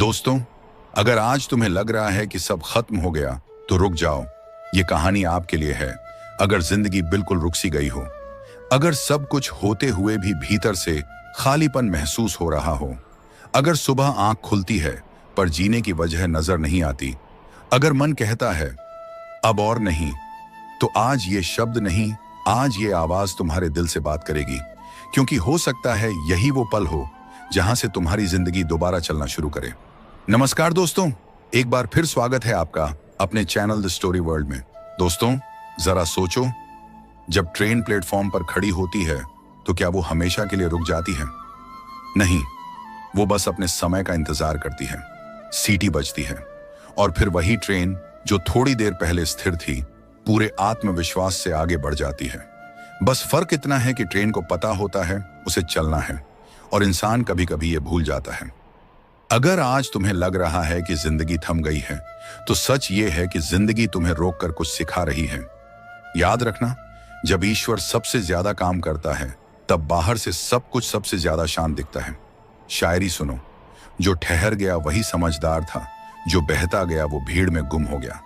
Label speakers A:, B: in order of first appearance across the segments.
A: दोस्तों, अगर आज तुम्हें लग रहा है कि सब खत्म हो गया तो रुक जाओ। ये कहानी आपके लिए है। अगर जिंदगी बिल्कुल रुक सी गई हो, अगर सब कुछ होते हुए भी भीतर से खालीपन महसूस हो रहा हो, अगर सुबह आंख खुलती है पर जीने की वजह नजर नहीं आती, अगर मन कहता है अब और नहीं, तो आज ये शब्द नहीं, आज ये आवाज तुम्हारे दिल से बात करेगी। क्योंकि हो सकता है यही वो पल हो जहां से तुम्हारी जिंदगी दोबारा चलना शुरू करे। नमस्कार दोस्तों, एक बार फिर स्वागत है आपका अपने चैनल द स्टोरी वर्ल्ड में। दोस्तों, जरा सोचो, जब ट्रेन प्लेटफॉर्म पर खड़ी होती है तो क्या वो हमेशा के लिए रुक जाती है? नहीं, वो बस अपने समय का इंतजार करती है। सीटी बजती है और फिर वही ट्रेन जो थोड़ी देर पहले स्थिर थी, पूरे आत्मविश्वास से आगे बढ़ जाती है। बस फर्क इतना है कि ट्रेन को पता होता है उसे चलना है, और इंसान कभी कभी ये भूल जाता है। अगर आज तुम्हें लग रहा है कि जिंदगी थम गई है, तो सच ये है कि जिंदगी तुम्हें रोककर कुछ सिखा रही है। याद रखना, जब ईश्वर सबसे ज्यादा काम करता है, तब बाहर से सब कुछ सबसे ज्यादा शांत दिखता है। शायरी सुनो, जो ठहर गया वही समझदार था, जो बहता गया वो भीड़ में गुम हो गया।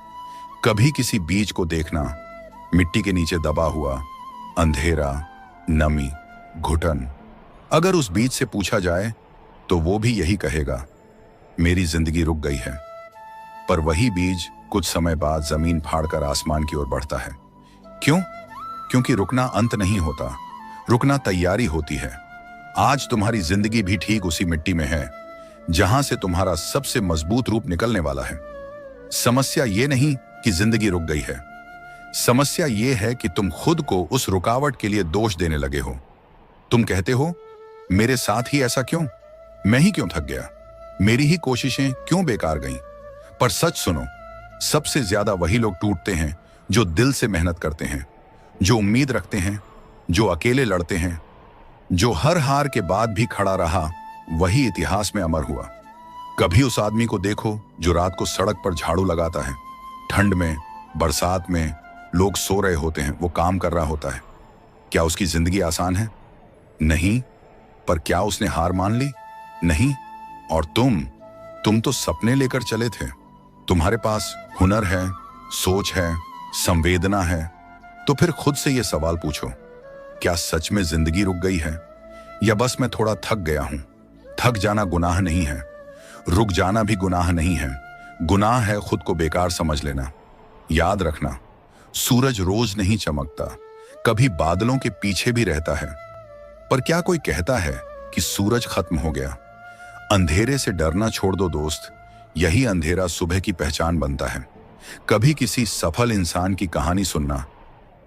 A: कभी किसी बीज को देखना, मिट्टी के नीचे दबा हुआ, अंधेरा, नमी, घुटन। अगर उस बीज से पूछा जाए तो वो भी यही कहेगा, मेरी जिंदगी रुक गई है। पर वही बीज कुछ समय बाद जमीन फाड़कर आसमान की ओर बढ़ता है। क्यों? क्योंकि रुकना अंत नहीं होता, रुकना तैयारी होती है। आज तुम्हारी जिंदगी भी ठीक उसी मिट्टी में है जहां से तुम्हारा सबसे मजबूत रूप निकलने वाला है। समस्या ये नहीं कि जिंदगी रुक गई है, समस्या ये है कि तुम खुद को उस रुकावट के लिए दोष देने लगे हो। तुम कहते हो, मेरे साथ ही ऐसा क्यों, मैं ही क्यों थक गया, मेरी ही कोशिशें क्यों बेकार गईं। पर सच सुनो, सबसे ज्यादा वही लोग टूटते हैं जो दिल से मेहनत करते हैं, जो उम्मीद रखते हैं, जो अकेले लड़ते हैं, जो हर हार के बाद भी खड़ा रहा। वही इतिहास में अमर हुआ। कभी उस आदमी को देखो जो रात को सड़क पर झाड़ू लगाता है, ठंड में, बरसात में, लोग सो रहे होते हैं, वो काम कर रहा होता है। क्या उसकी जिंदगी आसान है? नहीं। पर क्या उसने हार मान ली? नहीं। और तुम तो सपने लेकर चले थे। तुम्हारे पास हुनर है, सोच है, संवेदना है। तो फिर खुद से यह सवाल पूछो, क्या सच में जिंदगी रुक गई है, या बस मैं थोड़ा थक गया हूं? थक जाना गुनाह नहीं है, रुक जाना भी गुनाह नहीं है। गुनाह है खुद को बेकार समझ लेना। याद रखना, सूरज रोज नहीं चमकता, कभी बादलों के पीछे भी रहता है। पर क्या कोई कहता है कि सूरज खत्म हो गया? अंधेरे से डरना छोड़ दो दोस्त, यही अंधेरा सुबह की पहचान बनता है। कभी किसी सफल इंसान की कहानी सुनना।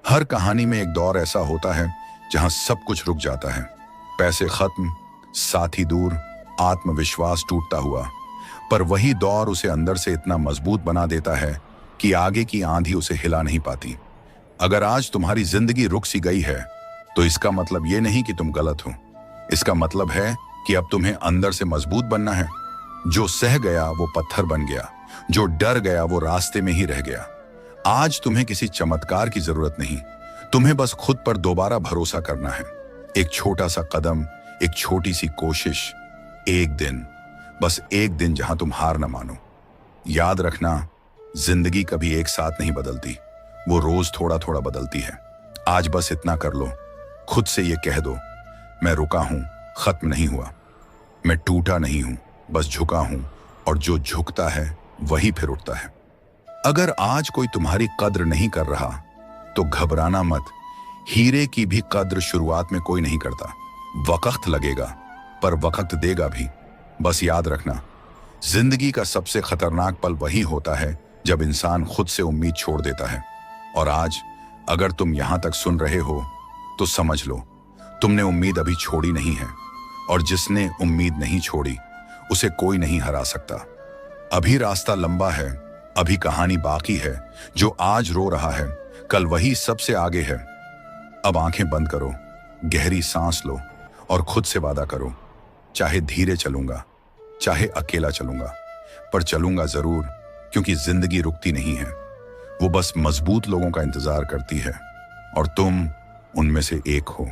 A: हर कहानी में एक दौर ऐसा होता है जहां सब कुछ रुक जाता है। पैसे खत्म, साथी दूर, आत्मविश्वास टूटता हुआ। पर वही दौर उसे अंदर से इतना मजबूत बना देता है कि आगे की आंधी उसे हिला नहीं पाती। अगर आज तुम्हारी जिंदगी रुक सी गई है, तो इसका मतलब ये नहीं कि तुम गलत हो। इसका मतलब है कि अब तुम्हें अंदर से मजबूत बनना है। जो सह गया वो पत्थर बन गया, जो डर गया वो रास्ते में ही रह गया। आज तुम्हें किसी चमत्कार की जरूरत नहीं, तुम्हें बस खुद पर दोबारा भरोसा करना है। एक छोटा सा कदम, एक छोटी सी कोशिश, एक दिन, बस एक दिन जहां तुम हार न मानो। याद रखना, जिंदगी कभी एक साथ नहीं बदलती, वो रोज थोड़ा थोड़ा बदलती है। आज बस इतना कर लो, खुद से ये कह दो, मैं रुका हूं, खत्म नहीं हुआ। मैं टूटा नहीं हूं, बस झुका हूं, और जो झुकता है वही फिर उठता है। अगर आज कोई तुम्हारी कद्र नहीं कर रहा, तो घबराना मत। हीरे की भी कद्र शुरुआत में कोई नहीं करता। वक्त लगेगा, पर वक्त देगा भी। बस याद रखना, जिंदगी का सबसे खतरनाक पल वही होता है जब इंसान खुद से उम्मीद छोड़ देता है। और आज अगर तुम यहां तक सुन रहे हो, तो समझ लो, तुमने उम्मीद अभी छोड़ी नहीं है, और जिसने उम्मीद नहीं छोड़ी उसे कोई नहीं हरा सकता। अभी रास्ता लंबा है, अभी कहानी बाकी है। जो आज रो रहा है, कल वही सबसे आगे है। अब आंखें बंद करो, गहरी सांस लो, और खुद से वादा करो, चाहे धीरे चलूंगा, चाहे अकेला चलूंगा, पर चलूंगा जरूर। क्योंकि जिंदगी रुकती नहीं है, वो बस मजबूत लोगों का इंतजार करती है, और तुम उनमें से एक हो।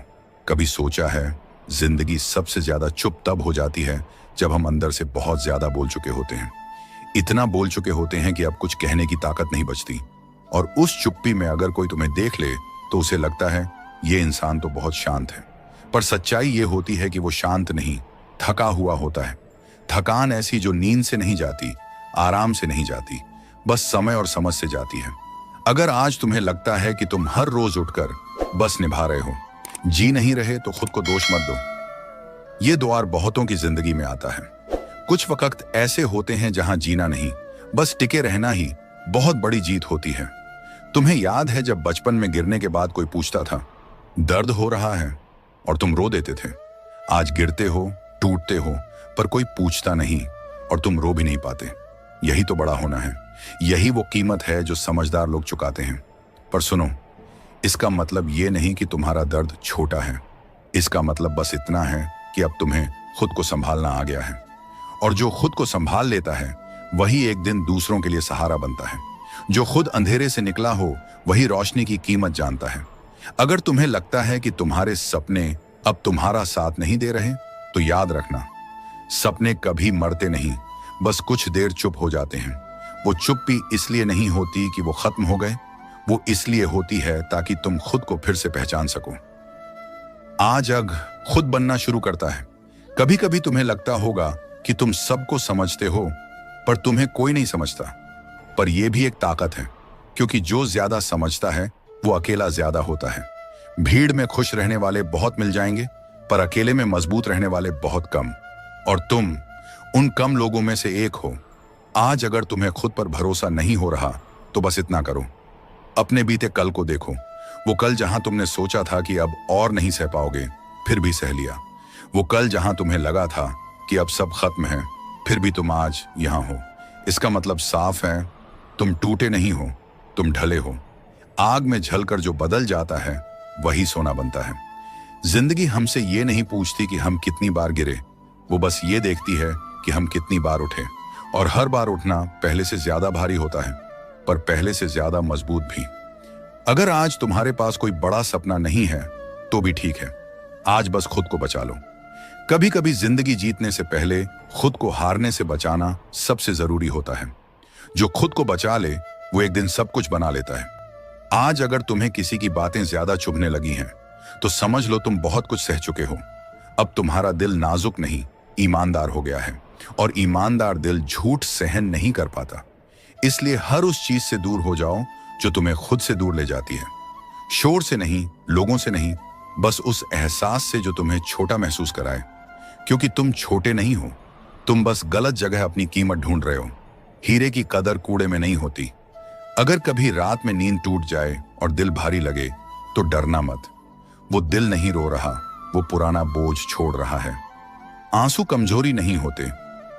A: कभी सोचा है जिंदगी सबसे ज्यादा चुप तब हो जाती है जब हम अंदर से बहुत ज्यादा बोल चुके होते हैं। इतना बोल चुके होते हैं कि अब कुछ कहने की ताकत नहीं बचती। और उस चुप्पी में अगर कोई तुम्हें देख ले तो उसे लगता है ये इंसान तो बहुत शांत है। पर सच्चाई ये होती है कि वो शांत नहीं, थका हुआ होता है। थकान ऐसी जो नींद से नहीं जाती, आराम से नहीं जाती, बस समय और समझ से जाती है। अगर आज तुम्हें लगता है कि तुम हर रोज उठकर बस निभा रहे हो, जी नहीं रहे, तो खुद को दोष मत दो। ये द्वार बहुतों की जिंदगी में आता है। कुछ वक्त ऐसे होते हैं जहां जीना नहीं, बस टिके रहना ही बहुत बड़ी जीत होती है। तुम्हें याद है जब बचपन में गिरने के बाद कोई पूछता था दर्द हो रहा है, और तुम रो देते थे। आज गिरते हो, टूटते हो, पर कोई पूछता नहीं और तुम रो भी नहीं पाते। यही तो बड़ा होना है। यही वो कीमत है जो समझदार लोग चुकाते हैं। पर सुनो, इसका मतलब ये नहीं कि तुम्हारा दर्द छोटा है। इसका मतलब बस इतना है कि अब तुम्हें खुद को संभालना आ गया है। और जो खुद को संभाल लेता है वही एक दिन दूसरों के लिए सहारा बनता है। जो खुद अंधेरे से निकला हो वही रोशनी की कीमत जानता है। अगर तुम्हें लगता है कि तुम्हारे सपने अब तुम्हारा साथ नहीं दे रहे, तो याद रखना, सपने कभी मरते नहीं, बस कुछ देर चुप हो जाते हैं। वो चुप्पी इसलिए नहीं होती कि वो खत्म हो गए, वो इसलिए होती है ताकि तुम खुद को फिर से पहचान सको। आज अग खुद बनना शुरू करता है। कभी कभी तुम्हें लगता होगा कि तुम सबको समझते हो, पर तुम्हें कोई नहीं समझता। पर यह भी एक ताकत है, क्योंकि जो ज्यादा समझता है वो अकेला ज्यादा होता है। भीड़ में खुश रहने वाले बहुत मिल जाएंगे, पर अकेले में मजबूत रहने वाले बहुत कम। और तुम उन कम लोगों में से एक हो। आज अगर तुम्हें खुद पर भरोसा नहीं हो रहा तो बस इतना करो, अपने बीते कल को देखो। वो कल जहां तुमने सोचा था कि अब और नहीं सह पाओगे, फिर भी सह लिया। वो कल जहां तुम्हें लगा था कि अब सब खत्म है, फिर भी तुम आज यहां हो। इसका मतलब साफ है, तुम टूटे नहीं हो, तुम ढले हो। आग में जलकर जो बदल जाता है वही सोना बनता है। जिंदगी हमसे ये नहीं पूछती कि हम कितनी बार गिरे, वो बस ये देखती है कि हम कितनी बार उठे। और हर बार उठना पहले से ज्यादा भारी होता है, पर पहले से ज्यादा मजबूत भी। अगर आज तुम्हारे पास कोई बड़ा सपना नहीं है तो भी ठीक है, आज बस खुद को बचा लो। कभी कभी जिंदगी जीतने से पहले खुद को हारने से बचाना सबसे जरूरी होता है। जो खुद को बचा ले वो एक दिन सब कुछ बना लेता है। आज अगर तुम्हें किसी की बातें ज्यादा चुभने लगी हैं तो समझ लो तुम बहुत कुछ सह चुके हो। अब तुम्हारा दिल नाजुक नहीं, ईमानदार हो गया है। और ईमानदार दिल झूठ सहन नहीं कर पाता। इसलिए हर उस चीज से दूर हो जाओ जो तुम्हें खुद से दूर ले जाती है। शोर से नहीं, लोगों से नहीं, बस उस एहसास से जो तुम्हें छोटा महसूस कराए। क्योंकि तुम छोटे नहीं हो, तुम बस गलत जगह अपनी कीमत ढूंढ रहे हो। हीरे की कदर कूड़े में नहीं होती। अगर कभी रात में नींद टूट जाए और दिल भारी लगे तो डरना मत। वो दिल नहीं रो रहा, वो पुराना बोझ छोड़ रहा है। आंसू कमजोरी नहीं होते,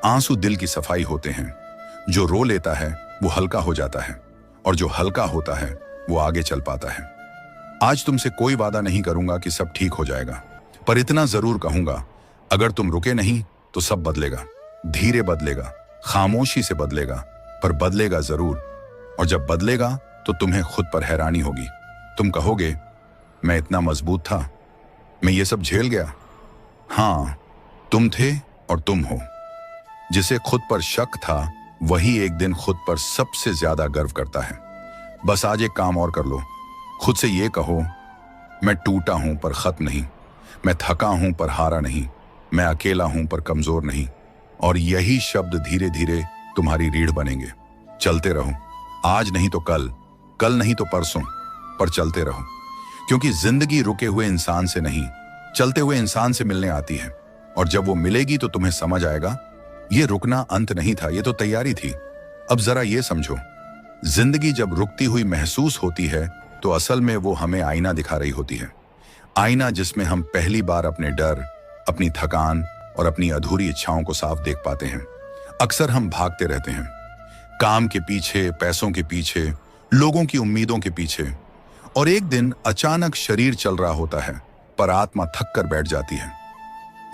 A: आंसू दिल की सफाई होते हैं। जो रो लेता है वो हल्का हो जाता है, और जो हल्का होता है वो आगे चल पाता है। आज तुमसे कोई वादा नहीं करूंगा कि सब ठीक हो जाएगा, पर इतना जरूर कहूंगा, अगर तुम रुके नहीं तो सब बदलेगा। धीरे बदलेगा, खामोशी से बदलेगा, पर बदलेगा जरूर। और जब बदलेगा तो तुम्हें खुद पर हैरानी होगी। तुम कहोगे, मैं इतना मजबूत था, मैं ये सब झेल गया। हाँ, तुम थे और तुम हो। जिसे खुद पर शक था वही एक दिन खुद पर सबसे ज्यादा गर्व करता है। बस आज एक काम और कर लो, खुद से ये कहो, मैं टूटा हूं पर खत्म नहीं, मैं थका हूं पर हारा नहीं, मैं अकेला हूं पर कमजोर नहीं। और यही शब्द धीरे धीरे तुम्हारी रीढ़ बनेंगे। चलते रहो, आज नहीं तो कल, कल नहीं तो परसों, पर चलते रहो। क्योंकि जिंदगी रुके हुए इंसान से नहीं, चलते हुए इंसान से मिलने आती है। और जब वो मिलेगी तो तुम्हें समझ आएगा, ये रुकना अंत नहीं था, ये तो तैयारी थी। अब जरा ये समझो, जिंदगी जब रुकती हुई महसूस होती है तो असल में वो हमें आईना दिखा रही होती है। आईना जिसमें हम पहली बार अपने डर, अपनी थकान और अपनी अधूरी इच्छाओं को साफ देख पाते हैं। अक्सर हम भागते रहते हैं, काम के पीछे, पैसों के पीछे, लोगों की उम्मीदों के पीछे। और एक दिन अचानक शरीर चल रहा होता है पर आत्मा थक कर बैठ जाती है।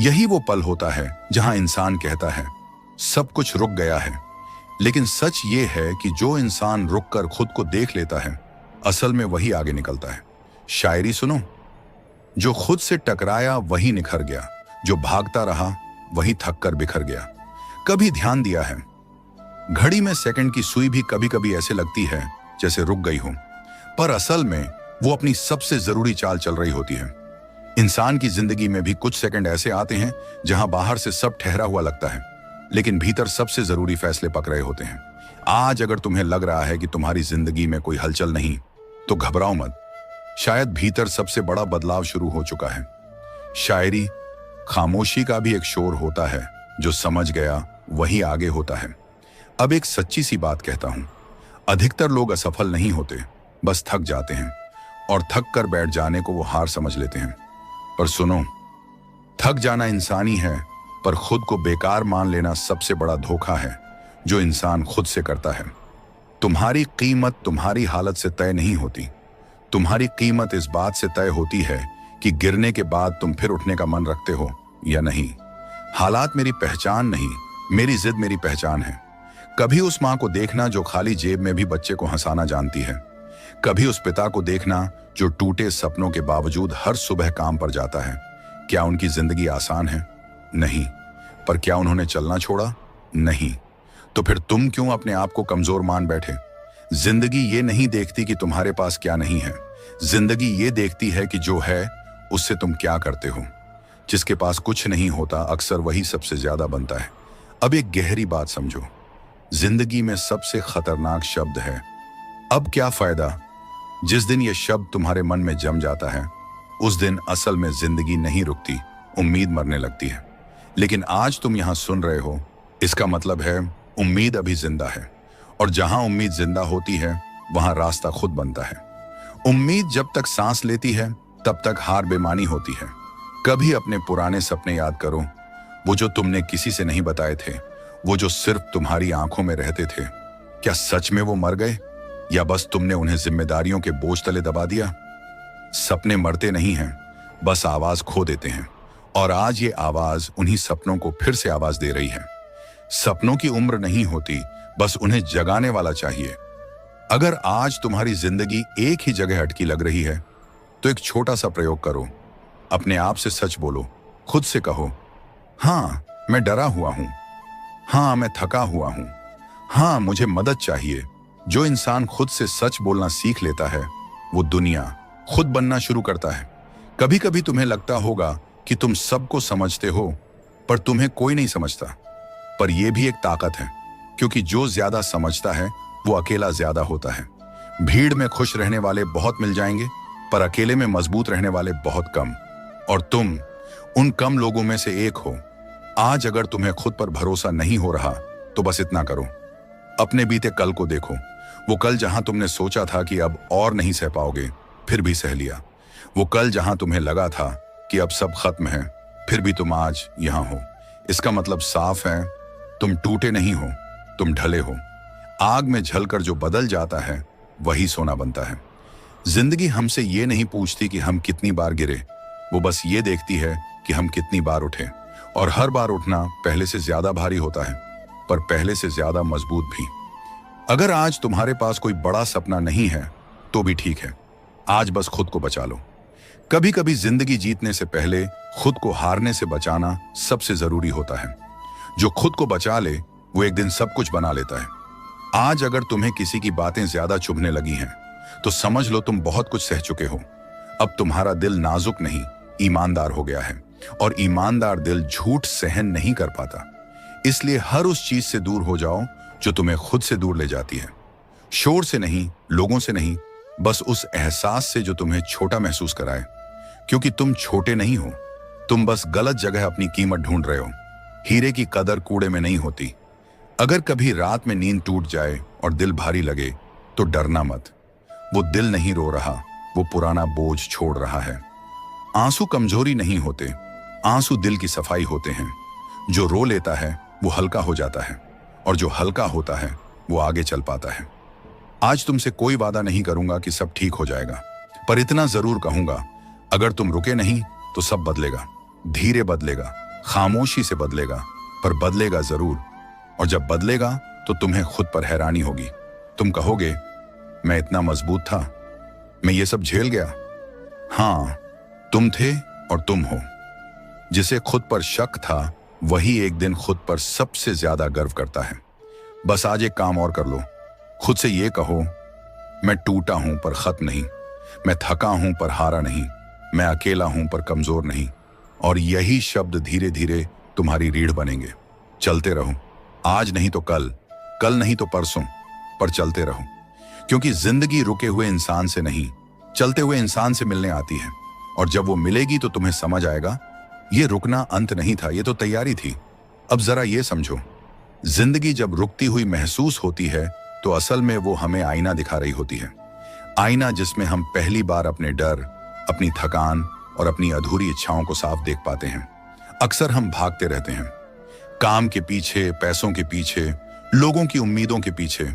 A: यही वो पल होता है जहां इंसान कहता है, सब कुछ रुक गया है। लेकिन सच ये है कि जो इंसान रुककर खुद को देख लेता है, असल में वही आगे निकलता है। शायरी सुनो, जो खुद से टकराया वही निखर गया, जो भागता रहा वही थक कर बिखर गया। कभी ध्यान दिया है, घड़ी में सेकंड की सुई भी कभी कभी ऐसे लगती है जैसे रुक गई हो, पर असल में वो अपनी सबसे जरूरी चाल चल रही होती है। इंसान की जिंदगी में भी कुछ सेकंड ऐसे आते हैं जहां बाहर से सब ठहरा हुआ लगता है, लेकिन भीतर सबसे जरूरी फैसले पक रहे होते हैं। आज अगर तुम्हें लग रहा है कि तुम्हारी जिंदगी में कोई हलचल नहीं, तो घबराओ मत। शायद भीतर सबसे बड़ा बदलाव शुरू हो चुका है। शायरी, खामोशी का भी एक शोर होता है, जो समझ गया वही आगे होता है। अब एक सच्ची सी बात कहता हूं, अधिकतर लोग असफल नहीं होते, बस थक जाते हैं, और थक कर बैठ जाने को वो हार समझ लेते हैं। पर सुनो, थक जाना इंसानी है, पर खुद को बेकार मान लेना सबसे बड़ा धोखा है जो इंसान खुद से करता है। तुम्हारी कीमत तुम्हारी हालत से तय नहीं होती, तुम्हारी कीमत इस बात से तय होती है कि गिरने के बाद तुम फिर उठने का मन रखते हो या नहीं। हालात मेरी पहचान नहीं, मेरी जिद मेरी पहचान है। कभी उस मां को देखना जो खाली जेब में भी बच्चे को हंसाना जानती है, कभी उस पिता को देखना जो टूटे सपनों के बावजूद हर सुबह काम पर जाता है। क्या उनकी जिंदगी आसान है? नहीं। पर क्या उन्होंने चलना छोड़ा? नहीं। तो फिर तुम क्यों अपने आप को कमजोर मान बैठे? जिंदगी ये नहीं देखती कि तुम्हारे पास क्या नहीं है, जिंदगी ये देखती है कि जो है उससे तुम क्या करते हो। जिसके पास कुछ नहीं होता अक्सर वही सबसे ज्यादा बनता है। अब एक गहरी बात समझो, जिंदगी में सबसे खतरनाक शब्द है अब क्या फायदा। जिस दिन यह शब्द तुम्हारे मन में जम जाता है, उस दिन असल में जिंदगी नहीं रुकती, उम्मीद मरने लगती है। लेकिन आज तुम यहां सुन रहे हो, इसका मतलब है उम्मीद अभी जिंदा है, और जहां उम्मीद जिंदा होती है वहां रास्ता खुद बनता है। उम्मीद जब तक सांस लेती है तब तक हार बेमानी होती है। कभी अपने पुराने सपने याद करो, वो जो तुमने किसी से नहीं बताए थे, वो जो सिर्फ तुम्हारी आंखों में रहते थे। क्या सच में वो मर गए, या बस तुमने उन्हें जिम्मेदारियों के बोझ तले दबा दिया? सपने मरते नहीं हैं, बस आवाज खो देते हैं, और आज ये आवाज उन्हीं सपनों को फिर से आवाज दे रही है। सपनों की उम्र नहीं होती, बस उन्हें जगाने वाला चाहिए। अगर आज तुम्हारी जिंदगी एक ही जगह अटकी लग रही है, तो एक छोटा सा प्रयोग करो। अपने आप से सच बोलो, खुद से कहो, हाँ मैं डरा हुआ हूं, हाँ मैं थका हुआ हूं, हाँ मुझे मदद चाहिए। जो इंसान खुद से सच बोलना सीख लेता है, वो दुनिया खुद बनना शुरू करता है। कभी कभी तुम्हें लगता होगा कि तुम सबको समझते हो, पर तुम्हें कोई नहीं समझता। पर यह भी एक ताकत है, क्योंकि जो ज्यादा समझता है वो अकेला ज्यादा होता है। भीड़ में खुश रहने वाले बहुत मिल जाएंगे, पर अकेले में मजबूत रहने वाले बहुत कम, और तुम उन कम लोगों में से एक हो। आज अगर तुम्हें खुद पर भरोसा नहीं हो रहा, तो बस इतना करो, अपने बीते कल को देखो। वो कल जहां तुमने सोचा था कि अब और नहीं सह पाओगे, फिर भी सह लिया। वो कल जहां तुम्हें लगा था कि अब सब खत्म है, फिर भी तुम आज यहां हो। इसका मतलब साफ है, तुम टूटे नहीं हो, तुम ढले हो। आग में जलकर जो बदल जाता है वही सोना बनता है। जिंदगी हमसे ये नहीं पूछती कि हम कितनी बार गिरे, वो बस ये देखती है कि हम कितनी बार उठे। और हर बार उठना पहले से ज्यादा भारी होता है, पर पहले से ज्यादा मजबूत भी। अगर आज तुम्हारे पास कोई बड़ा सपना नहीं है, तो भी ठीक है, आज बस खुद को बचा लो। कभी कभी जिंदगी जीतने से पहले खुद को हारने से बचाना सबसे जरूरी होता है। जो खुद को बचा ले, वो एक दिन सब कुछ बना लेता है। आज अगर तुम्हें किसी की बातें ज्यादा चुभने लगी हैं, तो समझ लो तुम बहुत कुछ सह चुके हो। अब तुम्हारा दिल नाजुक नहीं, ईमानदार हो गया है, और ईमानदार दिल झूठ सहन नहीं कर पाता। इसलिए हर उस चीज से दूर हो जाओ जो तुम्हें खुद से दूर ले जाती है। शोर से नहीं, लोगों से नहीं, बस उस एहसास से जो तुम्हें छोटा महसूस कराए। क्योंकि तुम छोटे नहीं हो, तुम बस गलत जगह अपनी कीमत ढूंढ रहे हो। हीरे की कदर कूड़े में नहीं होती। अगर कभी रात में नींद टूट जाए और दिल भारी लगे, तो डरना मत। वो दिल नहीं रो रहा, वो पुराना बोझ छोड़ रहा है। आंसू कमजोरी नहीं होते, आंसू दिल की सफाई होते हैं। जो रो लेता है वो हल्का हो जाता है, और जो हल्का होता है वो आगे चल पाता है। आज तुमसे कोई वादा नहीं करूंगा कि सब ठीक हो जाएगा, पर इतना जरूर कहूंगा, अगर तुम रुके नहीं तो सब बदलेगा। धीरे बदलेगा, खामोशी से बदलेगा, पर बदलेगा जरूर। और जब बदलेगा तो तुम्हें खुद पर हैरानी होगी। तुम कहोगे, मैं इतना मजबूत था, मैं ये सब झेल गया। हाँ, तुम थे और तुम हो। जिसे खुद पर शक था वही एक दिन खुद पर सबसे ज्यादा गर्व करता है। बस आज एक काम और कर लो, खुद से ये कहो, मैं टूटा हूं पर खत्म नहीं, मैं थका हूं पर हारा नहीं, मैं अकेला हूं पर कमजोर नहीं। और यही शब्द धीरे धीरे तुम्हारी रीढ़ बनेंगे। चलते रहो, आज नहीं तो कल, कल नहीं तो परसों, पर चलते रहो। क्योंकि जिंदगी रुके हुए इंसान से नहीं, चलते हुए इंसान से मिलने आती है। और जब वो मिलेगी तो तुम्हें समझ आएगा ये रुकना अंत नहीं था, ये तो तैयारी थी। अब जरा ये समझो, जिंदगी जब रुकती हुई महसूस होती है तो असल में वो हमें आईना दिखा रही होती है। आईना जिसमें हम पहली बार अपने डर, अपनी थकान और अपनी अधूरी इच्छाओं को साफ देख पाते हैं। अक्सर हम भागते रहते हैं, काम के पीछे, पैसों के पीछे, लोगों की उम्मीदों के पीछे।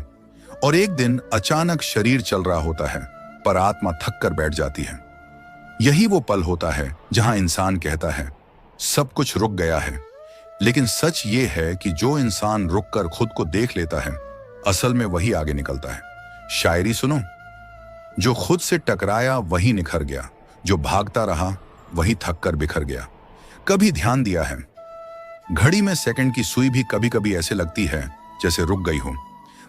A: और एक दिन अचानक शरीर चल रहा होता है पर आत्मा थक कर बैठ जाती है। यही वो पल होता है जहां इंसान कहता है सब कुछ रुक गया है। लेकिन सच ये है कि जो इंसान रुककर खुद को देख लेता है असल में वही आगे निकलता है। शायरी सुनो, जो खुद से टकराया वही निखर गया, जो भागता रहा वही थक कर बिखर गया। कभी ध्यान दिया है, घड़ी में सेकंड की सुई भी कभी कभी ऐसे लगती है जैसे रुक गई हो,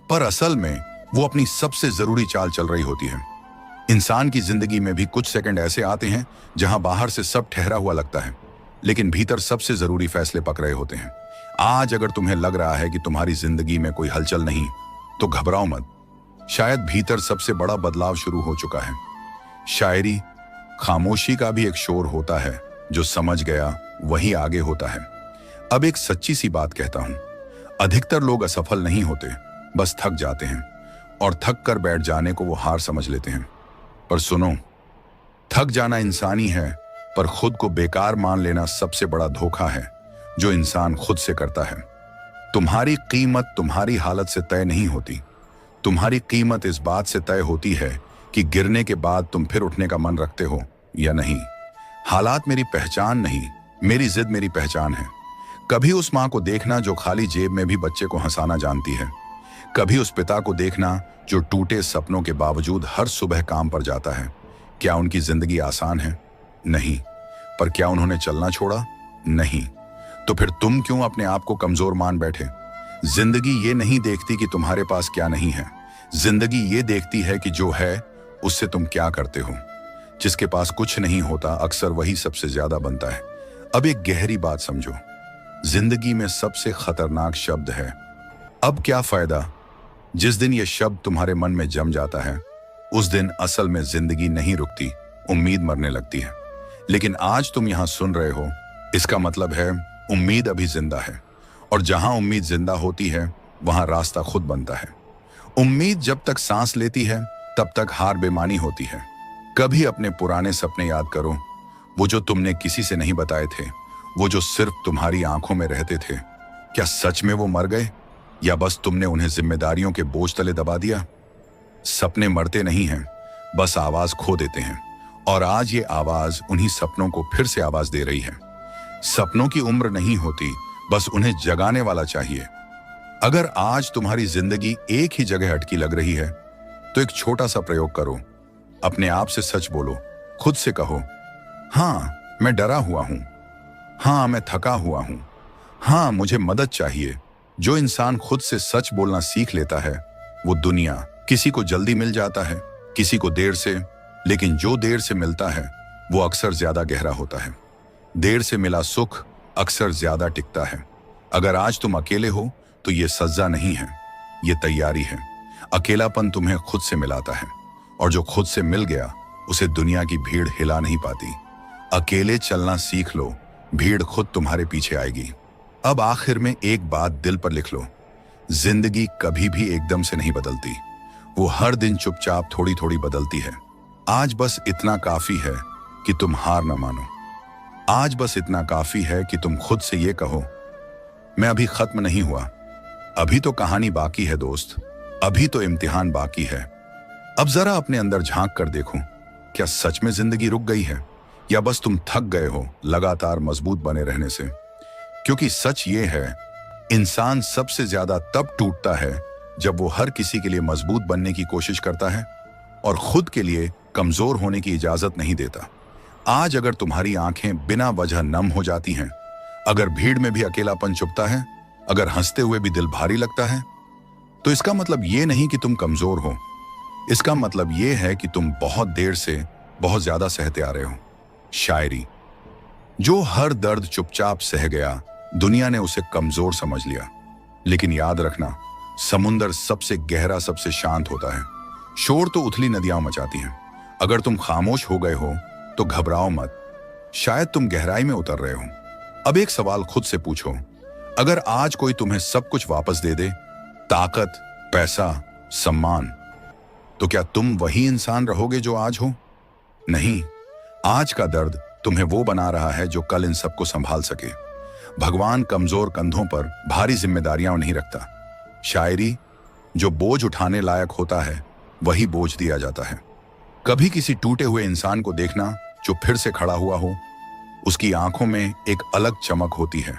A: पर असल में वो अपनी सबसे जरूरी चाल चल रही होती है। इंसान की जिंदगी में भी कुछ सेकंड ऐसे आते हैं जहां बाहर से सब ठहरा हुआ लगता है लेकिन भीतर सबसे जरूरी फैसले पक रहे होते हैं। आज अगर तुम्हें लग रहा है कि तुम्हारी जिंदगी में कोई हलचल नहीं तो घबराओ मत, शायद भीतर सबसे बड़ा बदलाव शुरू हो चुका है। शायरी, खामोशी का भी एक शोर होता है, जो समझ गया वही आगे होता है। अब एक सच्ची सी बात कहता हूं, अधिकतर लोग असफल नहीं होते, बस थक जाते हैं और थक कर बैठ जाने को वो हार समझ लेते हैं। पर सुनो, थक जाना इंसानी है, पर खुद को बेकार मान लेना सबसे बड़ा धोखा है जो इंसान खुद से करता है। तुम्हारी कीमत तुम्हारी हालत से तय नहीं होती, तुम्हारी कीमत इस बात से तय होती है कि गिरने के बाद तुम फिर उठने का मन रखते हो या नहीं। हालात मेरी पहचान नहीं, मेरी जिद मेरी पहचान है। कभी उस मां को देखना जो खाली जेब में भी बच्चे को हंसाना जानती है, कभी उस पिता को देखना जो टूटे सपनों के बावजूद हर सुबह काम पर जाता है। क्या उनकी जिंदगी आसान है? नहीं। पर क्या उन्होंने चलना छोड़ा? नहीं। तो फिर तुम क्यों अपने आप को कमजोर मान बैठे? जिंदगी ये नहीं देखती कि तुम्हारे पास क्या नहीं है, जिंदगी ये देखती है कि जो है उससे तुम क्या करते हो। जिसके पास कुछ नहीं होता अक्सर वही सबसे ज्यादा बनता है। अब एक गहरी बात समझो, जिंदगी में सबसे खतरनाक शब्द है अब क्या फायदा। जिस दिन ये शब्द तुम्हारे मन में जम जाता है उस दिन असल में जिंदगी नहीं रुकती, उम्मीद मरने लगती है। लेकिन आज तुम यहां सुन रहे हो, इसका मतलब है उम्मीद अभी जिंदा है। और जहां उम्मीद जिंदा होती है वहां रास्ता खुद बनता है। उम्मीद जब तक सांस लेती है तब तक हार बेमानी होती है। कभी अपने पुराने सपने याद करो, वो जो तुमने किसी से नहीं बताए थे, वो जो सिर्फ तुम्हारी आंखों में रहते थे। क्या सच में वो मर गए या बस तुमने उन्हें जिम्मेदारियों के बोझ तले दबा दिया? सपने मरते नहीं हैं, बस आवाज खो देते हैं। और आज ये आवाज उन्हीं सपनों को फिर से आवाज दे रही है। सपनों की उम्र नहीं होती, बस उन्हें जगाने वाला चाहिए। अगर आज तुम्हारी जिंदगी एक ही जगह अटकी लग रही है तो एक छोटा सा प्रयोग करो, अपने आप से सच बोलो। खुद से कहो, हाँ मैं डरा हुआ हूं, हाँ मैं थका हुआ हूं, हाँ मुझे मदद चाहिए। जो इंसान खुद से सच बोलना सीख लेता है वो दुनिया, किसी को जल्दी मिल जाता है, किसी को देर से, लेकिन जो देर से मिलता है वो अक्सर ज्यादा गहरा होता है। देर से मिला सुख अक्सर ज्यादा टिकता है। अगर आज तुम अकेले हो तो ये सजा नहीं है, ये तैयारी है। अकेलापन तुम्हें खुद से मिलाता है और जो खुद से मिल गया उसे दुनिया की भीड़ हिला नहीं पाती। अकेले चलना सीख लो, भीड़ खुद तुम्हारे पीछे आएगी। अब आखिर में एक बात दिल पर लिख लो, जिंदगी कभी भी एकदम से नहीं बदलती, वो हर दिन चुपचाप थोड़ी थोड़ी बदलती है। आज बस इतना काफी है कि तुम हार न मानो। आज बस इतना काफी है कि तुम खुद से ये कहो, मैं अभी खत्म नहीं हुआ, अभी तो कहानी बाकी है दोस्त, अभी तो इम्तिहान बाकी है। अब जरा अपने अंदर झांक कर देखो, क्या सच में जिंदगी रुक गई है या बस तुम थक गए हो लगातार मजबूत बने रहने से? क्योंकि सच ये है, इंसान सबसे ज्यादा तब टूटता है जब वो हर किसी के लिए मजबूत बनने की कोशिश करता है और खुद के लिए कमजोर होने की इजाजत नहीं देता। आज अगर तुम्हारी आंखें बिना वजह नम हो जाती हैं, अगर भीड़ में भी अकेलापन चुभता है, अगर हंसते हुए भी दिल भारी लगता है, तो इसका मतलब ये नहीं कि तुम कमजोर हो। इसका मतलब ये है कि तुम बहुत देर से बहुत ज्यादा सहते आ रहे हो। शायरी। जो हर दर्द चुपचाप सह गया, दुनिया ने उसे कमजोर समझ लिया। लेकिन याद रखना, समुंदर सबसे गहरा, सबसे शांत होता है। शोर तो उथली नदियां मचाती हैं। अगर तुम खामोश हो गए हो तो घबराओ मत, शायद तुम गहराई में उतर रहे हो। अब एक सवाल खुद से पूछो, अगर आज कोई तुम्हें सब कुछ वापस दे दे, ताकत, पैसा, सम्मान, तो क्या तुम वही इंसान रहोगे जो आज हो? नहीं। आज का दर्द तुम्हें वो बना रहा है जो कल इन सबको संभाल सके। भगवान कमजोर कंधों पर भारी जिम्मेदारियां नहीं रखता। शायरी। जो बोझ उठाने लायक होता है वही बोझ दिया जाता है। कभी किसी टूटे हुए इंसान को देखना जो फिर से खड़ा हुआ हो। उसकी आंखों में एक अलग चमक होती है।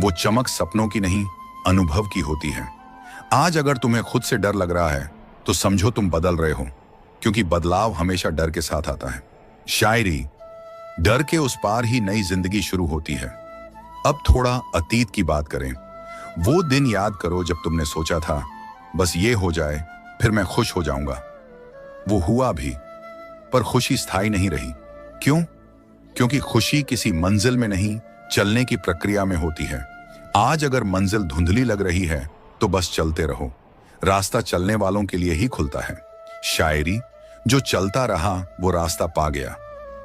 A: वो चमक सपनों की नहीं, अनुभव की होती है। आज अगर तुम्हें खुद से डर लग रहा है तो समझो तुम बदल रहे हो, क्योंकि बदलाव हमेशा डर के साथ आता है। शायरी। डर के उस पार ही नई जिंदगी शुरू होती है। अब थोड़ा अतीत की बात करें। वो दिन याद करो जब तुमने सोचा था बस ये हो जाए फिर मैं खुश हो जाऊंगा। वो हुआ भी, पर खुशी स्थायी नहीं रही। क्यों? क्योंकि खुशी किसी मंजिल में नहीं, चलने की प्रक्रिया में होती है। आज अगर मंजिल धुंधली लग रही है तो बस चलते रहो। रास्ता चलने वालों के लिए ही खुलता है। शायरी। जो चलता रहा वो रास्ता पा गया।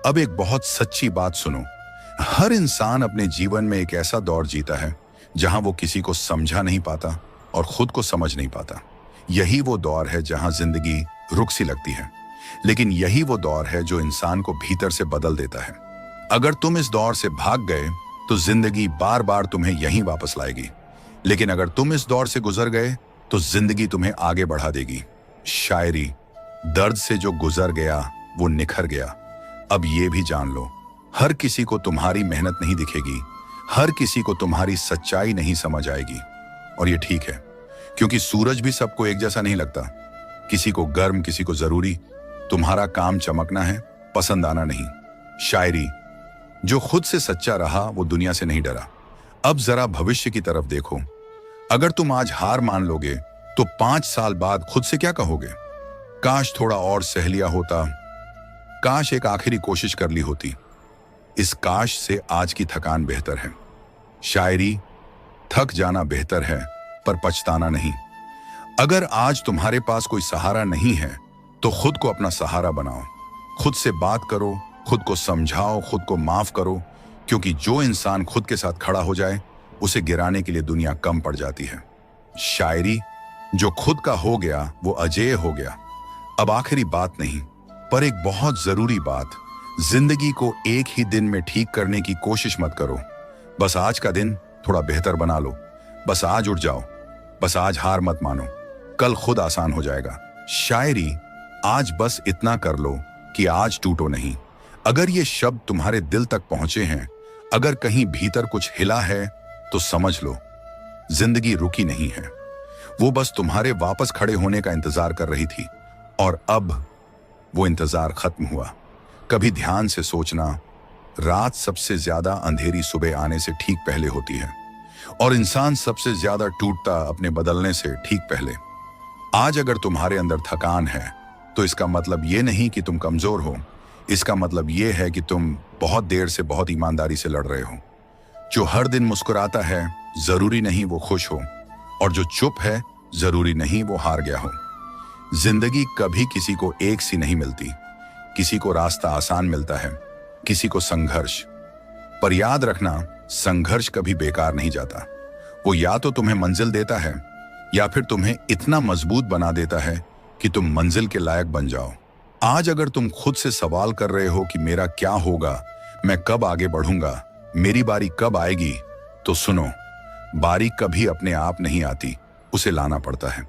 A: अब एक बहुत सच्ची बात सुनो। हर इंसान अपने जीवन में एक ऐसा दौर जीता है जहां वो किसी को समझा नहीं पाता और खुद को समझ नहीं पाता। यही वो दौर है जहां जिंदगी रुक सी लगती है, लेकिन यही वो दौर है जो इंसान को भीतर से बदल देता है। अगर तुम इस दौर से भाग गए तो जिंदगी बार बार तुम्हें यहीं वापस लाएगी, लेकिन अगर तुम इस दौर से गुजर गए तो जिंदगी तुम्हें आगे बढ़ा देगी। शायरी। दर्द से जो गुजर गया वो निखर गया। अब ये भी जान लो, हर किसी को तुम्हारी मेहनत नहीं दिखेगी, हर किसी को तुम्हारी सच्चाई नहीं समझ आएगी। और ये ठीक है, क्योंकि सूरज भी सबको एक जैसा नहीं लगता। किसी को गर्म, किसी को जरूरी। तुम्हारा काम चमकना है, पसंद आना नहीं। शायरी। जो खुद से सच्चा रहा वो दुनिया से नहीं डरा। अब जरा भविष्य की तरफ देखो। अगर तुम आज हार मान लोगे तो 5 साल बाद खुद से क्या कहोगे? काश थोड़ा और सह लिया होता, काश एक आखिरी कोशिश कर ली होती। इस काश से आज की थकान बेहतर है। शायरी। थक जाना बेहतर है, पर पछताना नहीं। अगर आज तुम्हारे पास कोई सहारा नहीं है तो खुद को अपना सहारा बनाओ। खुद से बात करो, खुद को समझाओ, खुद को माफ करो, क्योंकि जो इंसान खुद के साथ खड़ा हो जाए उसे गिराने के लिए दुनिया कम पड़ जाती है। शायरी। जो खुद का हो गया वो अजेय हो गया। अब आखिरी बात नहीं, पर एक बहुत जरूरी बात। जिंदगी को एक ही दिन में ठीक करने की कोशिश मत करो। बस आज का दिन थोड़ा बेहतर बना लो। बस आज उठ जाओ। बस आज हार मत मानो, कल खुद आसान हो जाएगा। शायरी। आज बस इतना कर लो कि आज टूटो नहीं। अगर ये शब्द तुम्हारे दिल तक पहुंचे हैं, अगर कहीं भीतर कुछ हिला है, तो समझ लो जिंदगी रुकी नहीं है। वो बस तुम्हारे वापस खड़े होने का इंतजार कर रही थी, और अब वो इंतजार खत्म हुआ। कभी ध्यान से सोचना, रात सबसे ज्यादा अंधेरी सुबह आने से ठीक पहले होती है, और इंसान सबसे ज्यादा टूटता अपने बदलने से ठीक पहले। आज अगर तुम्हारे अंदर थकान है तो इसका मतलब ये नहीं कि तुम कमजोर हो। इसका मतलब ये है कि तुम बहुत देर से बहुत ईमानदारी से लड़ रहे हो। जो हर दिन मुस्कुराता है जरूरी नहीं वो खुश हो, और जो चुप है जरूरी नहीं वो हार गया हो। जिंदगी कभी किसी को एक सी नहीं मिलती। किसी को रास्ता आसान मिलता है, किसी को संघर्ष। पर याद रखना, संघर्ष कभी बेकार नहीं जाता। वो या तो तुम्हें मंजिल देता है या फिर तुम्हें इतना मजबूत बना देता है कि तुम मंजिल के लायक बन जाओ। आज अगर तुम खुद से सवाल कर रहे हो कि मेरा क्या होगा, मैं कब आगे बढ़ूंगा, मेरी बारी कब आएगी, तो सुनो, बारी कभी अपने आप नहीं आती, उसे लाना पड़ता है।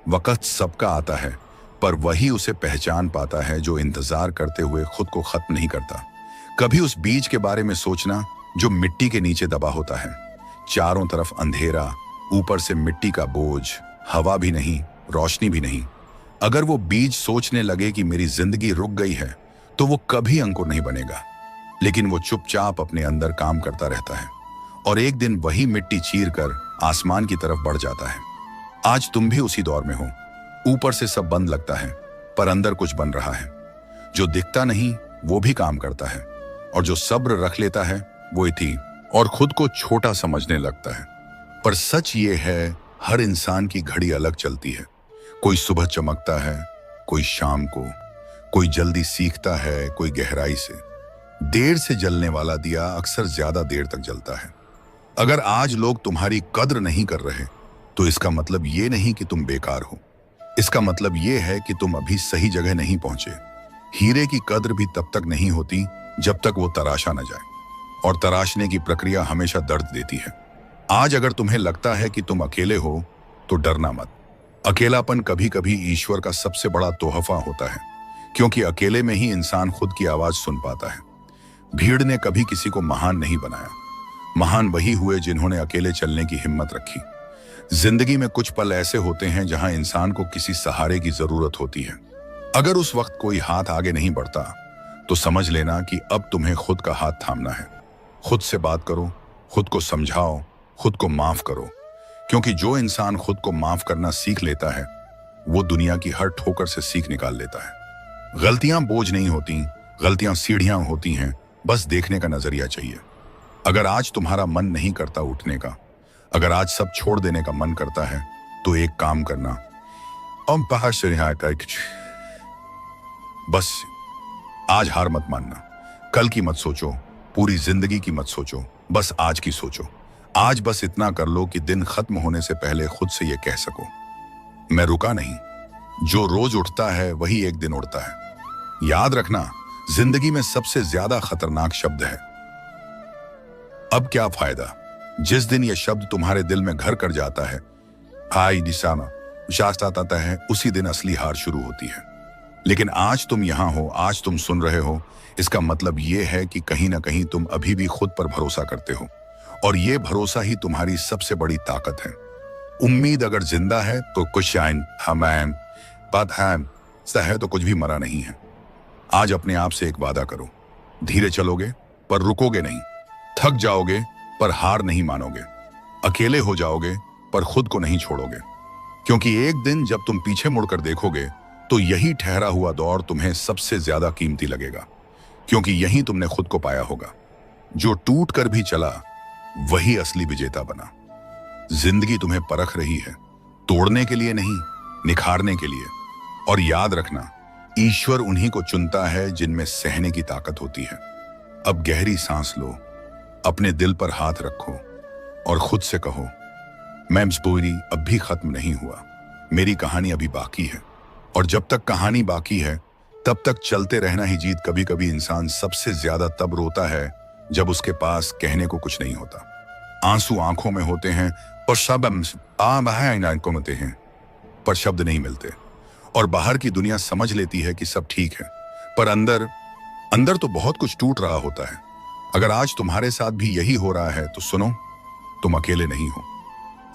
A: वक्त सबका आता है, पर वही उसे पहचान पाता है जो इंतजार करते हुए खुद को खत्म नहीं करता। कभी उस बीज के बारे में सोचना जो मिट्टी के नीचे दबा होता है। चारों तरफ अंधेरा, ऊपर से मिट्टी का बोझ, हवा भी नहीं, रोशनी भी नहीं। अगर वो बीज सोचने लगे कि मेरी जिंदगी रुक गई है, तो वो कभी अंकुर नहीं बनेगा। लेकिन वो चुपचाप अपने अंदर काम करता रहता है और एक दिन वही मिट्टी चीर कर आसमान की तरफ बढ़ जाता है। आज तुम भी उसी दौर में हो। ऊपर से सब बंद लगता है पर अंदर कुछ बन रहा है। जो दिखता नहीं वो भी काम करता है और जो सब्र रख लेता है वो थी और खुद को छोटा समझने लगता है। पर सच ये है, हर इंसान की घड़ी अलग चलती है। कोई सुबह चमकता है, कोई शाम को, कोई जल्दी सीखता है, कोई गहराई से। देर से जलने वाला दिया अक्सर ज्यादा देर तक जलता है। अगर आज लोग तुम्हारी कद्र नहीं कर रहे तो इसका मतलब ये नहीं कि तुम बेकार हो। इसका मतलब ये है कि तुम अभी सही जगह नहीं पहुंचे। हीरे की कद्र भी तब तक नहीं होती जब तक वो तराशा न जाए, और तराशने की प्रक्रिया हमेशा दर्द देती है। आज अगर तुम्हें लगता है कि तुम अकेले हो तो डरना मत। अकेलापन कभी कभी ईश्वर का सबसे बड़ा तोहफा होता है, क्योंकि अकेले में ही इंसान खुद की आवाज सुन पाता है। भीड़ ने कभी किसी को महान नहीं बनाया। महान वही हुए जिन्होंने अकेले चलने की हिम्मत रखी। जिंदगी में कुछ पल ऐसे होते हैं जहां इंसान को किसी सहारे की जरूरत होती है। अगर उस वक्त कोई हाथ आगे नहीं बढ़ता तो समझ लेना कि अब तुम्हें खुद का हाथ थामना है। खुद से बात करो, खुद को समझाओ, खुद को माफ करो, क्योंकि जो इंसान खुद को माफ करना सीख लेता है वो दुनिया की हर ठोकर से सीख निकाल लेता है। गलतियां बोझ नहीं होती, गलतियां सीढ़ियां होती हैं, बस देखने का नजरिया चाहिए। अगर आज तुम्हारा मन नहीं करता उठने का, अगर आज सब छोड़ देने का मन करता है, तो एक काम करना, बाहर से बस आज हार मत मानना। कल की मत सोचो, पूरी जिंदगी की मत सोचो, बस आज की सोचो। आज बस इतना कर लो कि दिन खत्म होने से पहले खुद से ये कह सको, मैं रुका नहीं। जो रोज उठता है वही एक दिन उड़ता है। याद रखना, जिंदगी में सबसे ज्यादा खतरनाक शब्द है अब क्या फायदा। जिस दिन यह शब्द तुम्हारे दिल में घर कर जाता है, आई निशाना शास्ता आता है, उसी दिन असली हार शुरू होती है। लेकिन आज तुम यहां हो, आज तुम सुन रहे हो, इसका मतलब यह है कि कहीं ना कहीं तुम अभी भी खुद पर भरोसा करते हो, और यह भरोसा ही तुम्हारी सबसे बड़ी ताकत है। उम्मीद अगर जिंदा है तो कुछ शाइन हम बात है तो कुछ भी मरा नहीं है। आज अपने आप से एक वादा करो, धीरे चलोगे पर रुकोगे नहीं, थक जाओगे पर हार नहीं मानोगे, अकेले हो जाओगे पर खुद को नहीं छोड़ोगे। क्योंकि एक दिन जब तुम पीछे मुड़कर देखोगे तो यही ठहरा हुआ दौर तुम्हें सबसे ज्यादा कीमती लगेगा, क्योंकि यही तुमने खुद को पाया होगा। जो टूट कर भी चला वही असली विजेता बना। जिंदगी तुम्हें परख रही है, तोड़ने के लिए नहीं, निखारने के लिए। और याद रखना, ईश्वर उन्हीं को चुनता है जिनमें सहने की ताकत होती है। अब गहरी सांस लो, अपने दिल पर हाथ रखो और खुद से कहो, मैं मजबूरी अब भी खत्म नहीं हुआ, मेरी कहानी अभी बाकी है। और जब तक कहानी बाकी है तब तक चलते रहना ही जीत। कभी कभी इंसान सबसे ज्यादा तब रोता है जब उसके पास कहने को कुछ नहीं होता। आंसू आंखों में होते हैं पर शब्द नहीं मिलते, और बाहर की दुनिया समझ लेती है कि सब ठीक है, पर अंदर अंदर तो बहुत कुछ टूट रहा होता है। अगर आज तुम्हारे साथ भी यही हो रहा है तो सुनो, तुम अकेले नहीं हो।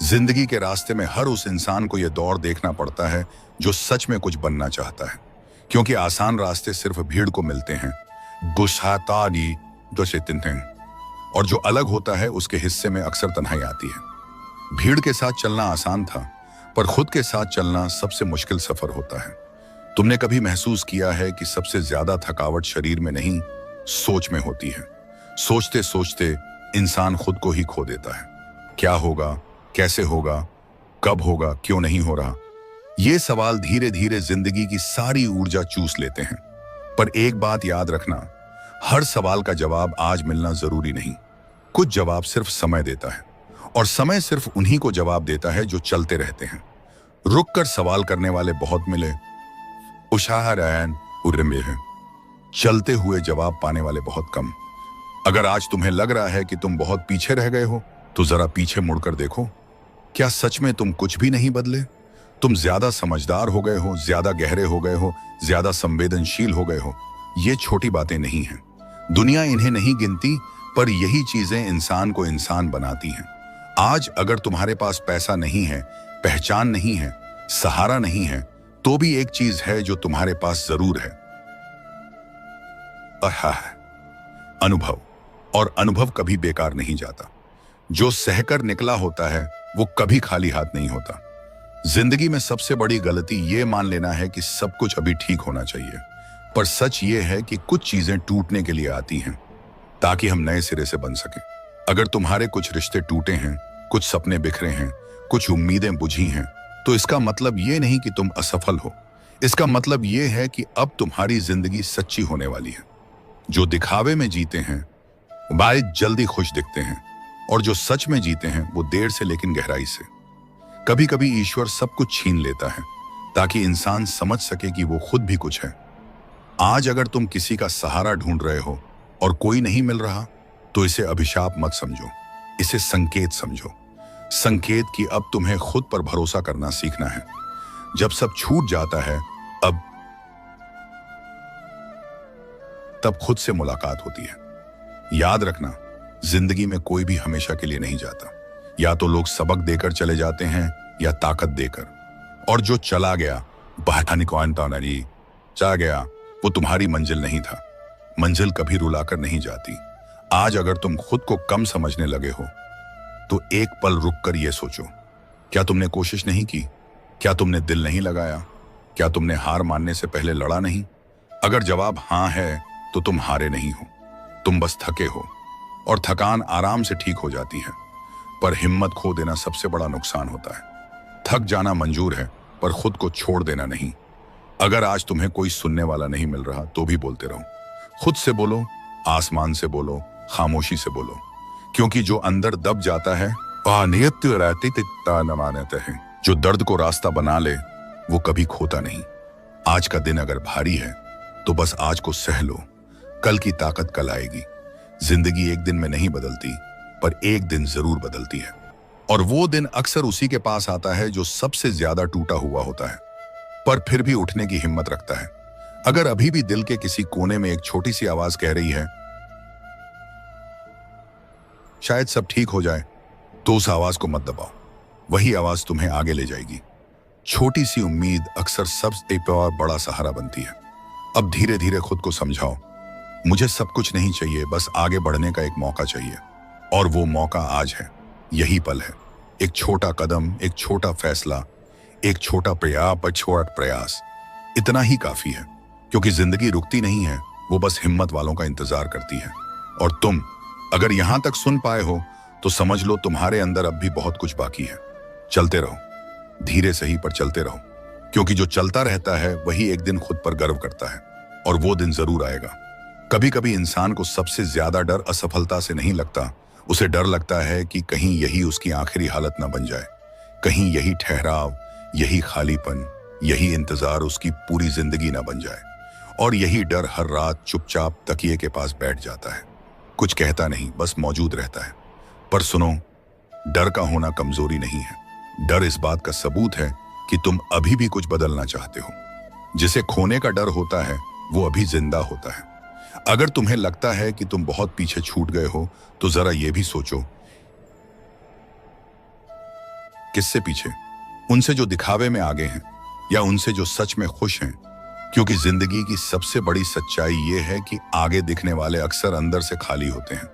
A: जिंदगी के रास्ते में हर उस इंसान को यह दौर देखना पड़ता है जो सच में कुछ बनना चाहता है, क्योंकि आसान रास्ते सिर्फ भीड़ को मिलते हैं, और जो अलग होता है उसके हिस्से में अक्सर तन्हाई आती है। भीड़ के साथ चलना आसान था, पर खुद के साथ चलना सबसे मुश्किल सफर होता है। तुमने कभी महसूस किया है कि सबसे ज्यादा थकावट शरीर में नहीं, सोच में होती है। सोचते सोचते इंसान खुद को ही खो देता है। क्या होगा, कैसे होगा, कब होगा, क्यों नहीं हो रहा, ये सवाल धीरे धीरे जिंदगी की सारी ऊर्जा चूस लेते हैं। पर एक बात याद रखना, हर सवाल का जवाब आज मिलना जरूरी नहीं। कुछ जवाब सिर्फ समय देता है, और समय सिर्फ उन्हीं को जवाब देता है जो चलते रहते हैं। रुक कर सवाल करने वाले बहुत मिले, चलते हुए जवाब पाने वाले बहुत कम। अगर आज तुम्हें लग रहा है कि तुम बहुत पीछे रह गए हो, तो जरा पीछे मुड़कर देखो, क्या सच में तुम कुछ भी नहीं बदले? तुम ज्यादा समझदार हो गए हो, ज्यादा गहरे हो गए हो, ज्यादा संवेदनशील हो गए हो। ये छोटी बातें नहीं हैं, दुनिया इन्हें नहीं गिनती, पर यही चीजें इंसान को इंसान बनाती हैं। आज अगर तुम्हारे पास पैसा नहीं है, पहचान नहीं है, सहारा नहीं है, तो भी एक चीज है जो तुम्हारे पास जरूर है, अनुभव। और अनुभव कभी बेकार नहीं जाता। जो सहकर निकला होता है वो कभी खाली हाथ नहीं होता। जिंदगी में सबसे बड़ी गलती ये मान लेना है कि सब कुछ अभी ठीक होना चाहिए, पर सच ये है कि कुछ चीजें टूटने के लिए आती हैं ताकि हम नए सिरे से बन सकें। अगर तुम्हारे कुछ रिश्ते टूटे हैं, कुछ सपने बिखरे हैं, कुछ उम्मीदें बुझी हैं, तो इसका मतलब ये नहीं कि तुम असफल हो। इसका मतलब ये है कि अब तुम्हारी जिंदगी सच्ची होने वाली है। जो दिखावे में जीते हैं वो जल्दी खुश दिखते हैं, और जो सच में जीते हैं वो देर से लेकिन गहराई से। कभी कभी ईश्वर सब कुछ छीन लेता है ताकि इंसान समझ सके कि वो खुद भी कुछ है। आज अगर तुम किसी का सहारा ढूंढ रहे हो और कोई नहीं मिल रहा, तो इसे अभिशाप मत समझो, इसे संकेत समझो। संकेत कि अब तुम्हें खुद पर भरोसा करना सीखना है। जब सब छूट जाता है तब खुद से मुलाकात होती है। याद रखना, जिंदगी में कोई भी हमेशा के लिए नहीं जाता। या तो लोग सबक देकर चले जाते हैं या ताकत देकर, और जो चला गया चला गया वो तुम्हारी मंजिल नहीं था। मंजिल कभी रुलाकर नहीं जाती। आज अगर तुम खुद को कम समझने लगे हो तो एक पल रुककर यह सोचो, क्या तुमने कोशिश नहीं की? क्या तुमने दिल नहीं लगाया? क्या तुमने हार मानने से पहले लड़ा नहीं? अगर जवाब हाँ है तो तुम हारे नहीं हो, तुम बस थके हो, और थकान आराम से ठीक हो जाती है। पर हिम्मत खो देना सबसे बड़ा नुकसान होता है। थक जाना मंजूर है, पर खुद को छोड़ देना नहीं। अगर आज तुम्हें कोई सुनने वाला नहीं मिल रहा तो भी बोलते रहो। खुद से बोलो, आसमान से बोलो, खामोशी से बोलो, क्योंकि जो अंदर दब जाता है है जो दर्द को रास्ता बना ले वो कभी खोता नहीं। आज का दिन अगर भारी है तो बस आज को सह लो, कल की ताकत कल आएगी। जिंदगी एक दिन में नहीं बदलती, पर एक दिन जरूर बदलती है, और वो दिन अक्सर उसी के पास आता है जो सबसे ज्यादा टूटा हुआ होता है, पर फिर भी उठने की हिम्मत रखता है। अगर अभी भी दिल के किसी कोने में एक छोटी सी आवाज कह रही है शायद सब ठीक हो जाए, तो उस आवाज को मत दबाओ। वही आवाज तुम्हें आगे ले जाएगी। छोटी सी उम्मीद अक्सर सबसे बड़ा सहारा बनती है। अब धीरे धीरे खुद को समझाओ, मुझे सब कुछ नहीं चाहिए, बस आगे बढ़ने का एक मौका चाहिए, और वो मौका आज है। यही पल है। एक छोटा कदम, एक छोटा फैसला, एक छोटा प्रयास, इतना ही काफी है, क्योंकि जिंदगी रुकती नहीं है, वो बस हिम्मत वालों का इंतजार करती है। और तुम अगर यहां तक सुन पाए हो तो समझ लो तुम्हारे अंदर अब भी बहुत कुछ बाकी है। चलते रहो, धीरे सही पर चलते रहो, क्योंकि जो चलता रहता है वही एक दिन खुद पर गर्व करता है, और वो दिन जरूर आएगा। कभी कभी इंसान को सबसे ज्यादा डर असफलता से नहीं लगता, उसे डर लगता है कि कहीं यही उसकी आखिरी हालत ना बन जाए, कहीं यही ठहराव, यही खालीपन, यही इंतजार उसकी पूरी जिंदगी ना बन जाए। और यही डर हर रात चुपचाप तकिए के पास बैठ जाता है, कुछ कहता नहीं, बस मौजूद रहता है। पर सुनो, डर का होना कमजोरी नहीं है। डर इस बात का सबूत है कि तुम अभी भी कुछ बदलना चाहते हो। जिसे खोने का डर होता है वो अभी जिंदा होता है। अगर तुम्हें लगता है कि तुम बहुत पीछे छूट गए हो तो जरा यह भी सोचो, किससे पीछे? उनसे जो दिखावे में आगे हैं, या उनसे जो सच में खुश हैं? क्योंकि जिंदगी की सबसे बड़ी सच्चाई यह है कि आगे दिखने वाले अक्सर अंदर से खाली होते हैं,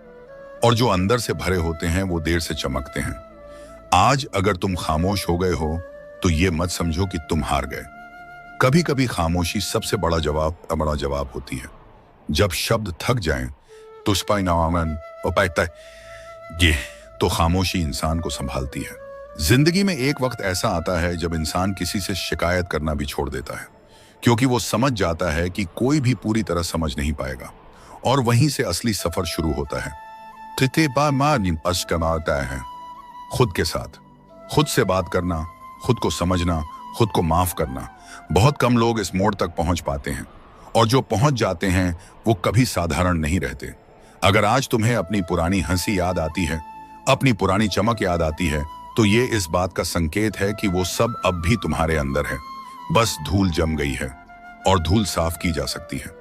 A: और जो अंदर से भरे होते हैं वो देर से चमकते हैं। आज अगर तुम खामोश हो गए हो तो ये मत समझो कि तुम हार गए। कभी कभी खामोशी सबसे बड़ा जवाब होती है। जब शब्द थक जाएं तो ये तो खामोशी इंसान को संभालती है। जिंदगी में एक वक्त ऐसा आता है जब इंसान किसी से शिकायत करना भी छोड़ देता है, क्योंकि वो समझ जाता है कि कोई भी पूरी तरह समझ नहीं पाएगा, और वहीं से असली सफर शुरू होता है। है खुद के साथ, खुद से बात करना, खुद को समझना, खुद को माफ करना। बहुत कम लोग इस मोड़ तक पहुंच पाते हैं, और जो पहुंच जाते हैं वो कभी साधारण नहीं रहते। अगर आज तुम्हें अपनी पुरानी हंसी याद आती है, अपनी पुरानी चमक याद आती है, तो ये इस बात का संकेत है कि वो सब अब भी तुम्हारे अंदर है, बस धूल जम गई है, और धूल साफ की जा सकती है।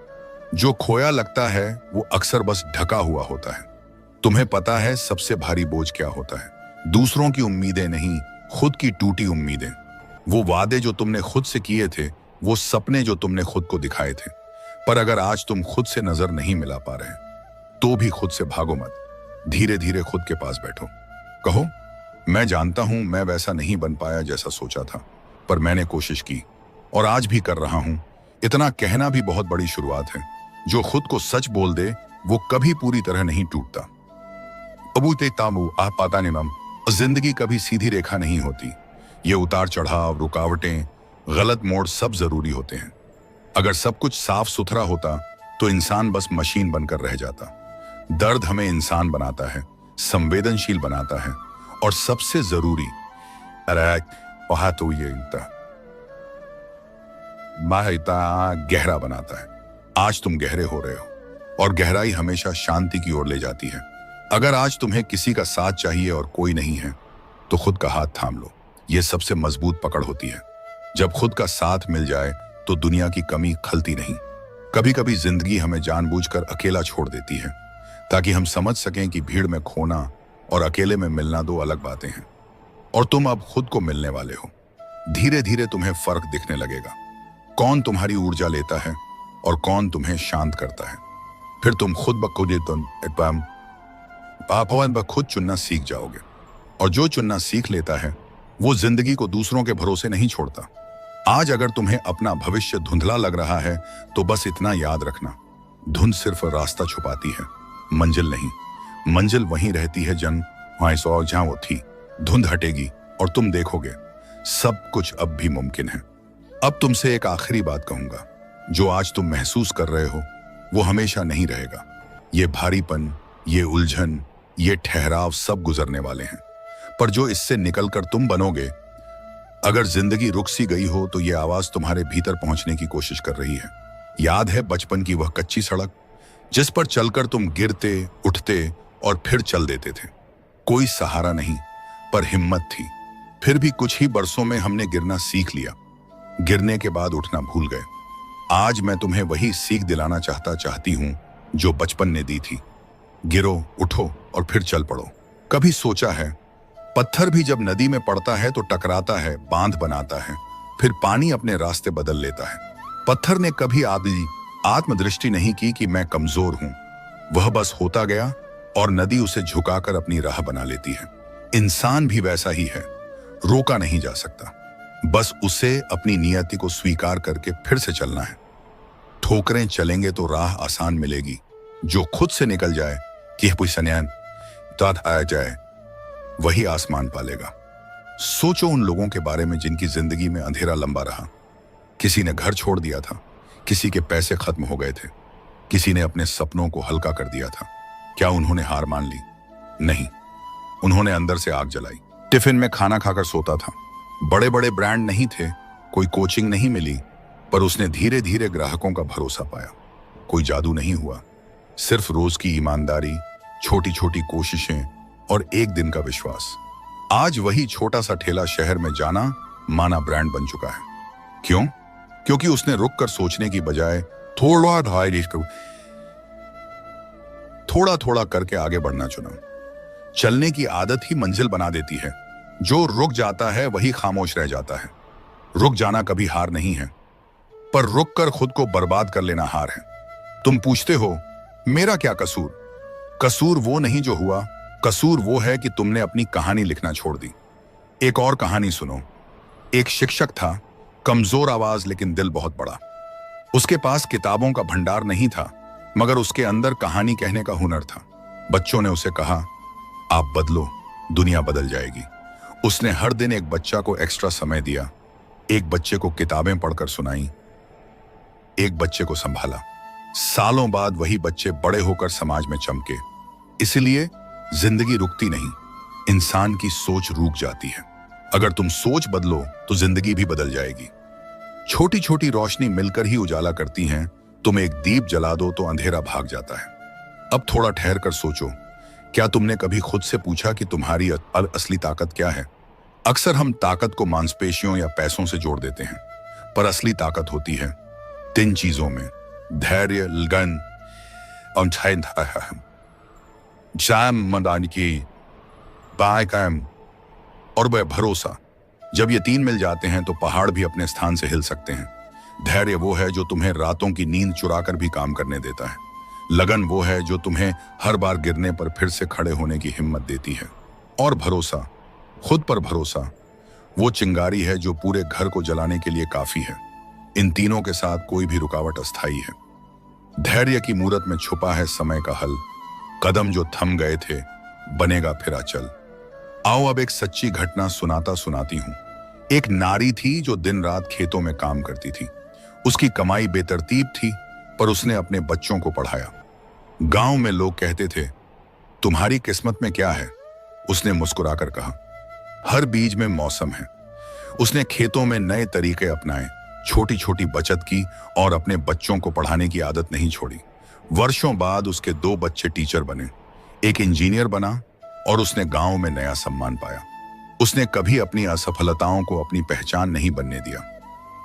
A: जो खोया लगता है वो अक्सर बस ढका हुआ होता है। तुम्हें पता है सबसे भारी बोझ क्या होता है? दूसरों की उम्मीदें नहीं, खुद की टूटी उम्मीदें। वो वादे जो तुमने खुद से किए थे, वो सपने जो तुमने खुद को दिखाए थे। पर अगर आज तुम खुद से नजर नहीं मिला पा रहे, तो भी खुद से भागो मत। धीरे धीरे खुद के पास बैठो। कहो, मैं जानता हूं मैं वैसा नहीं बन पाया जैसा सोचा था, पर मैंने कोशिश की और आज भी कर रहा हूं। इतना कहना भी बहुत बड़ी शुरुआत है। जो खुद को सच बोल दे वो कभी पूरी तरह नहीं टूटता। अबूते तामू आ पाता निमम। जिंदगी कभी सीधी रेखा नहीं होती। ये उतार चढ़ाव, रुकावटें, गलत मोड़ सब जरूरी होते हैं। अगर सब कुछ साफ सुथरा होता तो इंसान बस मशीन बनकर रह जाता। दर्द हमें इंसान बनाता है, संवेदनशील बनाता है और सबसे जरूरी, अरे वहां तो ये गहरा बनाता है। आज तुम गहरे हो रहे हो और गहराई हमेशा शांति की ओर ले जाती है। अगर आज तुम्हें किसी का साथ चाहिए और कोई नहीं है तो खुद का हाथ थाम लो। यह सबसे मजबूत पकड़ होती है। जब खुद का साथ मिल जाए तो दुनिया की कमी खलती नहीं। कभी कभी जिंदगी हमें जानबूझकर अकेला छोड़ देती है ताकि हम समझ सकें कि भीड़ में खोना और अकेले में मिलना दो अलग बातें हैं। और तुम अब खुद को मिलने वाले हो। धीरे धीरे तुम्हें फर्क दिखने लगेगा, कौन तुम्हारी ऊर्जा लेता है और कौन तुम्हें शांत करता है। फिर तुम खुद ब खुद चुनना सीख जाओगे और जो चुनना सीख लेता है वो जिंदगी को दूसरों के भरोसे नहीं छोड़ता। आज अगर तुम्हें अपना भविष्य धुंधला लग रहा है तो बस इतना याद रखना, धुंध सिर्फ रास्ता छुपाती है, मंजिल नहीं। मंजिल वहीं रहती है जहां वो थी। धुंध हटेगी और तुम देखोगे सब कुछ अब भी मुमकिन है। अब तुमसे एक आखिरी बात कहूंगा, जो आज तुम महसूस कर रहे हो वो हमेशा नहीं रहेगा। ये भारीपन, ये उलझन, ये ठहराव सब गुजरने वाले हैं, पर जो इससे निकलकर तुम बनोगे। अगर जिंदगी रुक सी गई हो तो ये आवाज तुम्हारे भीतर पहुंचने की कोशिश कर रही है। याद है बचपन की वह कच्ची सड़क जिस पर चलकर तुम गिरते, उठते और फिर चल देते थे। कोई सहारा नहीं, पर हिम्मत थी। फिर भी कुछ ही बरसों में हमने गिरना सीख लिया, गिरने के बाद उठना भूल गए। आज मैं तुम्हें वही सीख दिलाना चाहती हूं जो बचपन ने दी थी। गिरो, उठो और फिर चल पड़ो। कभी सोचा है पत्थर भी जब नदी में पड़ता है तो टकराता है, बांध बनाता है, फिर पानी अपने रास्ते बदल लेता है। पत्थर ने कभी आत्मदृष्टि नहीं की कि मैं कमजोर हूं। वह बस होता गया और नदी उसे झुकाकर अपनी राह बना लेती है। इंसान भी वैसा ही है, रोका नहीं जा सकता। बस उसे अपनी नियति को स्वीकार करके फिर से चलना है। ठोकरें चलेंगे तो राह आसान मिलेगी। जो खुद से निकल जाए कि आया जाए वही आसमान पालेगा। सोचो उन लोगों के बारे में जिनकी जिंदगी में अंधेरा लंबा रहा। किसी ने घर छोड़ दिया था, किसी के पैसे खत्म हो गए थे, किसी ने अपने सपनों को हल्का कर दिया था। क्या उन्होंने हार मान ली? नहीं, उन्होंने अंदर से आग जलाई। टिफिन में खाना खाकर सोता था। बड़े बड़े ब्रांड नहीं थे, कोई कोचिंग नहीं मिली, पर उसने धीरे धीरे ग्राहकों का भरोसा पाया। कोई जादू नहीं हुआ, सिर्फ रोज की ईमानदारी, छोटी छोटी कोशिशें और एक दिन का विश्वास। आज वही छोटा सा ठेला शहर में जाना माना ब्रांड बन चुका है। क्यों? क्योंकि उसने रुक कर सोचने की बजाय थोड़ा थोड़ा करके आगे बढ़ना चुना। चलने की आदत ही मंजिल बना देती है। जो रुक जाता है वही खामोश रह जाता है। रुक जाना कभी हार नहीं है, पर रुक कर खुद को बर्बाद कर लेना हार है। तुम पूछते हो मेरा क्या कसूर? कसूर वो नहीं जो हुआ, कसूर वो है कि तुमने अपनी कहानी लिखना छोड़ दी। एक और कहानी सुनो। एक शिक्षक था, कमजोर आवाज लेकिन दिल बहुत बड़ा। उसके पास किताबों का भंडार नहीं था, मगर उसके अंदर कहानी कहने का हुनर था। बच्चों ने उसे कहा, आप बदलो, दुनिया बदल जाएगी। उसने हर दिन एक बच्चा को एक्स्ट्रा समय दिया, एक बच्चे को किताबें पढ़कर सुनाई, एक बच्चे को संभाला। सालों बाद वही बच्चे बड़े होकर समाज में चमके। इसलिए जिंदगी रुकती नहीं, इंसान की सोच रुक जाती है। अगर तुम सोच बदलो तो जिंदगी भी बदल जाएगी। छोटी छोटी रोशनी मिलकर ही उजाला करती हैं। तुम एक दीप जला दो तो अंधेरा भाग जाता है। अब थोड़ा ठहर कर सोचो, क्या तुमने कभी खुद से पूछा कि तुम्हारी असली ताकत क्या है? अक्सर हम ताकत को मांसपेशियों या पैसों से जोड़ देते हैं, पर असली ताकत होती है 3 चीजों में: धैर्य, लगन और वह भरोसा। जब ये 3 मिल जाते हैं तो पहाड़ भी अपने स्थान से हिल सकते हैं। धैर्य वो है जो तुम्हें रातों की नींद चुराकर भी काम करने देता है। लगन वो है जो तुम्हें हर बार गिरने पर फिर से खड़े होने की हिम्मत देती है। और भरोसा, खुद पर भरोसा, वो चिंगारी है जो पूरे घर को जलाने के लिए काफी है। इन तीनों के साथ कोई भी रुकावट अस्थायी है। धैर्य की मूरत में छुपा है समय का हल। कदम जो थम गए थे, बनेगा फिर अचल। आओ अब एक सच्ची घटना सुनाता सुनाती हूं। एक नारी थी जो दिन रात खेतों में काम करती थी। उसकी कमाई बेतरतीब थी, पर उसने अपने बच्चों को पढ़ाया। गांव में लोग कहते थे, तुम्हारी किस्मत में क्या है? उसने मुस्कुराकर कहा, हर बीज में मौसम है। उसने खेतों में नए तरीके अपनाए, छोटी छोटी बचत की और अपने बच्चों को पढ़ाने की आदत नहीं छोड़ी। वर्षों बाद उसके 2 बच्चे टीचर बने, एक इंजीनियर बना और उसने गांव में नया सम्मान पाया। उसने कभी अपनी असफलताओं को अपनी पहचान नहीं बनने दिया।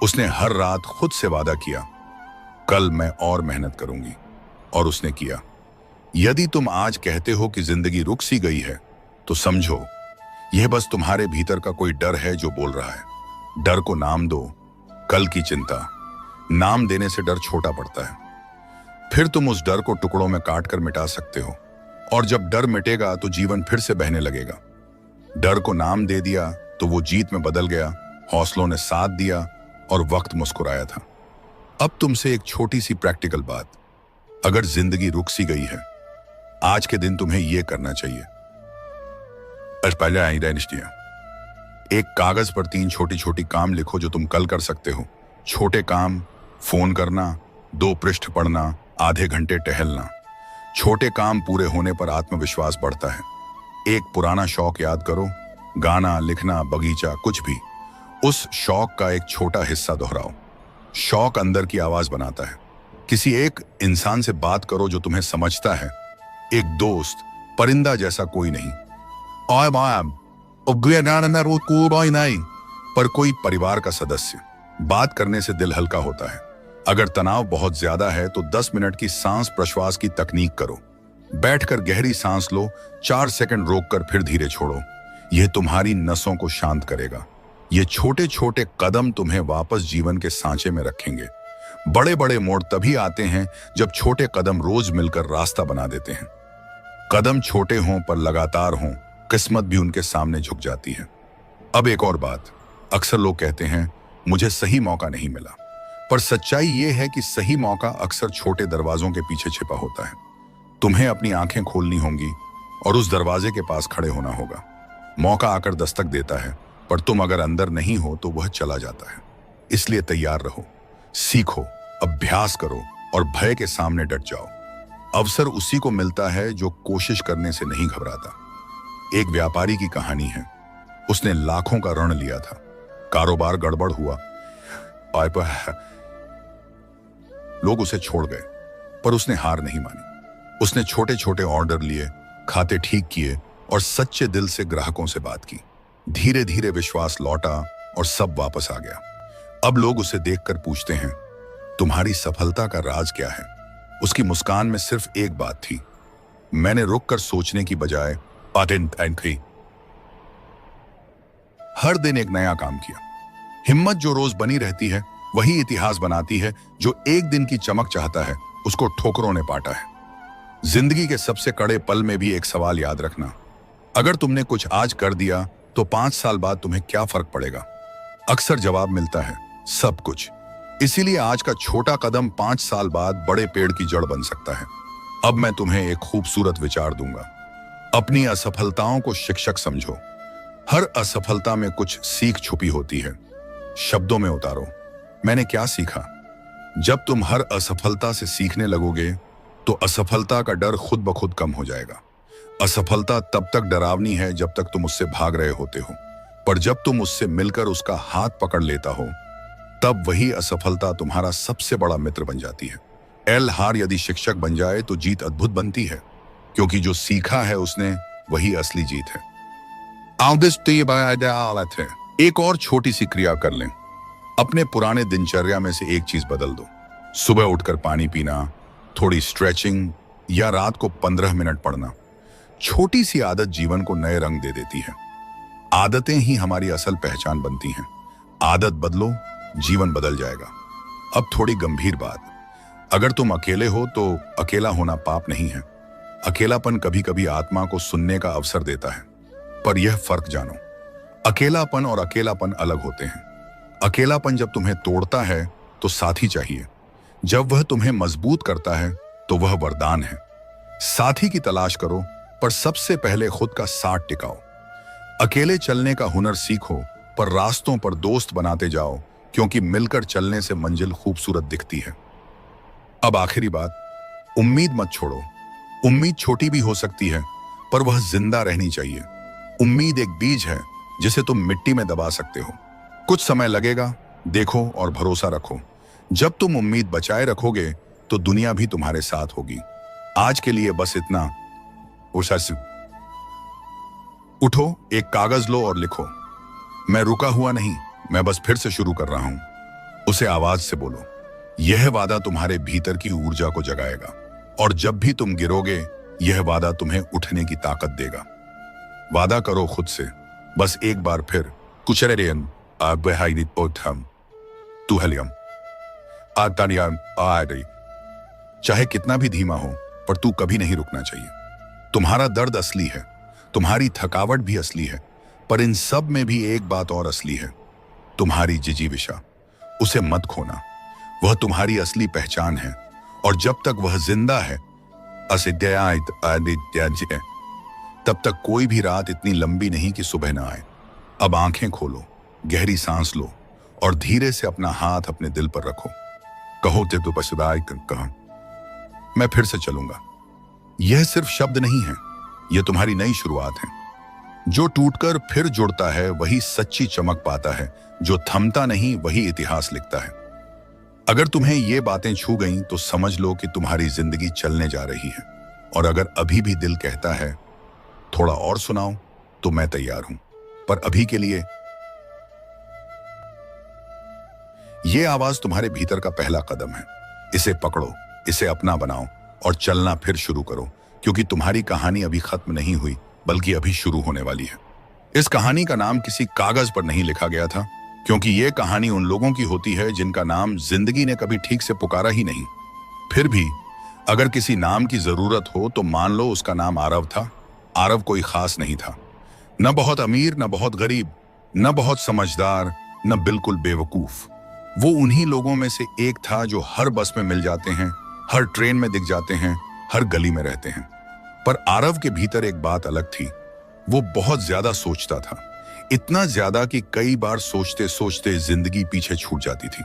A: उसने हर रात खुद से वादा किया, कल मैं और मेहनत करूंगी, और उसने किया। यदि तुम आज कहते हो कि जिंदगी रुक सी गई है, तो समझो यह बस तुम्हारे भीतर का कोई डर है जो बोल रहा है। डर को नाम दो, कल की चिंता। नाम देने से डर छोटा पड़ता है, फिर तुम उस डर को टुकड़ों में काट कर मिटा सकते हो, और जब डर मिटेगा तो जीवन फिर से बहने लगेगा। डर को नाम दे दिया तो वो जीत में बदल गया, हौसलों ने साथ दिया और वक्त मुस्कुराया था। अब तुमसे एक छोटी सी प्रैक्टिकल बात, अगर जिंदगी रुक सी गई है, आज के दिन तुम्हें यह करना चाहिए। एक कागज पर 3 छोटी छोटी काम लिखो जो तुम कल कर सकते हो। छोटे काम, फोन करना, 2 पृष्ठ पढ़ना, आधे घंटे टहलना। छोटे काम पूरे होने पर आत्मविश्वास बढ़ता है। एक पुराना शौक याद करो, गाना, लिखना, बगीचा, कुछ भी। उस शौक का एक छोटा हिस्सा दोहराओ। शौक अंदर की आवाज बनाता है। किसी एक इंसान से बात करो जो तुम्हें समझता है, एक दोस्त, परिंदा जैसा कोई नहीं, पर कोई परिवार का सदस्य। बात करने से दिल हल्का होता है। अगर तनाव बहुत ज्यादा है तो 10 मिनट की सांस प्रश्वास की तकनीक करो। बैठकर गहरी सांस लो, 4 सेकंड रोककर फिर धीरे छोड़ो। यह तुम्हारी नसों को शांत करेगा। ये छोटे छोटे कदम तुम्हें वापस जीवन के सांचे में रखेंगे। बड़े बड़े मोड़ तभी आते हैं जब छोटे कदम रोज मिलकर रास्ता बना देते हैं। कदम छोटे हों पर लगातार हों, किस्मत भी उनके सामने झुक जाती है। अब एक और बात, अक्सर लोग कहते हैं मुझे सही मौका नहीं मिला, पर सच्चाई यह है कि सही मौका अक्सर छोटे दरवाजों के पीछे छिपा होता है। तुम्हें अपनी आंखें खोलनी होंगी और उस दरवाजे के पास खड़े होना होगा। मौका आकर दस्तक देता है, पर तुम अगर अंदर नहीं हो तो वह चला जाता है। इसलिए तैयार रहो, सीखो, अभ्यास करो और भय के सामने डट जाओ। अवसर उसी को मिलता है जो कोशिश करने से नहीं घबराता। एक व्यापारी की कहानी है। उसने लाखों का ऋण लिया था, कारोबार गड़बड़ हुआ, लोग उसे छोड़ गए, पर उसने हार नहीं मानी। उसने छोटे छोटे ऑर्डर लिए, खाते ठीक किए और सच्चे दिल से ग्राहकों से बात की। धीरे धीरे विश्वास लौटा और सब वापस आ गया। अब लोग उसे देखकर पूछते हैं, तुम्हारी सफलता का राज क्या है? उसकी मुस्कान में सिर्फ एक बात थी, मैंने रुककर सोचने की बजाय हर दिन एक नया काम किया। हिम्मत जो रोज बनी रहती है वही इतिहास बनाती है। जो एक दिन की चमक चाहता है उसको ठोकरों ने पाटा है। जिंदगी के सबसे कड़े पल में भी एक सवाल याद रखना, अगर तुमने कुछ आज कर दिया तो 5 साल बाद तुम्हें क्या फर्क पड़ेगा? अक्सर जवाब मिलता है, सब कुछ। इसीलिए आज का छोटा कदम 5 साल बाद बड़े पेड़ की जड़ बन सकता है। अब मैं तुम्हें एक खूबसूरत विचार दूंगा, अपनी असफलताओं को शिक्षक समझो। हर असफलता में कुछ सीख छुपी होती है। शब्दों में उतारो, मैंने क्या सीखा? जब तुम हर असफलता से सीखने लगोगे तो असफलता का डर खुद ब खुद कम हो जाएगा। असफलता तब तक डरावनी है जब तक तुम उससे भाग रहे होते हो, पर जब तुम उससे मिलकर उसका हाथ पकड़ लेता हो तब वही असफलता तुम्हारा सबसे बड़ा मित्र बन जाती है। हार यदि शिक्षक बन जाए तो जीत अद्भुत बनती है, क्योंकि जो सीखा है उसने वही असली जीत है। एक और छोटी सी क्रिया कर लें। अपने पुराने दिनचर्या में से एक चीज बदल दो। सुबह उठकर पानी पीना, थोड़ी स्ट्रेचिंग या रात को 15 मिनट पढ़ना। छोटी सी आदत जीवन को नए रंग दे देती है। आदतें ही हमारी असल पहचान बनती हैं। आदत बदलो, जीवन बदल जाएगा। अब थोड़ी गंभीर बात, अगर तुम अकेले हो तो अकेला होना पाप नहीं है। अकेलापन कभी कभी आत्मा को सुनने का अवसर देता है। पर यह फर्क जानो, अकेलापन और अकेलापन अलग होते हैं। अकेलापन जब तुम्हें तोड़ता है तो साथी चाहिए, जब वह तुम्हें मजबूत करता है तो वह वरदान है। साथी की तलाश करो, पर सबसे पहले खुद का साथ टिकाओ। अकेले चलने का हुनर सीखो, पर रास्तों पर दोस्त बनाते जाओ, क्योंकि मिलकर चलने से मंजिल खूबसूरत दिखती है। अब आखिरी बात, उम्मीद मत छोड़ो। उम्मीद छोटी भी हो सकती है, पर वह जिंदा रहनी चाहिए। उम्मीद एक बीज है जिसे तुम मिट्टी में दबा सकते हो। कुछ समय लगेगा, देखो और भरोसा रखो। जब तुम उम्मीद बचाए रखोगे तो दुनिया भी तुम्हारे साथ होगी। आज के लिए बस इतना। उठो, एक कागज लो और लिखो, मैं रुका हुआ नहीं, मैं बस फिर से शुरू कर रहा हूं। उसे आवाज से बोलो। यह वादा तुम्हारे भीतर की ऊर्जा को जगाएगा, और जब भी तुम गिरोगे यह वादा तुम्हें उठने की ताकत देगा। वादा करो खुद से, बस एक बार फिर। कुचरेरियन चाहे कितना भी धीमा हो, पर तू कभी नहीं रुकना चाहिए। तुम्हारा दर्द असली है, तुम्हारी थकावट भी असली है, पर इन सब में भी एक बात और असली है, तुम्हारी जिजीविशा। उसे मत खोना, वह तुम्हारी असली पहचान है। और जब तक वह जिंदा है, तब तक कोई भी रात इतनी लंबी नहीं कि सुबह ना आए। अब आंखें खोलो, गहरी सांस लो, और धीरे से अपना हाथ अपने दिल पर रखो। कहो ते तो पसदाय कहा, मैं फिर से चलूंगा। यह सिर्फ शब्द नहीं है, यह तुम्हारी नई शुरुआत है। जो टूटकर फिर जुड़ता है वही सच्ची चमक पाता है, जो थमता नहीं वही इतिहास लिखता है। अगर तुम्हें ये बातें छू गईं तो समझ लो कि तुम्हारी जिंदगी चलने जा रही है। और अगर अभी भी दिल कहता है थोड़ा और सुनाओ, तो मैं तैयार हूं। पर अभी के लिए यह आवाज तुम्हारे भीतर का पहला कदम है। इसे पकड़ो, इसे अपना बनाओ और चलना फिर शुरू करो, क्योंकि तुम्हारी कहानी अभी खत्म नहीं हुई, बल्कि अभी शुरू होने वाली है। इस कहानी का नाम किसी कागज पर नहीं लिखा गया था, क्योंकि यह कहानी उन लोगों की होती है जिनका नाम जिंदगी ने कभी ठीक से पुकारा ही नहीं। फिर भी अगर किसी नाम की जरूरत हो तो मान लो उसका नाम आरव था। आरव कोई खास नहीं था, न बहुत अमीर, न बहुत गरीब, न बहुत समझदार, न बिल्कुल बेवकूफ। वो उन्हीं लोगों में से एक था जो हर बस में मिल जाते हैं, हर ट्रेन में दिख जाते हैं, हर गली में रहते हैं। पर आरव के भीतर एक बात अलग थी। वो बहुत ज्यादा सोचता था, इतना ज्यादा कि कई बार सोचते सोचते जिंदगी पीछे छूट जाती थी।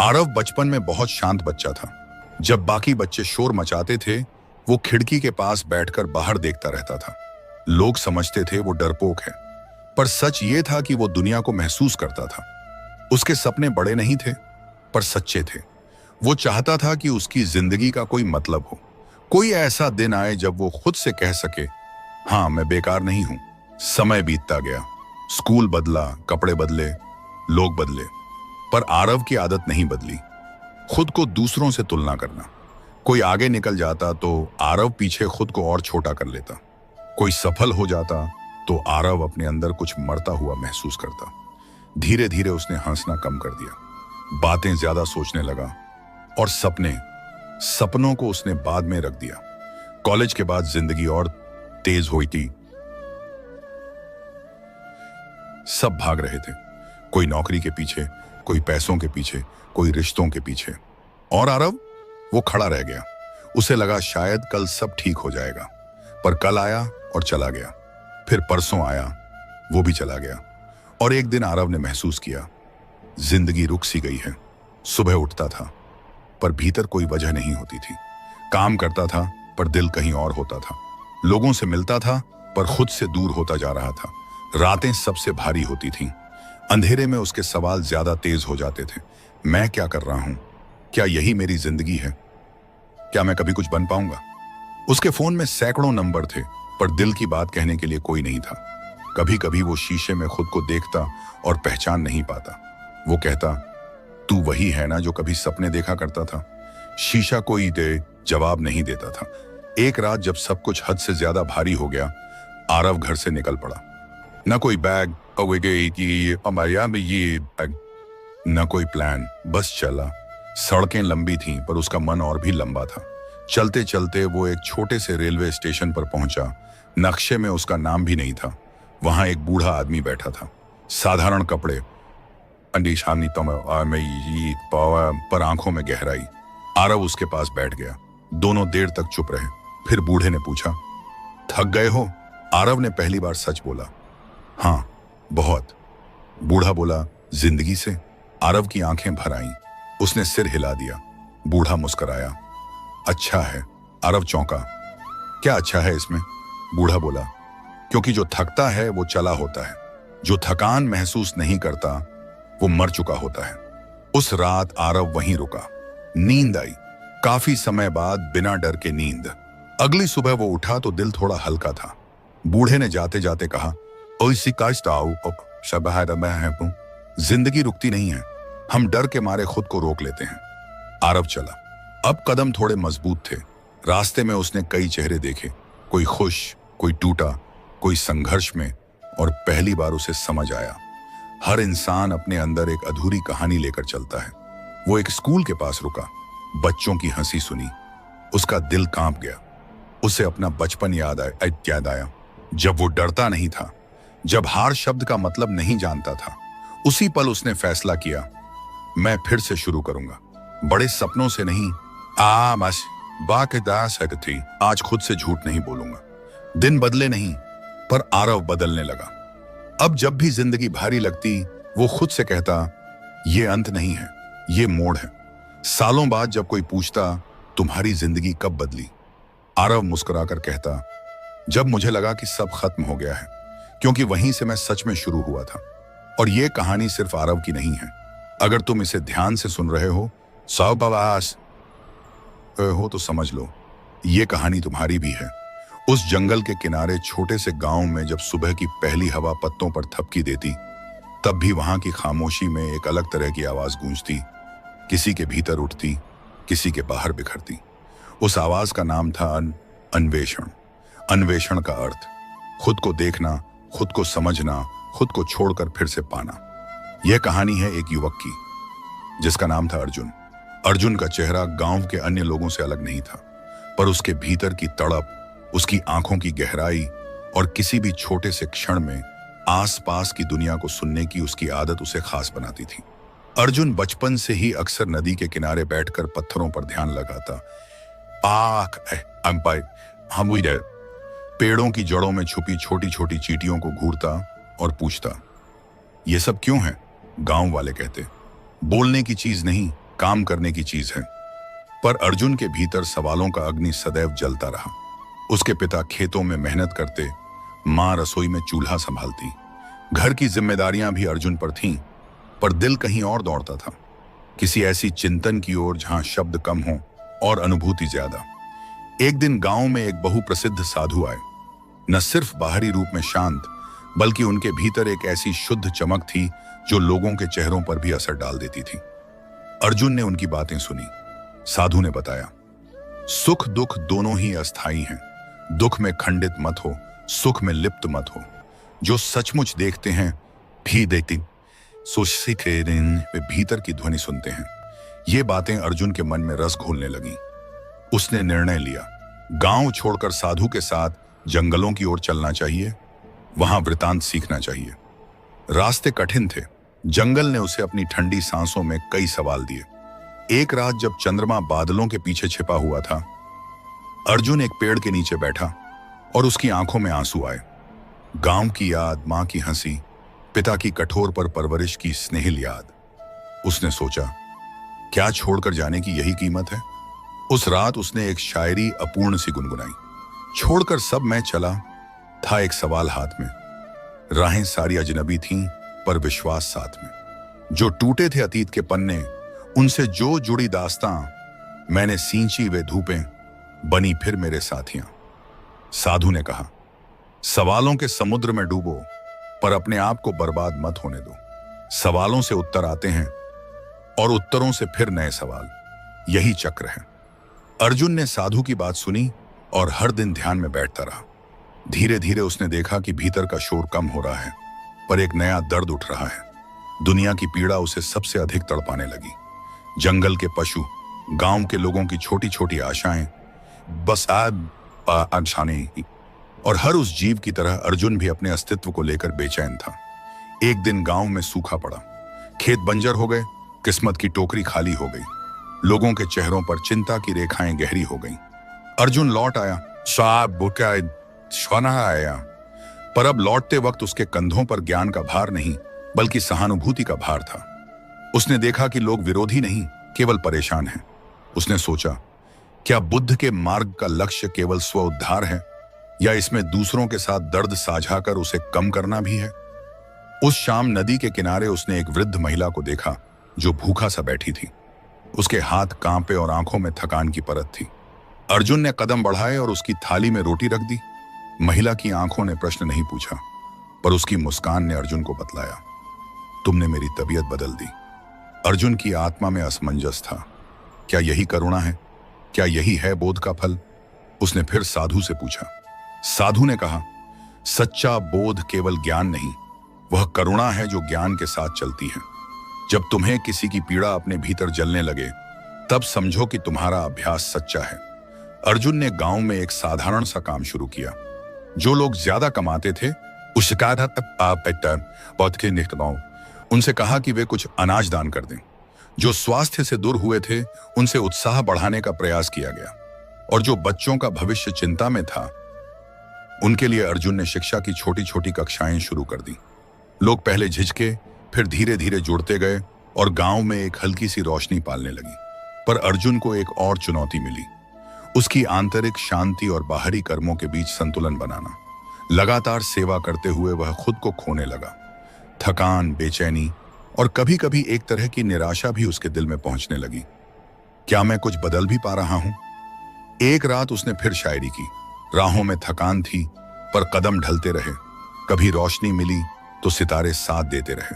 A: आरव बचपन में बहुत शांत बच्चा था। जब बाकी बच्चे शोर मचाते थे, वो खिड़की के पास बैठकर बाहर देखता रहता था। लोग समझते थे वो डरपोक है, पर सच ये था कि वो दुनिया को महसूस करता था। उसके सपने बड़े नहीं थे, पर सच्चे थे। वो चाहता था कि उसकी जिंदगी का कोई मतलब हो, कोई ऐसा दिन आए जब वो खुद से कह सके, हाँ मैं बेकार नहीं हूं। समय बीतता गया, स्कूल बदला, कपड़े बदले, लोग बदले, पर आरव की आदत नहीं बदली। खुद को दूसरों से तुलना करना। कोई आगे निकल जाता तो आरव पीछे खुद को और छोटा कर लेता। कोई सफल हो जाता तो आरव अपने अंदर कुछ मरता हुआ महसूस करता। धीरे धीरे उसने हंसना कम कर दिया, बातें ज्यादा सोचने लगा, और सपनों को उसने बाद में रख दिया। कॉलेज के बाद जिंदगी और तेज हुई थी। सब भाग रहे थे, कोई नौकरी के पीछे, कोई पैसों के पीछे, कोई रिश्तों के पीछे। और आरव, वो खड़ा रह गया। उसे लगा शायद कल सब ठीक हो जाएगा, पर कल आया और चला गया। फिर परसों आया, वो भी चला गया। और एक दिन आरव ने महसूस किया, जिंदगी रुक सी गई है। सुबह उठता था, पर भीतर कोई वजह नहीं होती थी। काम करता था, पर दिल कहीं और होता था। लोगों से मिलता था, पर खुद से दूर होता जा रहा था। रातें सबसे भारी होती थीं। अंधेरे में उसके सवाल ज्यादा तेज हो जाते थे। मैं क्या कर रहा हूं? क्या यही मेरी जिंदगी है? क्या मैं कभी कुछ बन पाऊंगा? उसके फोन में सैकड़ों नंबर थे, पर दिल की बात कहने के लिए कोई नहीं था। कभी कभी वो शीशे में खुद को देखता और पहचान नहीं पाता। वो कहता, तू वही है ना जो कभी सपने देखा करता था? शीशा कोई जवाब नहीं देता था। एक रात जब सब कुछ हद से ज्यादा भारी हो गया, आरव घर से निकल पड़ा। न कोई बैग, न कोई प्लान, बस चला। सड़कें लंबी थीं पर उसका मन और भी लंबा था। चलते चलते वो एक छोटे से रेलवे स्टेशन पर पहुंचा। नक्शे में उसका नाम भी नहीं था। वहां एक बूढ़ा आदमी बैठा था, साधारण कपड़े, पर आंखों में गहराई। आरव उसके पास बैठ गया। दोनों देर तक चुप रहे। फिर बूढ़े ने पूछा, थक गए हो? आरव ने पहली बार सच बोला। हाँ, बहुत। बूढ़ा बोला, जिंदगी से? आरव की आंखें भर आईं। उसने सिर हिला दिया। बूढ़ा मुस्कुराया। अच्छा है। आरव चौंका। क्या अच्छा है इसमें? बूढ़ा बोला, क्योंकि जो थकता है वो चला होता है, जो थकान महसूस नहीं करता वो मर चुका होता है। उस रात आरव वहीं रुका। नींद आई, काफी समय बाद, बिना डर के नींद। अगली सुबह वो उठा तो दिल थोड़ा हल्का था। बूढ़े ने जाते जाते कहा, जिंदगी रुकती नहीं है, हम डर के मारे खुद को रोक लेते हैं। आरव चला। अब कदम थोड़े मजबूत थे। रास्ते में उसने कई चेहरे देखे, कोई खुश, कोई टूटा, कोई संघर्ष में, और पहली बार उसे समझ आया, हर इंसान अपने अंदर एक अधूरी कहानी लेकर चलता है। वो एक स्कूल के पास रुका, बच्चों की हंसी सुनी, उसका दिल कांप गया। उसे अपना बचपन याद आया, जब वो डरता नहीं था, जब हार शब्द का मतलब नहीं जानता था। उसी पल उसने फैसला किया, मैं फिर से शुरू करूंगा, बड़े सपनों से नहीं। बस बाकदास है थी, आज खुद से झूठ नहीं बोलूंगा। दिन बदले नहीं, पर आरव बदलने लगा। अब जब भी जिंदगी भारी लगती, वो खुद से कहता, ये अंत नहीं है, ये मोड़ है। सालों बाद जब कोई पूछता, तुम्हारी जिंदगी कब बदली? आरव मुस्कुराकर कहता, जब मुझे लगा कि सब खत्म हो गया है, क्योंकि वहीं से मैं सच में शुरू हुआ था। और ये कहानी सिर्फ आरव की नहीं है। अगर तुम इसे ध्यान से सुन रहे हो, सौबवास हो, तो समझ लो, ये कहानी तुम्हारी भी है। उस जंगल के किनारे छोटे से गांव में जब सुबह की पहली हवा पत्तों पर थपकी देती, तब भी वहां की खामोशी में एक अलग तरह की आवाज गूंजती, किसी के भीतर उठती, किसी के बाहर बिखरती। उस आवाज का नाम था अन्वेषण। अन्वेषण का अर्थ खुद को देखना, खुद को समझना, खुद को छोड़कर फिर से पाना। यह कहानी है एक युवक की, जिसका नाम था अर्जुन। अर्जुन का चेहरा गांव के अन्य लोगों से अलग नहीं था, पर उसके भीतर की तड़प, उसकी आंखों की गहराई और किसी भी छोटे से क्षण में आसपास की दुनिया को सुनने की उसकी आदत उसे खास बनाती थी। अर्जुन बचपन से ही अक्सर नदी के किनारे बैठकर पत्थरों पर ध्यान लगाता, पेड़ों की जड़ों में छुपी छोटी छोटी चींटियों को घूरता और पूछता, ये सब क्यों है? गांव वाले कहते, बोलने की चीज नहीं, काम करने की चीज है। पर अर्जुन के भीतर सवालों का अग्नि सदैव जलता रहा। उसके पिता खेतों में मेहनत करते, माँ रसोई में चूल्हा संभालती, घर की जिम्मेदारियां भी अर्जुन पर थीं, पर दिल कहीं और दौड़ता था, किसी ऐसी चिंतन की ओर जहां शब्द कम हो और अनुभूति ज्यादा। एक दिन गांव में एक बहुप्रसिद्ध साधु आए। न सिर्फ बाहरी रूप में शांत, बल्कि उनके भीतर एक ऐसी शुद्ध चमक थी जो लोगों के चेहरों पर भी असर डाल देती थी। अर्जुन ने उनकी बातें सुनी। साधु ने बताया, सुख दुख दोनों ही अस्थाई हैं। दुख में खंडित मत हो, सुख में लिप्त मत हो। जो सचमुच देखते हैं भी देती वे भीतर की ध्वनि सुनते हैं। ये बातें अर्जुन के मन में रस घोलने लगी। उसने निर्णय लिया, गांव छोड़कर साधु के साथ जंगलों की ओर चलना चाहिए, वहां वृतांत सीखना चाहिए। रास्ते कठिन थे। जंगल ने उसे अपनी ठंडी सांसों में कई सवाल दिए। एक रात जब चंद्रमा बादलों के पीछे छिपा हुआ था, अर्जुन एक पेड़ के नीचे बैठा और उसकी आंखों में आंसू आए। गांव की याद, मां की हंसी, पिता की कठोर पर परवरिश की स्नेहिल याद। उसने सोचा, क्या छोड़कर जाने की यही कीमत है? उस रात उसने एक शायरी अपूर्ण सी गुनगुनाई। छोड़कर सब मैं चला, था एक सवाल हाथ में। राहें सारी अजनबी थीं, पर विश्वास साथ में। जो टूटे थे अतीत के पन्ने, उनसे जो जुड़ी दास्तां, मैंने सींची वे धूपें, बनी फिर मेरे साथियां। साधु ने कहा, सवालों के समुद्र में डूबो, पर अपने आप को बर्बाद मत होने दो। सवालों से उत्तर आते हैं और उत्तरों से फिर नए सवाल। यही चक्र है। अर्जुन ने साधु की बात सुनी और हर दिन ध्यान में बैठता रहा। धीरे धीरे उसने देखा कि भीतर का शोर कम हो रहा है, पर एक नया दर्द उठ रहा है। दुनिया की पीड़ा उसे सबसे अधिक तड़पाने लगी। जंगल के पशु, गांव के लोगों की छोटी छोटी आशाएं, बस आशाएं, और हर उस जीव की तरह अर्जुन भी अपने अस्तित्व को लेकर बेचैन था। एक दिन गांव में सूखा पड़ा, खेत बंजर हो गए, किस्मत की टोकरी खाली हो गई, लोगों के चेहरों पर चिंता की रेखाएं गहरी हो गईं। अर्जुन लौट आया, साहब बुका शना आया, पर अब लौटते वक्त उसके कंधों पर ज्ञान का भार नहीं बल्कि सहानुभूति का भार था। उसने देखा कि लोग विरोधी नहीं, केवल परेशान हैं। उसने सोचा, क्या बुद्ध के मार्ग का लक्ष्य केवल स्व उद्धार है, या इसमें दूसरों के साथ दर्द साझा कर उसे कम करना भी है? उस शाम नदी के किनारे उसने एक वृद्ध महिला को देखा जो भूखा सा बैठी थी। उसके हाथ कांपे और आंखों में थकान की परत थी। अर्जुन ने कदम बढ़ाए और उसकी थाली में रोटी रख दी। महिला की आंखों ने प्रश्न नहीं पूछा, पर उसकी मुस्कान ने अर्जुन को बतलाया, तुमने मेरी तबीयत बदल दी। अर्जुन की आत्मा में असमंजस था। क्या यही करुणा है? क्या यही है बोध का फल? उसने फिर साधु से पूछा। साधु ने कहा, सच्चा बोध केवल ज्ञान नहीं, वह करुणा है जो ज्ञान के साथ चलती है। जब तुम्हें किसी की पीड़ा अपने भीतर जलने लगे, तब समझो कि तुम्हारा अभ्यास सच्चा है। अर्जुन ने गांव में एक साधारण सा काम शुरू किया। जो लोग ज्यादा कमाते थे, उनसे कहा कि वे कुछ अनाज दान कर दें। जो स्वास्थ्य से दूर हुए थे, उनसे उत्साह बढ़ाने का प्रयास किया गया, और जो बच्चों का भविष्य चिंता में था, उनके लिए अर्जुन ने शिक्षा की छोटी छोटी कक्षाएं शुरू कर दी। लोग पहले झिझके, फिर धीरे धीरे जुड़ते गए और गांव में एक हल्की सी रोशनी पालने लगी। पर अर्जुन को एक और चुनौती मिली, उसकी आंतरिक शांति और बाहरी कर्मों के बीच संतुलन बनाना। लगातार सेवा करते हुए वह खुद को खोने लगा। थकान, बेचैनी और कभी कभी एक तरह की निराशा भी उसके दिल में पहुंचने लगी। क्या मैं कुछ बदल भी पा रहा हूं? एक रात उसने फिर शायरी की। राहों में थकान थी, पर कदम ढलते रहे। कभी रोशनी मिली तो सितारे साथ देते रहे,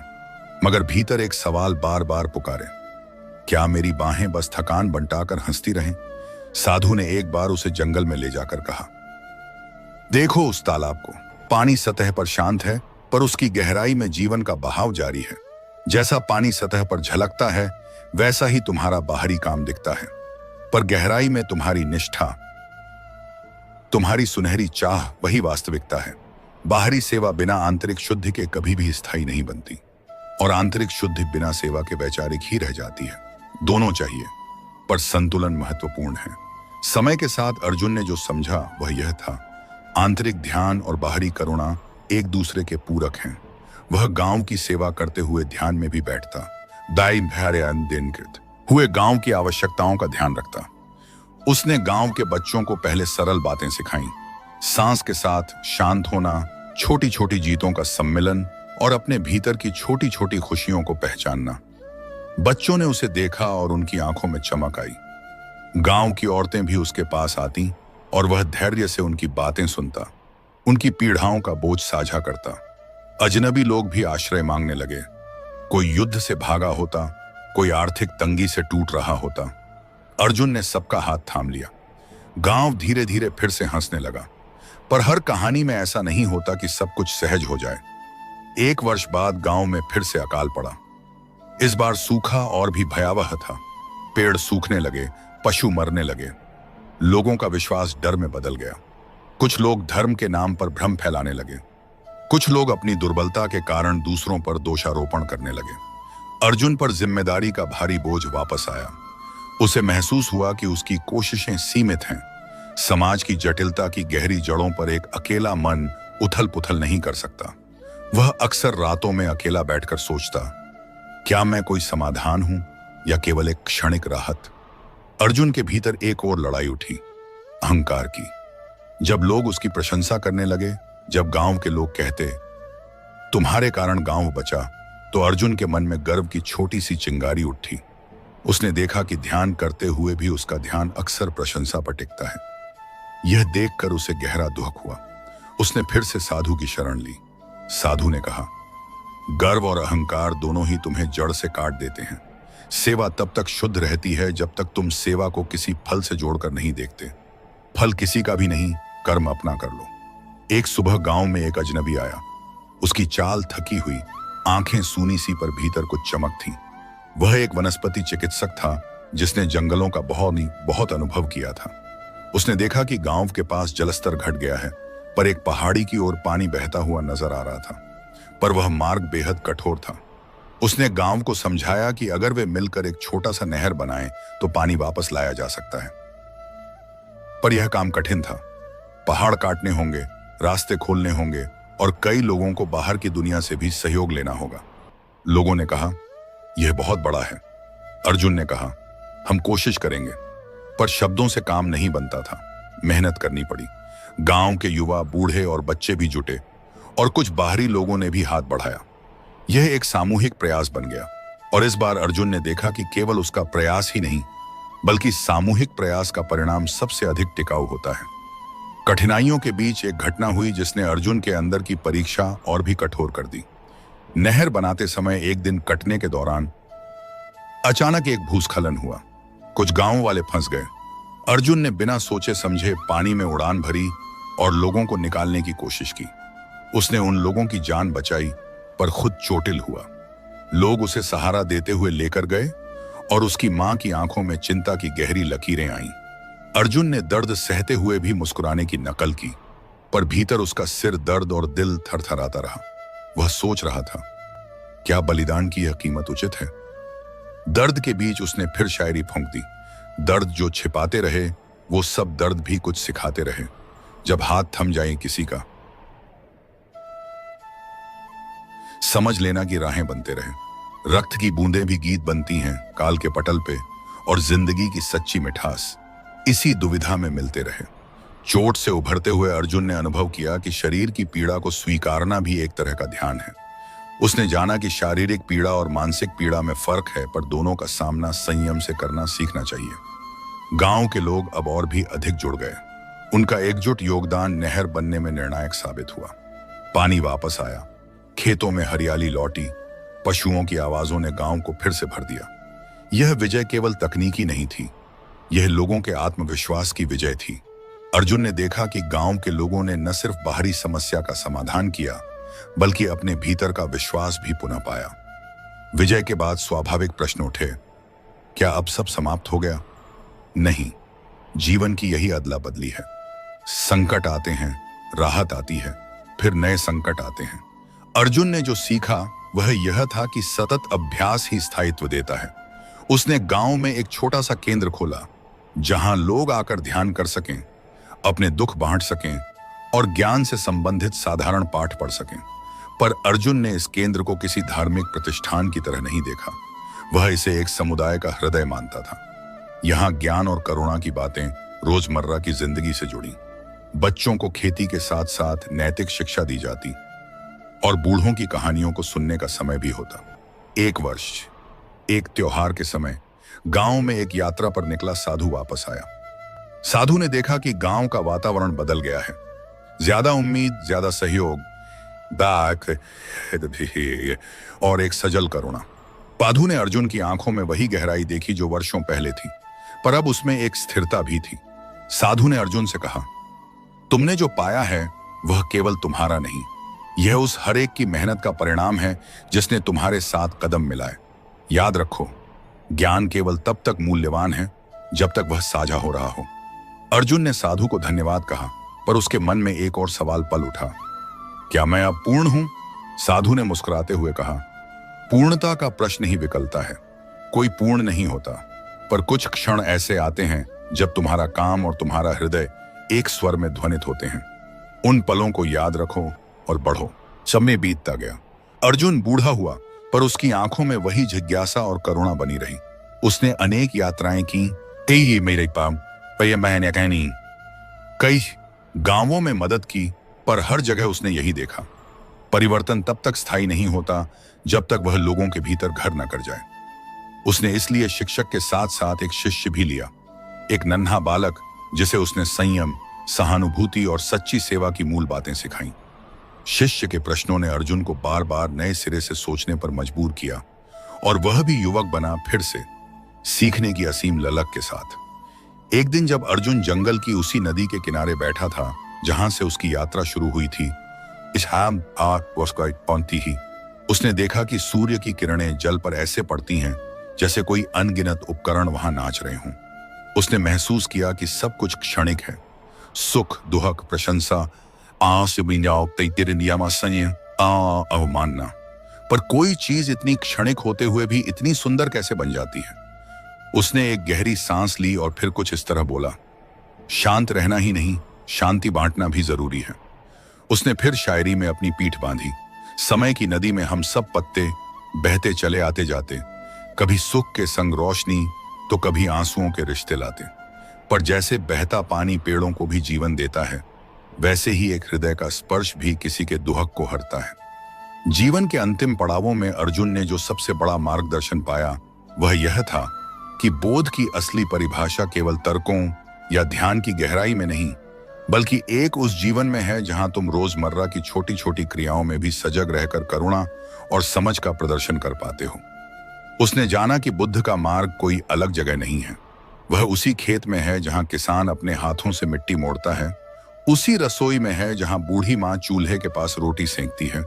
A: मगर भीतर एक सवाल बार बार पुकारे, क्या मेरी बाहें बस थकान बंटाकर हंसती रहें? साधु ने एक बार उसे जंगल में ले जाकर कहा, देखो उस तालाब को, पानी सतह पर शांत है, पर उसकी गहराई में जीवन का बहाव जारी है। जैसा पानी सतह पर झलकता है, वैसा ही तुम्हारा बाहरी काम दिखता है, पर गहराई में तुम्हारी निष्ठा, तुम्हारी सुनहरी चाह वही वास्तविकता है। बाहरी सेवा बिना आंतरिक शुद्धि के कभी भी स्थायी नहीं बनती, और आंतरिक शुद्धि बिना सेवा के वैचारिक ही रह जाती है। दोनों चाहिए, पर संतुलन महत्वपूर्ण है। समय के साथ अर्जुन ने जो समझा वह यह था, आंतरिक ध्यान और बाहरी करुणा एक दूसरे के पूरक हैं। वह गांव की सेवा करते हुए ध्यान में भी बैठता, दाई भैर्यान्दिनकृत हुए गांव की आवश्यकताओं का ध्यान रखता। उसने गांव के बच्चों को पहले सरल बातें सिखाईं, सांस के साथ शांत होना, छोटी छोटी जीतों का सम्मिलन और अपने भीतर की छोटी छोटी खुशियों को पहचानना। बच्चों ने उसे देखा और उनकी आंखों में चमक आई। गांव की औरतें भी उसके पास आती और वह धैर्य से उनकी बातें सुनता, उनकी पीड़ाओं का बोझ साझा करता। अजनबी लोग भी आश्रय मांगने लगे। कोई युद्ध से भागा होता, कोई आर्थिक तंगी से टूट रहा होता। अर्जुन ने सबका हाथ थाम लिया। गांव धीरे धीरे फिर से हंसने लगा। पर हर कहानी में ऐसा नहीं होता कि सब कुछ सहज हो जाए। 1 वर्ष बाद गांव में फिर से अकाल पड़ा। इस बार सूखा और भी भयावह था। पेड़ सूखने लगे, पशु मरने लगे। लोगों का विश्वास डर में बदल गया। कुछ लोग धर्म के नाम पर भ्रम फैलाने लगे। कुछ लोग अपनी दुर्बलता के कारण दूसरों पर दोषारोपण करने लगे। अर्जुन पर जिम्मेदारी का भारी बोझ वापस आया। उसे महसूस हुआ कि उसकी कोशिशें सीमित हैं। समाज की जटिलता की गहरी जड़ों पर एक अकेला मन उथल पुथल नहीं कर सकता। वह अक्सर रातों में अकेला बैठकर सोचता, क्या मैं कोई समाधान हूं या केवल एक क्षणिक राहत? अर्जुन के भीतर एक और लड़ाई उठी, अहंकार की। जब लोग उसकी प्रशंसा करने लगे, जब गांव के लोग कहते, तुम्हारे कारण गांव बचा, तो अर्जुन के मन में गर्व की छोटी सी चिंगारी उठी। उसने देखा कि ध्यान करते हुए भी उसका ध्यान अक्सर प्रशंसा पर टिकता है। यह देखकर उसे गहरा दुख हुआ। उसने फिर से साधु की शरण ली। साधु ने कहा, गर्व और अहंकार दोनों ही तुम्हें जड़ से काट देते हैं। सेवा तब तक शुद्ध रहती है जब तक तुम सेवा को किसी फल से जोड़कर नहीं देखते। फल किसी का भी नहीं, कर्म अपना कर लो। एक सुबह गांव में एक अजनबी आया। उसकी चाल थकी हुई, आंखें सूनी सी पर भीतर कुछ चमक थी। वह एक वनस्पति चिकित्सक था जिसने जंगलों का बहुत अनुभव किया था। उसने देखा कि गांव के पास जलस्तर घट गया है, पर एक पहाड़ी की ओर पानी बहता हुआ नजर आ रहा था, पर वह मार्ग बेहद कठोर था। उसने गांव को समझाया कि अगर वे मिलकर एक छोटा सा नहर बनाएं तो पानी वापस लाया जा सकता है। पर यह काम कठिन था। पहाड़ काटने होंगे, रास्ते खोलने होंगे और कई लोगों को बाहर की दुनिया से भी सहयोग लेना होगा। लोगों ने कहा, यह बहुत बड़ा है। अर्जुन ने कहा, हम कोशिश करेंगे। पर शब्दों से काम नहीं बनता था, मेहनत करनी पड़ी। गांव के युवा, बूढ़े और बच्चे भी जुटे और कुछ बाहरी लोगों ने भी हाथ बढ़ाया। यह एक सामूहिक प्रयास बन गया और इस बार अर्जुन ने देखा कि केवल उसका प्रयास ही नहीं, बल्कि सामूहिक प्रयास का परिणाम सबसे अधिक टिकाऊ होता है। कठिनाइयों के बीच एक घटना हुई जिसने अर्जुन के अंदर की परीक्षा और भी कठोर कर दी। नहर बनाते समय एक दिन कटने के दौरान अचानक एक भूस्खलन हुआ। कुछ गांव वाले फंस गए। अर्जुन ने बिना सोचे समझे पानी में उड़ान भरी और लोगों को निकालने की कोशिश की। उसने उन लोगों की जान बचाई, पर खुद चोटिल हुआ। लोग उसे सहारा देते हुए लेकर गए और उसकी मां की आंखों में चिंता की गहरी लकीरें आईं। अर्जुन ने दर्द सहते हुए भी मुस्कुराने की नकल की, पर भीतर उसका सिर दर्द और दिल थरथराता रहा। वह सोच रहा था, क्या बलिदान की यह कीमत उचित है? दर्द के बीच उसने फिर शायरी फूंक दी। दर्द जो छिपाते रहे, वो सब दर्द भी कुछ सिखाते रहे। जब हाथ थम जाए किसी का, समझ लेना कि राहें बनते रहे। रक्त की बूंदें भी गीत बनती हैं काल के पटल पे, और जिंदगी की सच्ची मिठास इसी दुविधा में मिलते रहे। चोट से उभरते हुए अर्जुन ने अनुभव किया कि शरीर की पीड़ा को स्वीकारना भी एक तरह का ध्यान है। उसने जाना कि शारीरिक पीड़ा और मानसिक पीड़ा में फर्क है, पर दोनों का सामना संयम से करना सीखना चाहिए। गांव के लोग अब और भी अधिक जुड़ गए। उनका एकजुट योगदान नहर बनने में निर्णायक साबित हुआ। पानी वापस आया, खेतों में हरियाली लौटी, पशुओं की आवाजों ने गांव को फिर से भर दिया। यह विजय केवल तकनीकी नहीं थी, यह लोगों के आत्मविश्वास की विजय थी। अर्जुन ने देखा कि गांव के लोगों ने न सिर्फ बाहरी समस्या का समाधान किया, बल्कि अपने भीतर का विश्वास भी पुनः पाया। विजय के बाद स्वाभाविक प्रश्न उठे, क्या अब सब समाप्त हो गया? नहीं, जीवन की यही अदला बदली है। संकट आते हैं, राहत आती है, फिर नए संकट आते हैं। अर्जुन ने जो सीखा वह यह था कि सतत अभ्यास ही स्थायित्व देता है। उसने गांव में एक छोटा सा केंद्र खोला, जहां लोग आकर ध्यान कर सकें, अपने दुख बांट सकें और ज्ञान से संबंधित साधारण पाठ पढ़ सकें। पर अर्जुन ने इस केंद्र को किसी धार्मिक प्रतिष्ठान की तरह नहीं देखा। वह इसे एक समुदाय का हृदय मानता था। यहां ज्ञान और करुणा की बातें रोजमर्रा की जिंदगी से जुड़ी। बच्चों को खेती के साथ साथ नैतिक शिक्षा दी जाती और बूढ़ों की कहानियों को सुनने का समय भी होता। एक वर्ष, एक त्योहार के समय गांव में एक यात्रा पर निकला साधु वापस आया। साधु ने देखा कि गांव का वातावरण बदल गया है। ज्यादा उम्मीद, ज्यादा सहयोग, और एक सजल करुणा। साधु ने अर्जुन की आंखों में वही गहराई देखी जो वर्षों पहले थी, पर अब उसमें एक स्थिरता भी थी। साधु ने अर्जुन से कहा, तुमने जो पाया है वह केवल तुम्हारा नहीं, यह उस हर एक की मेहनत का परिणाम है जिसने तुम्हारे साथ कदम मिलाए। याद रखो, ज्ञान केवल तब तक मूल्यवान है जब तक वह साझा हो रहा हो। अर्जुन ने साधु को धन्यवाद कहा, पर उसके मन में एक और सवाल पल उठा, क्या मैं अब पूर्ण हूं? साधु ने मुस्कुराते हुए कहा, पूर्णता का प्रश्न ही विकलता है। कोई पूर्ण नहीं होता, पर कुछ क्षण ऐसे आते हैं जब तुम्हारा काम और तुम्हारा हृदय एक स्वर में ध्वनित होते हैं। उन पलों को याद रखो और बढ़ो। समय बीतता गया। अर्जुन बूढ़ा हुआ, पर उसकी आंखों में वही जिज्ञासा और करुणा बनी रही। उसने अनेक यात्राएं की, कई गांवों में मदद की, पर हर जगह उसने यही देखा, परिवर्तन तब तक स्थायी नहीं होता जब तक वह लोगों के भीतर घर न कर जाए। उसने इसलिए शिक्षक के साथ साथ एक शिष्य भी लिया, एक नन्हा बालक जिसे उसने संयम, सहानुभूति और सच्ची सेवा की मूल बातें सिखाईं। शिष्य के प्रश्नों ने अर्जुन को बार बार नए सिरे से सोचने पर मजबूर किया, और वह भी युवक बना फिर से, सीखने की असीम ललक के साथ। एक दिन जब अर्जुन जंगल की उसी नदी के किनारे बैठा था जहां से उसकी यात्रा शुरू हुई थी, उसने देखा कि सूर्य की किरणें जल पर ऐसे पड़ती हैं जैसे कोई अनगिनत उपकरण वहां नाच रहे हों। उसने महसूस किया कि सब कुछ क्षणिक है। सुख, दुहक, प्रशंसा, अवमानना। पर कोई चीज इतनी क्षणिक होते हुए भी इतनी सुंदर कैसे बन जाती है? उसने एक गहरी सांस ली और फिर कुछ इस तरह बोला, शांत रहना ही नहीं, शांति बांटना भी जरूरी है। उसने फिर शायरी में अपनी पीठ बांधी। समय की नदी में हम सब पत्ते बहते चले आते जाते, कभी सुख के संग रोशनी तो कभी आंसुओं के रिश्ते लाते। पर जैसे बहता पानी पेड़ों को भी जीवन देता है, वैसे ही एक हृदय का स्पर्श भी किसी के दुहक को हरता है। जीवन के अंतिम पड़ावों में अर्जुन ने जो सबसे बड़ा मार्गदर्शन पाया वह यह था कि बोध की असली परिभाषा केवल तर्कों या ध्यान की गहराई में नहीं, बल्कि एक उस जीवन में है जहां तुम रोजमर्रा की छोटी छोटी क्रियाओं में भी सजग रहकर करुणा और समझ का प्रदर्शन कर पाते हो। उसने जाना कि बुद्ध का मार्ग कोई अलग जगह नहीं है, वह उसी खेत में है जहां किसान अपने हाथों से मिट्टी मोड़ता है, उसी रसोई में है जहां बूढ़ी माँ चूल्हे के पास रोटी सेंकती है,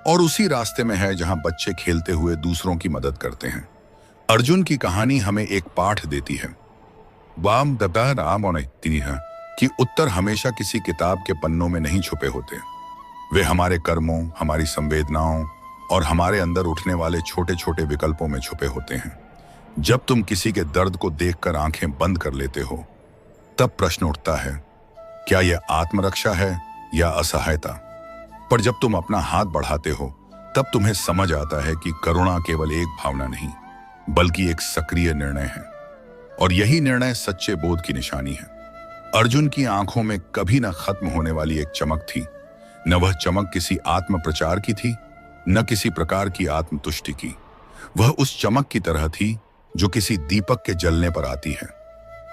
A: और उसी रास्ते में है जहां बच्चे खेलते हुए दूसरों की मदद करते हैं। अर्जुन की कहानी हमें एक पाठ देती है कि उत्तर हमेशा किसी किताब के पन्नों में नहीं छुपे होते। वे हमारे कर्मों, हमारी संवेदनाओं और हमारे अंदर उठने वाले छोटे छोटे विकल्पों में छुपे होते हैं। जब तुम किसी के दर्द को देखकर आंखें बंद कर लेते हो, तब प्रश्न उठता है, क्या यह आत्मरक्षा है या असहायता? पर जब तुम अपना हाथ बढ़ाते हो, तब तुम्हें समझ आता है कि करुणा केवल एक भावना नहीं, बल्कि एक सक्रिय निर्णय है। और यही निर्णय सच्चे बोध की निशानी है। अर्जुन की आंखों में कभी न खत्म होने वाली एक चमक थी। न वह चमक किसी आत्म प्रचार की थी, न किसी प्रकार की आत्मतुष्टि की। वह उस चमक की तरह थी जो किसी दीपक के जलने पर आती है,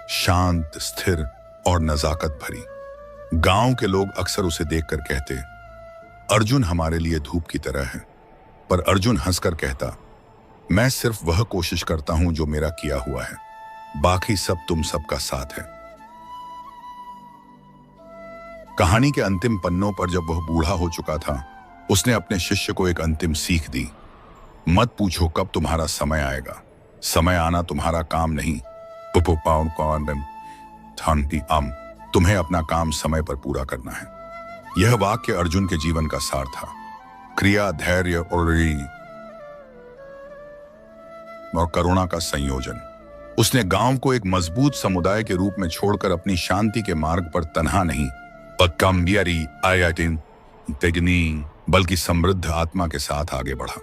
A: शांत, स्थिर और नजाकत भरी। गांव के लोग अक्सर उसे देखकर कहते, अर्जुन हमारे लिए धूप की तरह है। पर अर्जुन हंसकर कहता, मैं सिर्फ वह कोशिश करता हूं जो मेरा किया हुआ है, बाकी सब तुम सबका साथ है। कहानी के अंतिम पन्नों पर जब वह बूढ़ा हो चुका था, उसने अपने शिष्य को एक अंतिम सीख दी। मत पूछो कब तुम्हारा समय आएगा, समय आना तुम्हारा काम नहीं। तुम्हें अपना काम समय पर पूरा करना है। यह वाक्य अर्जुन के जीवन का सार था। क्रिया, धैर्य और करुणा का संयोजन। उसने गांव को एक मजबूत समुदाय के रूप में छोड़कर अपनी शांति के मार्ग पर तन्हा नहीं, बल्कि समृद्ध आत्मा के साथ आगे बढ़ा।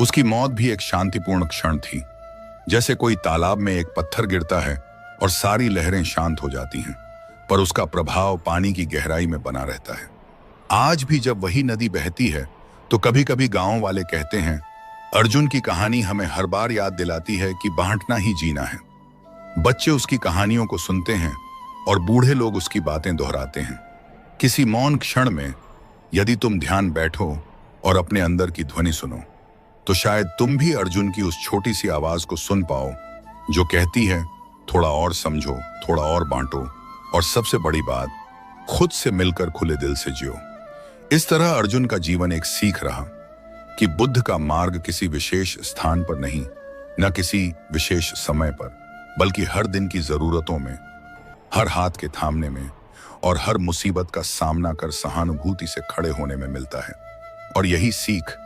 A: उसकी मौत भी एक शांतिपूर्ण क्षण थी। जैसे कोई तालाब में एक पत्थर गिरता है और सारी लहरें शांत हो जाती हैं, पर उसका प्रभाव पानी की गहराई में बना रहता है। आज भी जब वही नदी बहती है, तो कभी कभी गांव वाले कहते हैं, अर्जुन की कहानी हमें हर बार याद दिलाती है कि बांटना ही जीना है। बच्चे उसकी कहानियों को सुनते हैं और बूढ़े लोग उसकी बातें दोहराते हैं। किसी मौन क्षण में यदि तुम ध्यान बैठो और अपने अंदर की ध्वनि सुनो, तो शायद तुम भी अर्जुन की उस छोटी सी आवाज को सुन पाओ जो कहती है, थोड़ा और समझो, थोड़ा और बांटो, और सबसे बड़ी बात, खुद से मिलकर खुले दिल से जियो। इस तरह अर्जुन का जीवन एक सीख रहा कि बुद्ध का मार्ग किसी विशेष स्थान पर नहीं, न किसी विशेष समय पर, बल्कि हर दिन की जरूरतों में, हर हाथ के थामने में और हर मुसीबत का सामना कर सहानुभूति से खड़े होने में मिलता है। और यही सीख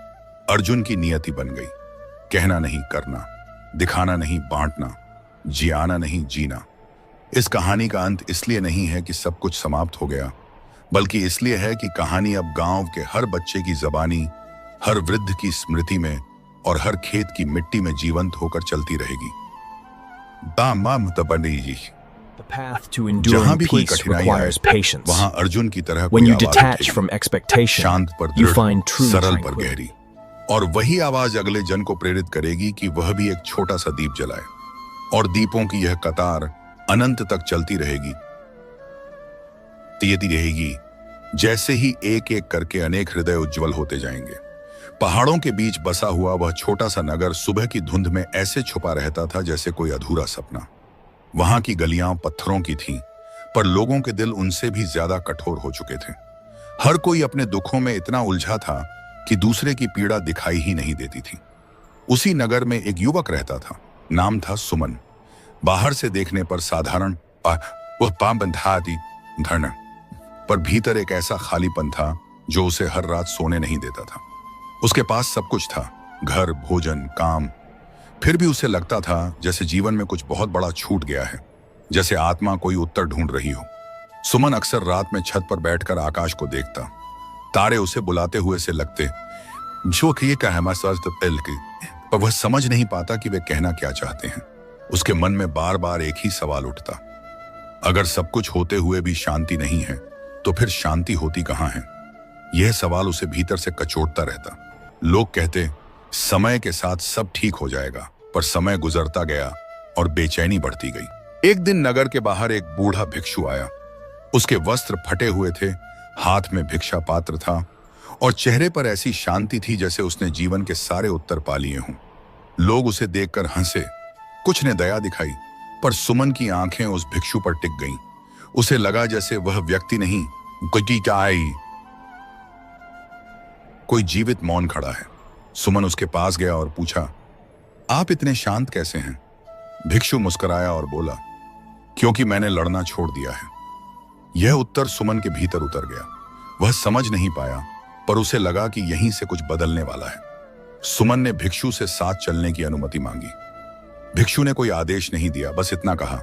A: अर्जुन की नियति बन गई। कहना नहीं करना, दिखाना नहीं बांटना, जियाना नहीं जीना। इस कहानी का अंत इसलिए नहीं है कि सब कुछ समाप्त हो गया, बल्कि इसलिए है कि कहानी अब गांव के हर बच्चे की जबानी, हर वृद्ध की स्मृति में और हर खेत की मिट्टी में जीवंत होकर चलती रहेगी।
B: The path to enduring peace requires patience.
A: वहां अर्जुन की तरह
B: When you detach from expectation,
A: शांत पर
B: you
A: दृढ़,
B: find true
A: सरल पर
B: tranquility.
A: गहरी। और वही आवाज अगले जन को प्रेरित करेगी कि वह भी एक छोटा सा दीप जलाए, और दीपों की यह कतार अनंत तक चलती रहेगी, तीयती रहेगी, जैसे ही एक एक करके अनेक हृदय उज्जवल होते जाएंगे। पहाड़ों के बीच बसा हुआ वह छोटा सा नगर सुबह की धुंध में ऐसे छुपा रहता था जैसे कोई अधूरा सपना। वहां की गलियां पत्थरों की थीं, पर लोगों के दिल उनसे भी ज्यादा कठोर हो चुके थे। हर कोई अपने दुखों में इतना उलझा था कि दूसरे की पीड़ा दिखाई ही नहीं देती थी। उसी नगर में एक युवक रहता था, नाम था सुमन। बाहर से देखने पर साधारण वह पाम बंधा थी धरना, पर भीतर एक ऐसा खालीपन था जो उसे हर रात सोने नहीं देता था। उसके पास सब कुछ था, घर, भोजन, काम, फिर भी उसे लगता था जैसे जीवन में कुछ बहुत बड़ा छूट गया है, जैसे आत्मा कोई उत्तर ढूंढ रही हो। सुमन अक्सर रात में छत पर बैठकर आकाश को देखता। तारे उसे बुलाते हुए से लगते, जो कि ये पर वह समझ नहीं पाता कि वे कहना क्या चाहते हैं। उसके मन में बार बार एक ही सवाल उठता, अगर सब कुछ होते हुए भी शांति नहीं है तो फिर शांति होती कहाँ है? यह सवाल उसे भीतर से कचोटता रहता। लोग कहते समय के साथ सब ठीक हो जाएगा, पर समय गुजरता गया और बेचैनी बढ़ती गई। एक दिन नगर के बाहर एक बूढ़ा भिक्षु आया। उसके वस्त्र फटे हुए थे, हाथ में भिक्षा पात्र था और चेहरे पर ऐसी शांति थी जैसे उसने जीवन के सारे उत्तर पा लिए हों। लोग उसे देखकर हंसे, कुछ ने दया दिखाई, पर सुमन की आंखें उस भिक्षु पर टिक गईं। उसे लगा जैसे वह व्यक्ति नहीं, कोई जीवित मौन खड़ा है। सुमन उसके पास गया और पूछा, आप इतने शांत कैसे हैं? भिक्षु मुस्कुराया और बोला, क्योंकि मैंने लड़ना छोड़ दिया है। यह उत्तर सुमन के भीतर उतर गया। वह समझ नहीं पाया, पर उसे लगा कि यहीं से कुछ बदलने वाला है। सुमन ने भिक्षु से साथ चलने की अनुमति मांगी। भिक्षु ने कोई आदेश नहीं दिया, बस इतना कहा,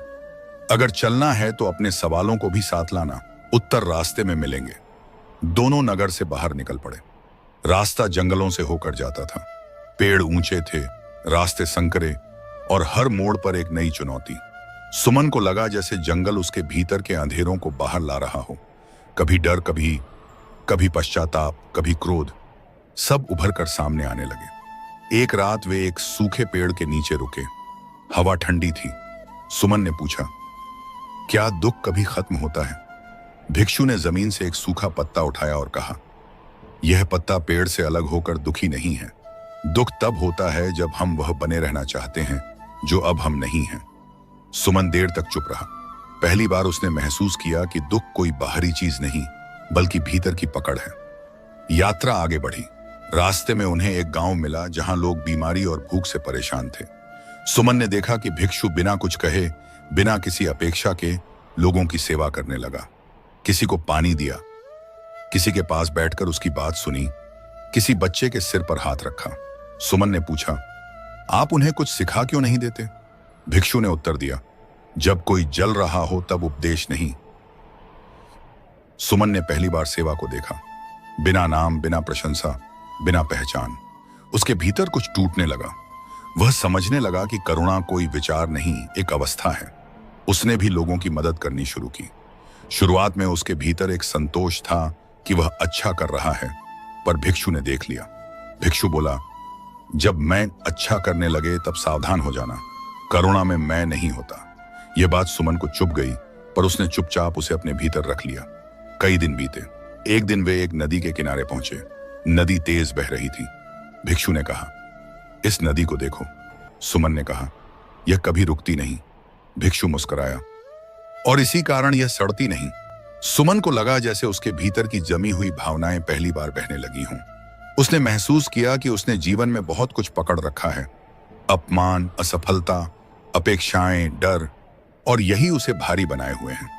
A: अगर चलना है तो अपने सवालों को भी साथ लाना, उत्तर रास्ते में मिलेंगे। दोनों नगर से बाहर निकल पड़े। रास्ता जंगलों से होकर जाता था। पेड़ ऊंचे थे, रास्ते संकरे और हर मोड़ पर एक नई चुनौती। सुमन को लगा जैसे जंगल उसके भीतर के अंधेरों को बाहर ला रहा हो। कभी डर, कभी पश्चाताप, कभी क्रोध, सब उभर कर सामने आने लगे। एक रात वे एक सूखे पेड़ के नीचे रुके। हवा ठंडी थी। सुमन ने पूछा, क्या दुख कभी खत्म होता है? भिक्षु ने जमीन से एक सूखा पत्ता उठाया और कहा, यह पत्ता पेड़ से अलग होकर दुखी नहीं है। दुख तब होता है जब हम वह बने रहना चाहते हैं जो अब हम नहीं हैं। सुमन देर तक चुप रहा। पहली बार उसने महसूस किया कि दुख कोई बाहरी चीज नहीं, बल्कि भीतर की पकड़ है। यात्रा आगे बढ़ी। रास्ते में उन्हें एक गांव मिला जहां लोग बीमारी और भूख से परेशान थे। सुमन ने देखा कि भिक्षु बिना कुछ कहे, बिना किसी अपेक्षा के लोगों की सेवा करने लगा। किसी को पानी दिया, किसी के पास बैठकर उसकी बात सुनी, किसी बच्चे के सिर पर हाथ रखा। सुमन ने पूछा, आप उन्हें कुछ सिखा क्यों नहीं देते? भिक्षु ने उत्तर दिया, जब कोई जल रहा हो तब उपदेश नहीं। सुमन ने पहली बार सेवा को देखा। बिना नाम, बिना प्रशंसा, बिना पहचान। उसके भीतर कुछ टूटने लगा। वह समझने लगा कि करुणा कोई विचार नहीं, एक अवस्था है। उसने भी लोगों की मदद करनी शुरू की। शुरुआत में उसके भीतर एक संतोष था कि वह अच्छा कर रहा है, पर भिक्षु ने देख लिया। भिक्षु बोला, जब मैं अच्छा करने लगे तब सावधान हो जाना, करुणा में मैं नहीं होता। यह बात सुमन को चुभ गई, पर उसने चुपचाप उसे अपने भीतर रख लिया। कई दिन बीते। एक दिन वे एक नदी के किनारे पहुंचे। नदी तेज बह रही थी। भिक्षु ने कहा, इस नदी को देखो। सुमन ने कहा, यह कभी रुकती नहीं। भिक्षु मुस्कुराया, और इसी कारण यह सड़ती नहीं। सुमन को लगा जैसे उसके भीतर की जमी हुई भावनाएं पहली बार बहने लगी हों। उसने महसूस किया कि उसने जीवन में बहुत कुछ पकड़ रखा है, अपमान, असफलता, अपेक्षाएं, डर, और यही उसे भारी बनाए हुए हैं।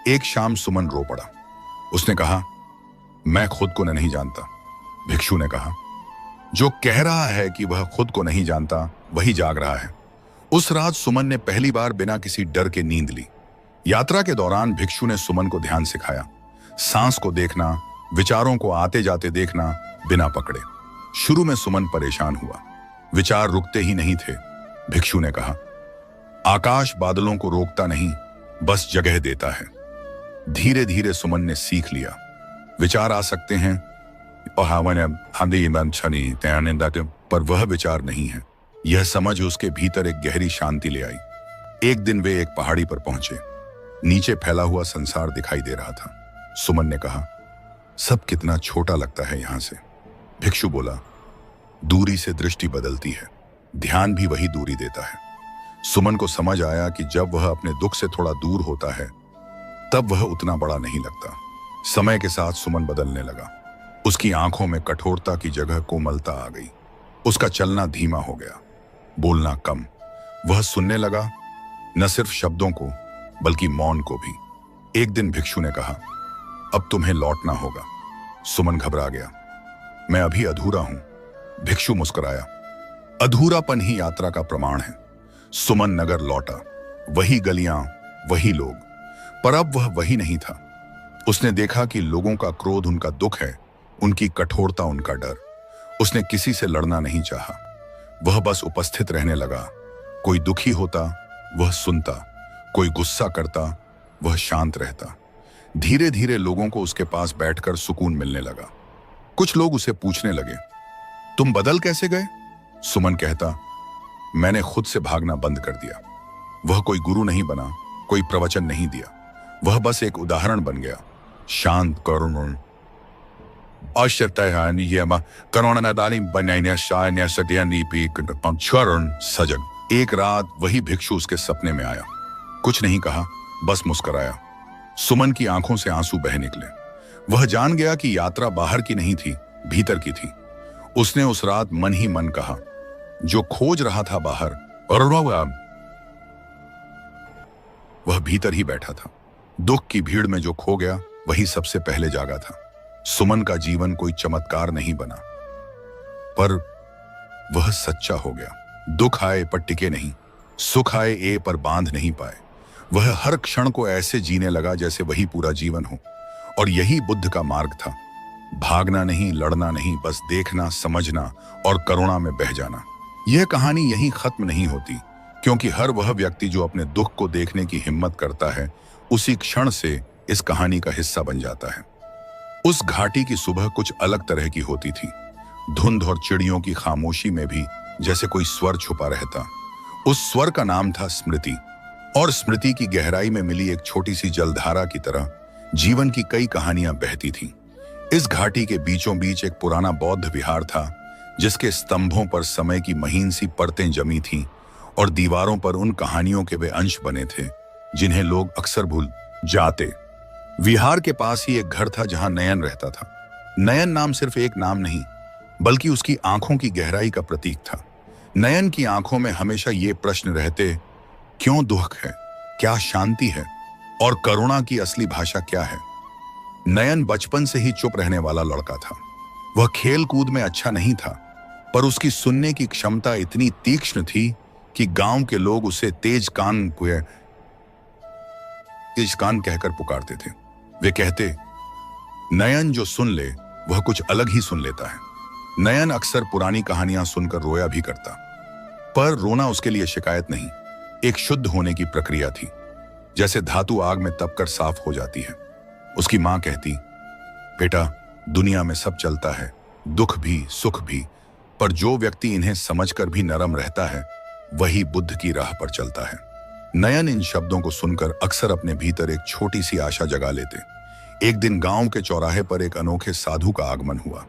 A: एक शाम सुमन रो पड़ा। उसने कहा, मैं खुद को नहीं जानता। भिक्षु ने कहा, जो कह रहा है कि वह खुद को नहीं जानता वही जाग रहा है। उस रात सुमन ने पहली बार बिना किसी डर के नींद ली। यात्रा के दौरान भिक्षु ने सुमन को ध्यान सिखाया, सांस को देखना, विचारों को आते जाते देखना बिना पकड़े। शुरू में सुमन परेशान हुआ, विचार रुकते ही नहीं थे। भिक्षु ने कहा, आकाश बादलों को रोकता नहीं, बस जगह देता है। धीरे धीरे सुमन ने सीख लिया, विचार आ सकते हैं पर वह विचार नहीं है। यह समझ उसके भीतर एक गहरी शांति ले आई। एक दिन वे एक पहाड़ी पर पहुंचे। नीचे फैला हुआ संसार दिखाई दे रहा था। सुमन ने कहा, सब कितना छोटा लगता है यहां से। भिक्षु बोला, दूरी से दृष्टि बदलती है, ध्यान भी वही दूरी देता है। सुमन को समझ आया कि जब वह अपने दुख से थोड़ा दूर होता है तब वह उतना बड़ा नहीं लगता। समय के साथ सुमन बदलने लगा। उसकी आंखों में कठोरता की जगह कोमलता आ गई। उसका चलना धीमा हो गया, बोलना कम। वह सुनने लगा, न सिर्फ शब्दों को बल्कि मौन को भी। एक दिन भिक्षु ने कहा, अब तुम्हें लौटना होगा। सुमन घबरा गया, मैं अभी अधूरा हूं। भिक्षु मुस्कुराया, अधूरापन ही यात्रा का प्रमाण है। सुमन नगर लौटा, वही गलियां, वही लोग, पर अब वह वही नहीं था। उसने देखा कि लोगों का क्रोध उनका दुख है, उनकी कठोरता उनका डर। उसने किसी से लड़ना नहीं चाहा, वह बस उपस्थित रहने लगा। कोई दुखी होता वह सुनता, कोई गुस्सा करता वह शांत रहता। धीरे धीरे लोगों को उसके पास बैठकर सुकून मिलने लगा। कुछ लोग उसे पूछने लगे, तुम बदल कैसे गए? सुमन कहता, मैंने खुद से भागना बंद कर दिया। वह कोई गुरु नहीं बना, कोई प्रवचन नहीं दिया, वह बस एक उदाहरण बन गया, शांत, करुण, सजग। एक रात वही भिक्षु उसके सपने में आया। कुछ नहीं कहा, बस मुस्कुराया। सुमन की आंखों से आंसू बह निकले। वह जान गया कि यात्रा बाहर की नहीं थी, भीतर की थी। उसने उस रात मन ही मन कहा, जो खोज रहा था बाहर, और वह भीतर ही बैठा था। दुख की भीड़ में जो खो गया वही सबसे पहले जागा था। सुमन का जीवन कोई चमत्कार नहीं बना, पर वह सच्चा हो गया। दुख आए पर टिके नहीं, सुख आए ए पर बांध नहीं पाए। वह हर क्षण को ऐसे जीने लगा जैसे वही पूरा जीवन हो। और यही बुद्ध का मार्ग था, भागना नहीं, लड़ना नहीं, बस देखना, समझना और करुणा में बह जाना। यह कहानी यहीं खत्म नहीं होती, क्योंकि हर वह व्यक्ति जो अपने दुख को देखने की हिम्मत करता है, उसी क्षण से इस कहानी का हिस्सा बन जाता है। उस घाटी की सुबह कुछ अलग तरह की होती थी। धुंध और चिड़ियों की खामोशी में भी जैसे कोई स्वर छुपा रहता। उस स्वर का नाम था स्मृति। और स्मृति की गहराई में मिली एक छोटी सी जलधारा की तरह जीवन की कई कहानियां बहती थीं। इस घाटी के बीचों बीच एक पुराना बौद्ध विहार था, जिसके स्तंभों पर समय की महीन सी परतें जमी थीं और दीवारों पर उन कहानियों के वे अंश बने थे जिन्हें लोग अक्सर भूल जाते। विहार के पास ही एक घर था जहां नयन रहता था। नयन नाम सिर्फ एक नाम नहीं, बल्कि उसकी आंखों की गहराई का प्रतीक था। नयन की आंखों में हमेशा ये प्रश्न रहते, क्यों दुख है, क्या शांति है, और करुणा की असली भाषा क्या है। नयन बचपन से ही चुप रहने वाला लड़का था। वह खेल कूद में अच्छा नहीं था, पर उसकी सुनने की क्षमता इतनी तीक्ष्ण थी कि गांव के लोग उसे तेज कान कहकर पुकारते थे। वे कहते, नयन जो सुन ले वह कुछ अलग ही सुन लेता है। नयन अक्सर पुरानी कहानियां सुनकर रोया भी करता, पर रोना उसके लिए शिकायत नहीं, एक शुद्ध होने की प्रक्रिया थी, जैसे धातु आग में तपकर साफ हो जाती है। उसकी मां कहती, बेटा, दुनिया में सब चलता है, दुख भी, सुख भी, पर जो व्यक्ति इन्हें समझकर भी नरम रहता है, वही बुद्ध की राह पर चलता है। नयन इन शब्दों को सुनकर अक्सर अपने भीतर एक छोटी सी आशा जगा लेते। एक दिन गांव के चौराहे पर एक अनोखे साधु का आगमन हुआ।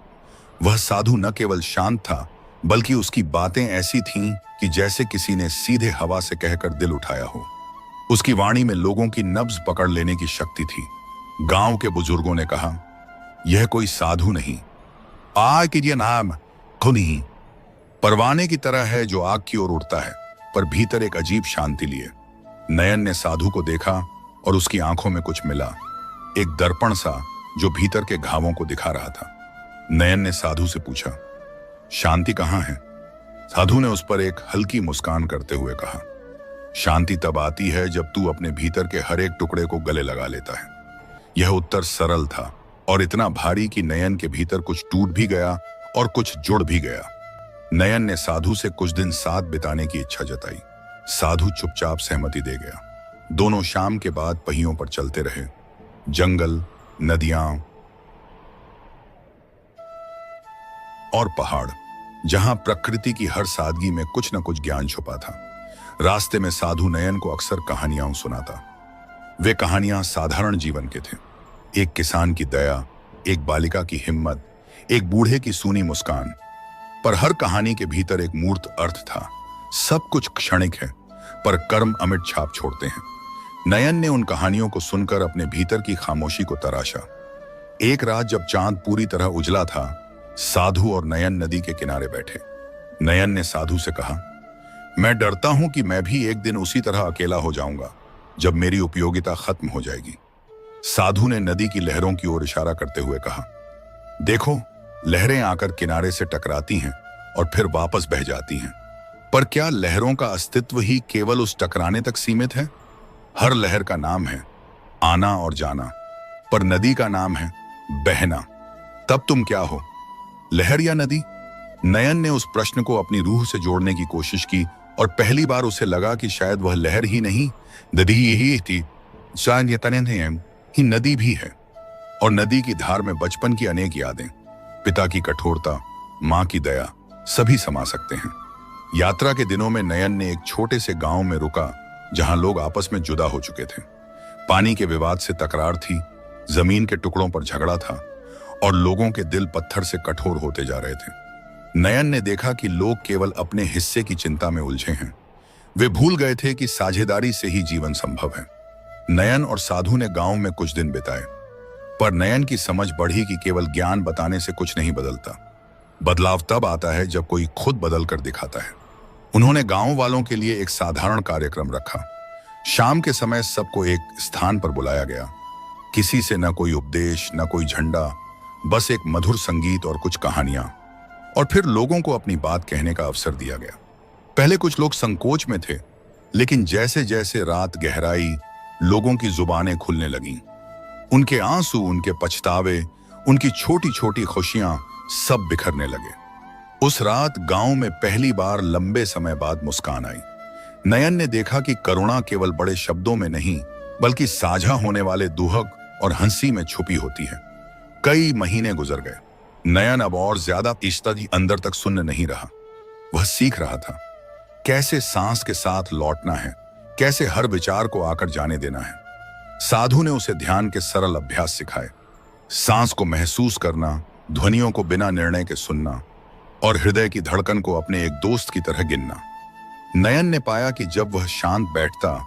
A: वह साधु न केवल शांत था, बल्कि उसकी बातें ऐसी थीं कि जैसे किसी ने सीधे हवा से कहकर दिल उठाया हो। उसकी वाणी में लोगों की नब्ज पकड़ लेने की शक्ति थी। गांव के बुजुर्गों ने कहा, यह कोई साधु नहीं, आग की ये नाम खुनी परवाने की तरह है जो आग की ओर उड़ता है, पर भीतर एक अजीब शांति लिए। नयन ने साधु को देखा और उसकी आंखों में कुछ मिला, एक दर्पण सा जो भीतर के घावों को दिखा रहा था। नयन ने साधु से पूछा, शांति कहाँ है? साधु ने उस पर एक हल्की मुस्कान करते हुए कहा, शांति तब आती है जब तू अपने भीतर के हर एक टुकड़े को गले लगा लेता है। यह उत्तर सरल था और इतना भारी कि नयन के भीतर कुछ टूट भी गया और कुछ जुड़ भी गया। नयन ने साधु से कुछ दिन साथ बिताने की इच्छा जताई। साधु चुपचाप सहमति दे गया। दोनों शाम के बाद पहियों पर चलते रहे। जंगल, नदियां और पहाड़, जहां प्रकृति की हर सादगी में कुछ न कुछ ज्ञान छुपा था। रास्ते में साधु नयन को अक्सर कहानियां सुनाता। वे कहानियां साधारण जीवन के थे, एक किसान की दया, एक बालिका की हिम्मत, एक बूढ़े की सूनी मुस्कान, पर हर कहानी के भीतर एक मूर्त अर्थ था। सब कुछ क्षणिक है, पर कर्म अमिट छाप छोड़ते हैं। नयन ने उन कहानियों को सुनकर अपने भीतर की खामोशी को तराशा। एक रात जब चांद पूरी तरह उजला था, साधु और नयन नदी के किनारे बैठे। नयन ने साधु से कहा, मैं डरता हूं कि मैं भी एक दिन उसी तरह अकेला हो जाऊंगा जब मेरी उपयोगिता खत्म हो जाएगी। साधु ने नदी की लहरों की ओर इशारा करते हुए कहा, देखो, लहरें आकर किनारे से टकराती हैं और फिर वापस बह जाती हैं, पर क्या लहरों का अस्तित्व ही केवल उस टकराने तक सीमित है? हर लहर का नाम है आना और जाना, पर नदी का नाम है बहना। तब तुम क्या हो, लहर या नदी? नयन ने उस प्रश्न को अपनी रूह से जोड़ने की कोशिश की और पहली बार उसे लगा कि शायद वह लहर ही नहीं, नदी यही थी। शायद ये तने ही नदी भी है। और नदी की धार में बचपन की अनेक यादें, पिता की कठोरता, माँ की दया, सभी समा सकते हैं। यात्रा के दिनों में नयन ने एक छोटे से गांव में रुका जहां लोग आपस में जुदा हो चुके थे। पानी के विवाद से तकरार थी, जमीन के टुकड़ों पर झगड़ा था और लोगों के दिल पत्थर से कठोर होते जा रहे थे। नयन ने देखा कि लोग केवल अपने हिस्से की चिंता में उलझे हैं। वे भूल गए थे कि साझेदारी से ही जीवन संभव है। नयन और साधु ने गांव में कुछ दिन बिताए, पर नयन की समझ बढ़ी कि केवल ज्ञान बताने से कुछ नहीं बदलता। बदलाव तब आता है जब कोई खुद बदल कर दिखाता है। उन्होंने गांव वालों के लिए एक साधारण कार्यक्रम रखा। शाम के समय सबको एक स्थान पर बुलाया गया। किसी से न कोई उपदेश, न कोई झंडा, बस एक मधुर संगीत और कुछ कहानियां। और फिर लोगों को अपनी बात कहने का अवसर दिया गया। पहले कुछ लोग संकोच में थे, लेकिन जैसे जैसे रात गहराई, लोगों की जुबानें खुलने लगीं। उनके आंसू, उनके पछतावे, उनकी छोटी छोटी खुशियां सब बिखरने लगे। उस रात गांव में पहली बार लंबे समय बाद मुस्कान आई। नयन ने देखा कि करुणा केवल बड़े शब्दों में नहीं, बल्कि साझा होने वाले दुहक और हंसी में छुपी होती है। कई महीने गुजर गए। नयन अब और ज्यादा इश्तदी अंदर तक सुन्न नहीं रहा। वह सीख रहा था कैसे सांस के साथ लौटना है, कैसे हर विचार को आकर जाने देना है। साधु ने उसे ध्यान के सरल अभ्यास सिखाए, सांस को महसूस करना, ध्वनियों को बिना निर्णय के सुनना और हृदय की धड़कन को अपने एक दोस्त की तरह गिनना। नयन ने पाया कि जब वह शांत बैठता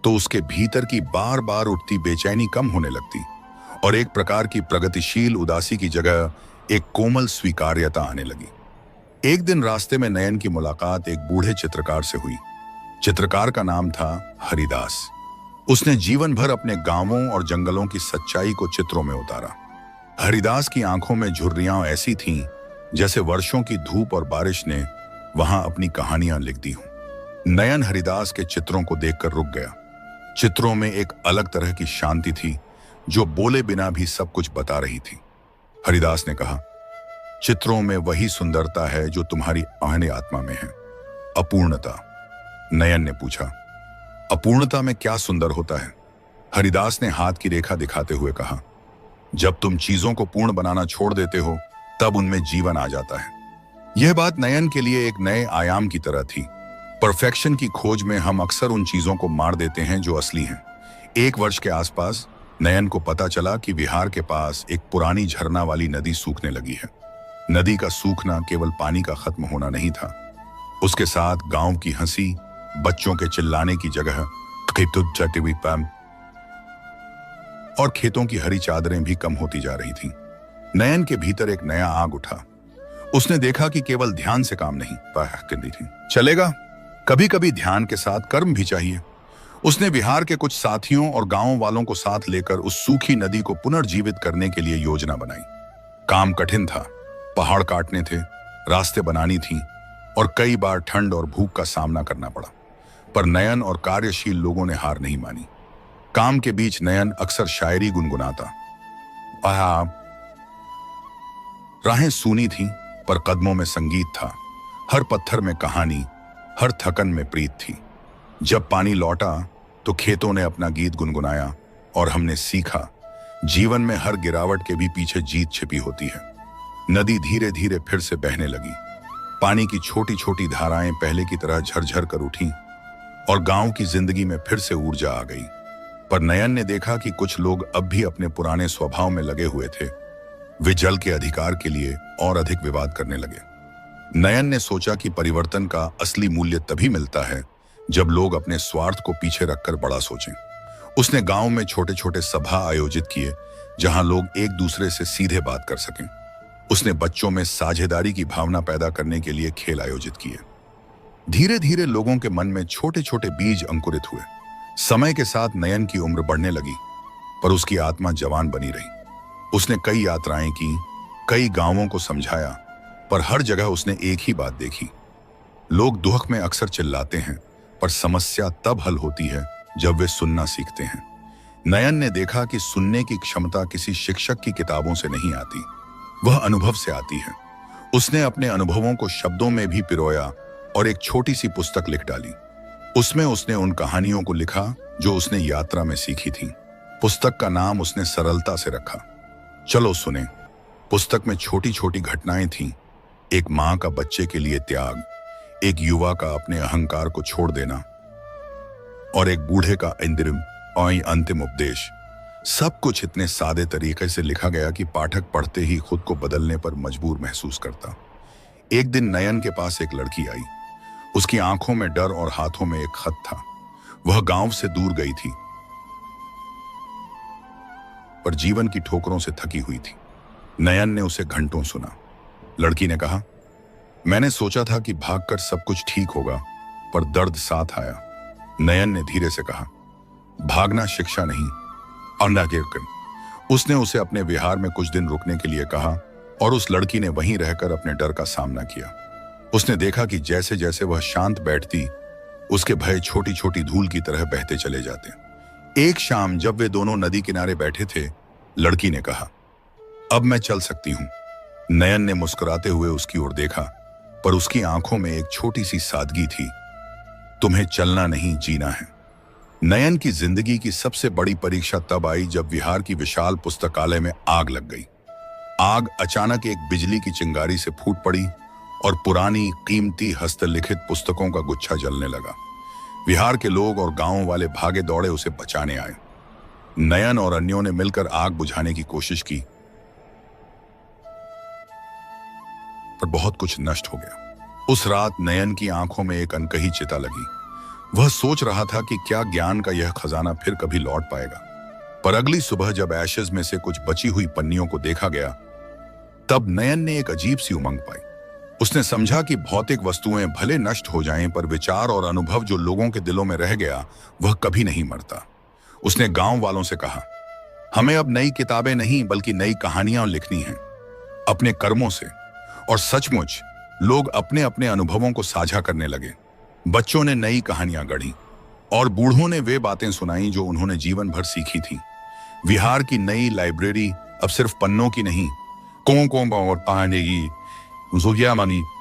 A: तो उसके भीतर की बार बार उठती बेचैनी कम होने लगती और एक प्रकार की प्रगतिशील उदासी की जगह एक कोमल स्वीकार्यता आने लगी। एक दिन रास्ते में नयन की मुलाकात एक बूढ़े चित्रकार से हुई। चित्रकार का नाम था हरिदास। उसने जीवन भर अपने गांवों और जंगलों की सच्चाई को चित्रों में उतारा। हरिदास की आंखों में झुर्रियां ऐसी थीं जैसे वर्षों की धूप और बारिश ने वहां अपनी कहानियां लिख दी हों। नयन हरिदास के चित्रों को देखकर रुक गया। चित्रों में एक अलग तरह की शांति थी जो बोले बिना भी सब कुछ बता रही थी। हरिदास ने कहा, चित्रों में वही सुंदरता है जो तुम्हारी आहने आत्मा में है, अपूर्णता। नयन ने पूछा, अपूर्णता में क्या सुंदर होता है? हरिदास ने हाथ की रेखा दिखाते हुए कहा, जब तुम चीजों को पूर्ण बनाना छोड़ देते हो तब उनमें जीवन आ जाता है। यह बात नयन के लिए एक नए आयाम की तरह थी। परफेक्शन की खोज में हम अक्सर उन चीजों को मार देते हैं जो असली हैं। 1 वर्ष के आसपास नयन को पता चला कि विहार के पास एक पुरानी झरना वाली नदी सूखने लगी है। नदी का सूखना केवल पानी का खत्म होना नहीं था, उसके साथ गांव की हंसी, बच्चों के चिल्लाने की जगह और खेतों की हरी चादरें भी कम होती जा रही थीं। नयन के भीतर एक नया आग उठा। उसने देखा कि केवल ध्यान से काम नहीं चलेगा, कभी कभी ध्यान के साथ कर्म भी चाहिए। उसने बिहार के कुछ साथियों और गांव वालों को साथ लेकर उस सूखी नदी को पुनर्जीवित करने के लिए योजना बनाई। काम कठिन था, पहाड़ काटने थे, रास्ते बनानी थी और कई बार ठंड और भूख का सामना करना पड़ा, पर नयन और कार्यशील लोगों ने हार नहीं मानी। काम के बीच नयन अक्सर शायरी गुनगुनाता। राहें सूनी थीं, पर कदमों में संगीत था। हर पत्थर में कहानी, हर थकन में प्रीत थी। जब पानी लौटा तो खेतों ने अपना गीत गुनगुनाया और हमने सीखा, जीवन में हर गिरावट के भी पीछे जीत छिपी होती है। नदी धीरे धीरे फिर से बहने लगी। पानी की छोटी छोटी धाराएं पहले की तरह झरझर कर उठीं और गांव की जिंदगी में फिर से ऊर्जा आ गई। पर नयन ने देखा कि कुछ लोग अब भी अपने पुराने स्वभाव में लगे हुए थे। वे जल के अधिकार के लिए और अधिक विवाद करने लगे। नयन ने सोचा कि परिवर्तन का असली मूल्य तभी मिलता है जब लोग अपने स्वार्थ को पीछे रखकर बड़ा सोचें। उसने गांव में छोटे छोटे सभा आयोजित किए जहां लोग एक दूसरे से सीधे बात कर सकें। उसने बच्चों में साझेदारी की भावना पैदा करने के लिए खेल आयोजित किए। धीरे धीरे लोगों के मन में छोटे छोटे बीज अंकुरित हुए। समय के साथ नयन की उम्र बढ़ने लगी, पर उसकी आत्मा जवान बनी रही। उसने कई यात्राएं की, कई गांवों को समझाया, पर हर जगह उसने एक ही बात देखी। लोग दुख में अक्सर चिल्लाते हैं, पर समस्या तब हल होती है जब वे सुनना सीखते हैं। नयन ने देखा कि सुनने की क्षमता किसी शिक्षक की किताबों से नहीं आती, वह अनुभव से आती है। उसने अपने अनुभवों को शब्दों में भी पिरोया और एक छोटी सी पुस्तक लिख डाली। उसमें उसने उन कहानियों को लिखा जो उसने यात्रा में सीखी थी। पुस्तक का नाम उसने सरलता से रखा, चलो सुने। पुस्तक में छोटी छोटी घटनाएं थीं। एक मां का बच्चे के लिए त्याग, एक युवा का अपने अहंकार को छोड़ देना, और एक बूढ़े का अंतिम उपदेश। सब कुछ इतने सादे तरीके से लिखा गया कि पाठक पढ़ते ही खुद को बदलने पर मजबूर महसूस करता। एक दिन नयन के पास एक लड़की आई। उसकी आंखों में डर और हाथों में एक खत था। वह गांव से दूर गई थी, पर जीवन की ठोकरों से थकी हुई थी। नयन ने उसे घंटों सुना। लड़की ने कहा, मैंने सोचा था कि भागकर सब कुछ ठीक होगा, पर दर्द साथ आया। नयन ने धीरे से कहा, भागना शिक्षा नहीं, उसने उसे अपने विहार में कुछ दिन रुकने के लिए कहा, और उस लड़की ने वहीं रहकर अपने डर का सामना किया। उसने देखा कि जैसे जैसे वह शांत बैठती, उसके भय छोटी छोटी धूल की तरह बहते चले जाते। एक शाम जब वे दोनों नदी किनारे बैठे थे, लड़की ने कहा, अब मैं चल सकती हूं। नयन ने मुस्कुराते हुए उसकी ओर देखा, पर उसकी आंखों में एक छोटी सी सादगी थी। तुम्हें चलना नहीं, जीना है। नयन की जिंदगी की सबसे बड़ी परीक्षा तब आई जब विहार की विशाल पुस्तकालय में आग लग गई। आग अचानक एक बिजली की चिंगारी से फूट पड़ी और पुरानी कीमती हस्तलिखित पुस्तकों का गुच्छा जलने लगा। विहार के लोग और गांव वाले भागे दौड़े उसे बचाने आए। नयन और अन्यों ने मिलकर आग बुझाने की कोशिश की, पर बहुत कुछ नष्ट हो गया। उस रात नयन की आंखों में एक अनकही चिता लगी। वह सोच रहा था कि क्या ज्ञान का यह खजाना फिर कभी लौट पाएगा। पर अगली सुबह जब एशेज में से कुछ बची हुई पन्नियों को देखा गया, तब नयन ने एक अजीब सी उमंग पाई। उसने समझा कि भौतिक वस्तुएं भले नष्ट हो जाएं, पर विचार और अनुभव जो लोगों के दिलों में रह गया, वह कभी नहीं मरता। उसने गांव वालों से कहा, हमें अब नई किताबें नहीं बल्कि नई कहानियां लिखनी हैं, अपने कर्मों से। और सचमुच लोग अपने अपने अनुभवों को साझा करने लगे। बच्चों ने नई कहानियां गढ़ी और बूढ़ों ने वे बातें सुनाई जो उन्होंने जीवन भर सीखी थी। विहार की नई लाइब्रेरी अब सिर्फ पन्नों की नहीं,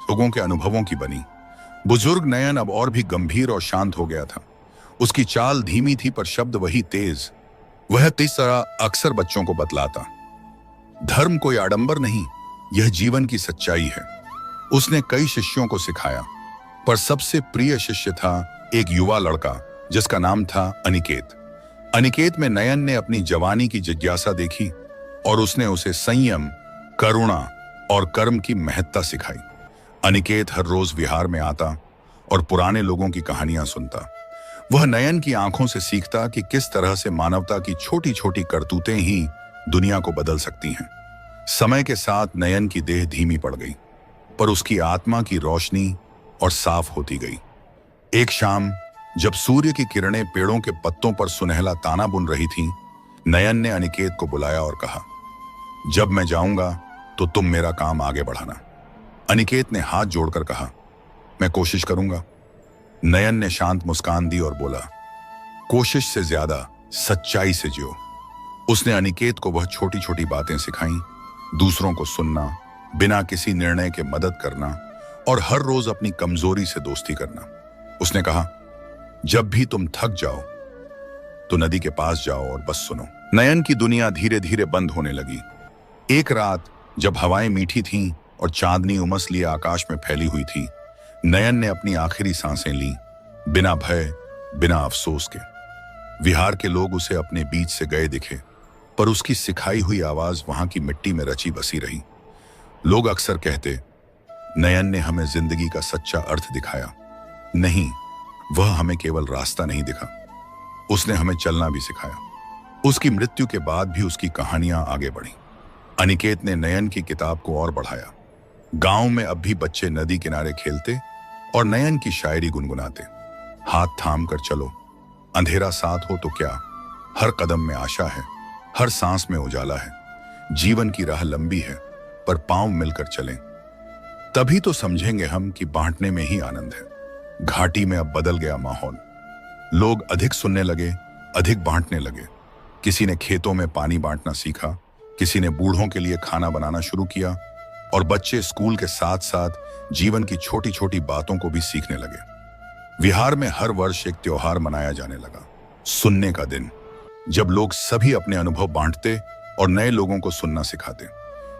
A: लोगों के अनुभवों की बनी। बुजुर्ग नयन अब और भी गंभीर और शांत हो गया था। उसकी चाल धीमी थी, पर शब्द वही तेज। वह किस तरह अक्सर बच्चों को बतलाता, धर्म कोई आडंबर नहीं, यह जीवन की सच्चाई है। उसने कई शिष्यों को सिखाया, पर सबसे प्रिय शिष्य था एक युवा लड़का जिसका नाम था अनिकेत। अनिकेत में नयन ने अपनी जवानी की जिज्ञासा देखी और उसने उसे संयम, करुणा और कर्म की महत्ता सिखाई। अनिकेत हर रोज विहार में आता और पुराने लोगों की कहानियां सुनता। वह नयन की आंखों से सीखता कि किस तरह से मानवता की छोटी छोटी करतूतें ही दुनिया को बदल सकती हैं। समय के साथ नयन की देह धीमी पड़ गई, पर उसकी आत्मा की रोशनी और साफ होती गई। एक शाम जब सूर्य की किरणें पेड़ों के पत्तों पर सुनहला ताना बुन रही थीं, नयन ने अनिकेत को बुलाया और कहा, जब मैं जाऊंगा तो तुम मेरा काम आगे बढ़ाना। अनिकेत ने हाथ जोड़कर कहा, मैं कोशिश करूंगा। नयन ने शांत मुस्कान दी और बोला, कोशिश से ज्यादा सच्चाई से जियो। उसने अनिकेत को वह छोटी छोटी बातें सिखाईं, दूसरों को सुनना, बिना किसी निर्णय के मदद करना और हर रोज अपनी कमजोरी से दोस्ती करना। उसने कहा, जब भी तुम थक जाओ तो नदी के पास जाओ और बस सुनो। नयन की दुनिया धीरे धीरे बंद होने लगी। एक रात जब हवाएं मीठी थीं और चांदनी उमस लिए आकाश में फैली हुई थी, नयन ने अपनी आखिरी सांसें लीं, बिना भय, बिना अफसोस के। विहार के लोग उसे अपने बीच से गए दिखे, पर उसकी सिखाई हुई आवाज वहां की मिट्टी में रची बसी रही। लोग अक्सर कहते, नयन ने हमें जिंदगी का सच्चा अर्थ दिखाया। नहीं, वह हमें केवल रास्ता नहीं दिखा, उसने हमें चलना भी सिखाया। उसकी मृत्यु के बाद भी उसकी कहानियां आगे बढ़ी। अनिकेत ने नयन की किताब को और बढ़ाया। गांव में अब भी बच्चे नदी किनारे खेलते और नयन की शायरी गुनगुनाते। हाथ थाम कर चलो, अंधेरा साथ हो तो क्या, हर कदम में आशा है, हर सांस में उजाला है। जीवन की राह लंबी है पर पांव मिलकर चलें, तभी तो समझेंगे हम कि बांटने में ही आनंद है। घाटी में अब बदल गया माहौल। लोग अधिक सुनने लगे, अधिक बांटने लगे। किसी ने खेतों में पानी बांटना सीखा, किसी ने बूढ़ों के लिए खाना बनाना शुरू किया और बच्चे स्कूल के साथ साथ जीवन की छोटी छोटी बातों को भी सीखने लगे। बिहार में हर वर्ष एक त्योहार मनाया जाने लगा, सुनने का दिन, जब लोग सभी अपने अनुभव बांटते और नए लोगों को सुनना सिखाते।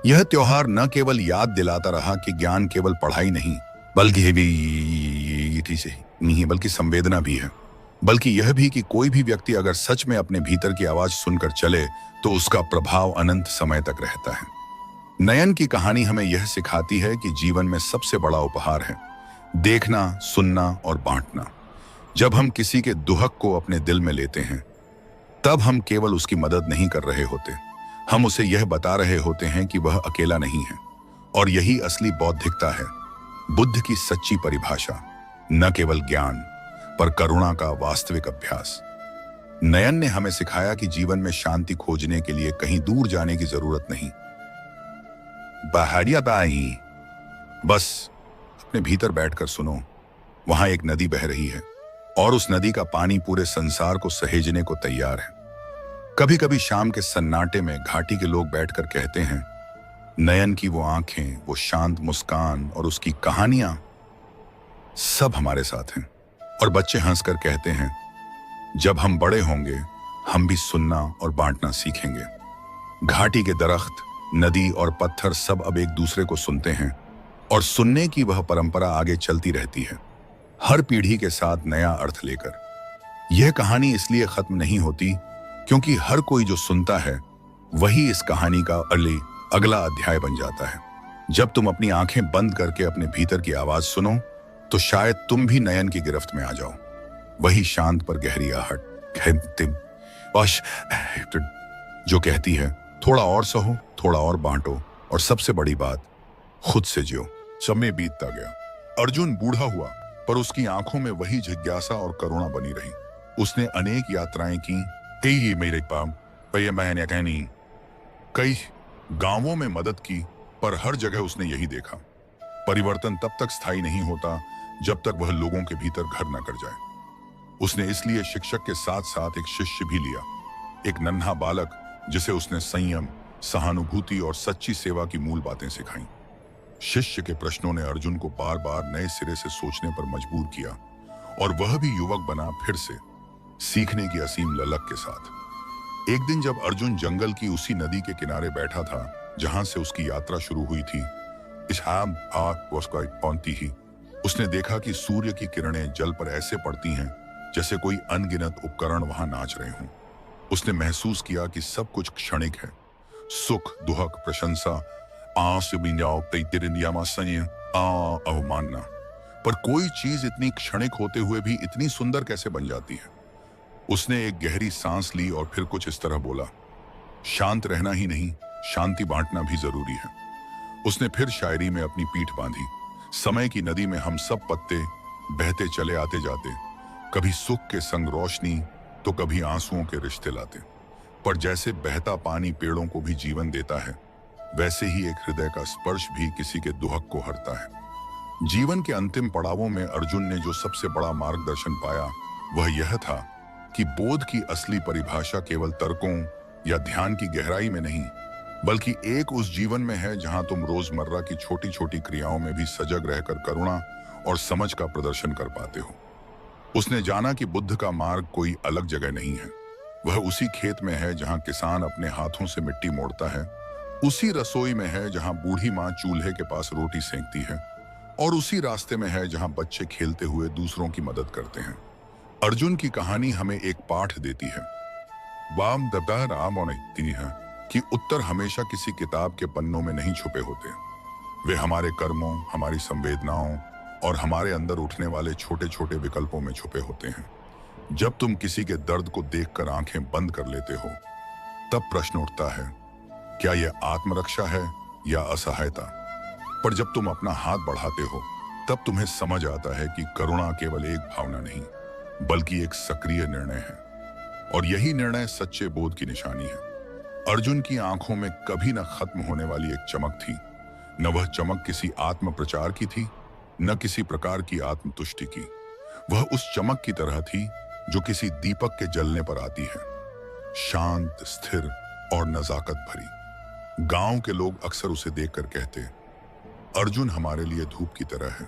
A: यह त्योहार न केवल याद दिलाता रहा कि ज्ञान केवल पढ़ाई नहीं बल्कि संवेदना भी है, बल्कि यह भी कि कोई भी व्यक्ति अगर सच में अपने भीतर की आवाज सुनकर चले तो उसका प्रभाव अनंत समय तक रहता है। नयन की कहानी हमें यह सिखाती है कि जीवन में सबसे बड़ा उपहार है देखना, सुनना और बांटना। जब हम किसी के दुहक को अपने दिल में लेते हैं तब हम केवल उसकी मदद नहीं कर रहे होते, हम उसे यह बता रहे होते हैं कि वह अकेला नहीं है। और यही असली बौद्धिकता है, बुद्ध की सच्ची परिभाषा, न केवल ज्ञान पर करुणा का वास्तविक अभ्यास। नयन ने हमें सिखाया कि जीवन में शांति खोजने के लिए कहीं दूर जाने की जरूरत नहीं, बस अपने भीतर बैठकर सुनो। वहां एक नदी बह रही है और उस नदी का पानी पूरे संसार को सहेजने को तैयार है। कभी कभी शाम के सन्नाटे में घाटी के लोग बैठकर कहते हैं, नयन की वो आंखें, वो शांत मुस्कान और उसकी कहानियां सब हमारे साथ हैं। और बच्चे हंसकर कहते हैं, जब हम बड़े होंगे हम भी सुनना और बांटना सीखेंगे। घाटी के दरख्त, नदी और पत्थर सब अब एक दूसरे को सुनते हैं और सुनने की वह परंपरा आगे चलती रहती है, हर पीढ़ी के साथ नया अर्थ लेकर। यह कहानी इसलिए खत्म नहीं होती क्योंकि हर कोई जो सुनता है वही इस कहानी का अगला अध्याय बन जाता है। जब तुम अपनी आंखें बंद करके अपने भीतर की आवाज सुनो तो शायद तुम भी नयन की गिरफ्त में आ जाओ। वही शांत पर गहरी आहट जो कहती है, थोड़ा और सहो, थोड़ा और बांटो और सबसे बड़ी बात, खुद से जियो। समय बीतता गया, अर्जुन बूढ़ा हुआ पर उसकी आंखों में वही जिज्ञासा और करुणा बनी रही। उसने अनेक यात्राएं की, कई गांवों में मदद की, पर हर जगह उसने यही देखा, परिवर्तन तब तक स्थायी नहीं होता जब तक वह लोगों के भीतर घर न कर जाए। उसने इसलिए शिक्षक के साथ साथ एक शिष्य भी लिया, एक नन्हा बालक जिसे उसने संयम, सहानुभूति और सच्ची सेवा की मूल बातें सिखाई। शिष्य के प्रश्नों ने अर्जुन को बार बार नए सिरे से सोचने पर मजबूर किया और वह भी युवक बना, फिर से सीखने की असीम ललक के साथ। एक दिन जब अर्जुन जंगल की उसी नदी के किनारे बैठा था जहां से उसकी यात्रा शुरू हुई थी, पहुंचती ही उसने देखा कि सूर्य की किरणें जल पर ऐसे पड़ती हैं जैसे कोई अनगिनत उपकरण वहां नाच रहे हों। उसने महसूस किया कि सब कुछ क्षणिक है, सुख, दुहक, प्रशंसा, अवमानना, पर कोई चीज इतनी क्षणिक होते हुए भी इतनी सुंदर कैसे बन जाती है। उसने एक गहरी सांस ली और फिर कुछ इस तरह बोला, शांत रहना ही नहीं, शांति बांटना भी जरूरी है। उसने फिर शायरी में अपनी पीठ बांधी। समय की नदी में हम सब पत्ते बहते चले आते जाते, कभी सुख के संग रोशनी तो कभी आंसुओं के रिश्ते लाते, पर जैसे बहता पानी पेड़ों को भी जीवन देता है, वैसे ही एक हृदय का स्पर्श भी किसी के दुहक को हरता है। जीवन के अंतिम पड़ावों में अर्जुन ने जो सबसे बड़ा मार्गदर्शन पाया वह यह था कि बोध की असली परिभाषा केवल तर्कों या ध्यान की गहराई में नहीं, बल्कि एक उस जीवन में है जहां तुम रोजमर्रा की छोटी छोटी क्रियाओं में भी सजग रहकर करुणा और समझ का प्रदर्शन कर पाते हो। उसने जाना कि बुद्ध का मार्ग कोई अलग जगह नहीं है, वह उसी खेत में है जहां किसान अपने हाथों से मिट्टी मोड़ता है, उसी रसोई में है जहां बूढ़ी माँ चूल्हे के पास रोटी सेंकती है, और उसी रास्ते में है जहां बच्चे खेलते हुए दूसरों की मदद करते हैं। अर्जुन की कहानी हमें एक पाठ देती है, कि उत्तर हमेशा किसी किताब के पन्नों में नहीं छुपे होते, वे हमारे कर्मों, हमारी संवेदनाओं और हमारे अंदर उठने वाले छोटे छोटे विकल्पों में छुपे होते हैं। जब तुम किसी के दर्द को देखकर आंखें बंद कर लेते हो, तब प्रश्न उठता है, क्या यह आत्मरक्षा है या असहायता? पर जब तुम अपना हाथ बढ़ाते हो तब तुम्हें समझ आता है कि करुणा केवल एक भावना नहीं बल्कि एक सक्रिय निर्णय है, और यही निर्णय सच्चे बोध की निशानी है। अर्जुन की आंखों में कभी न खत्म होने वाली एक चमक थी। न वह चमक किसी आत्म प्रचार की थी, न किसी प्रकार की आत्मतुष्टि की। वह उस चमक की तरह थी जो किसी दीपक के जलने पर आती है, शांत, स्थिर और नजाकत भरी। गांव के लोग अक्सर उसे देखकर कहते, अर्जुन हमारे लिए धूप की तरह है।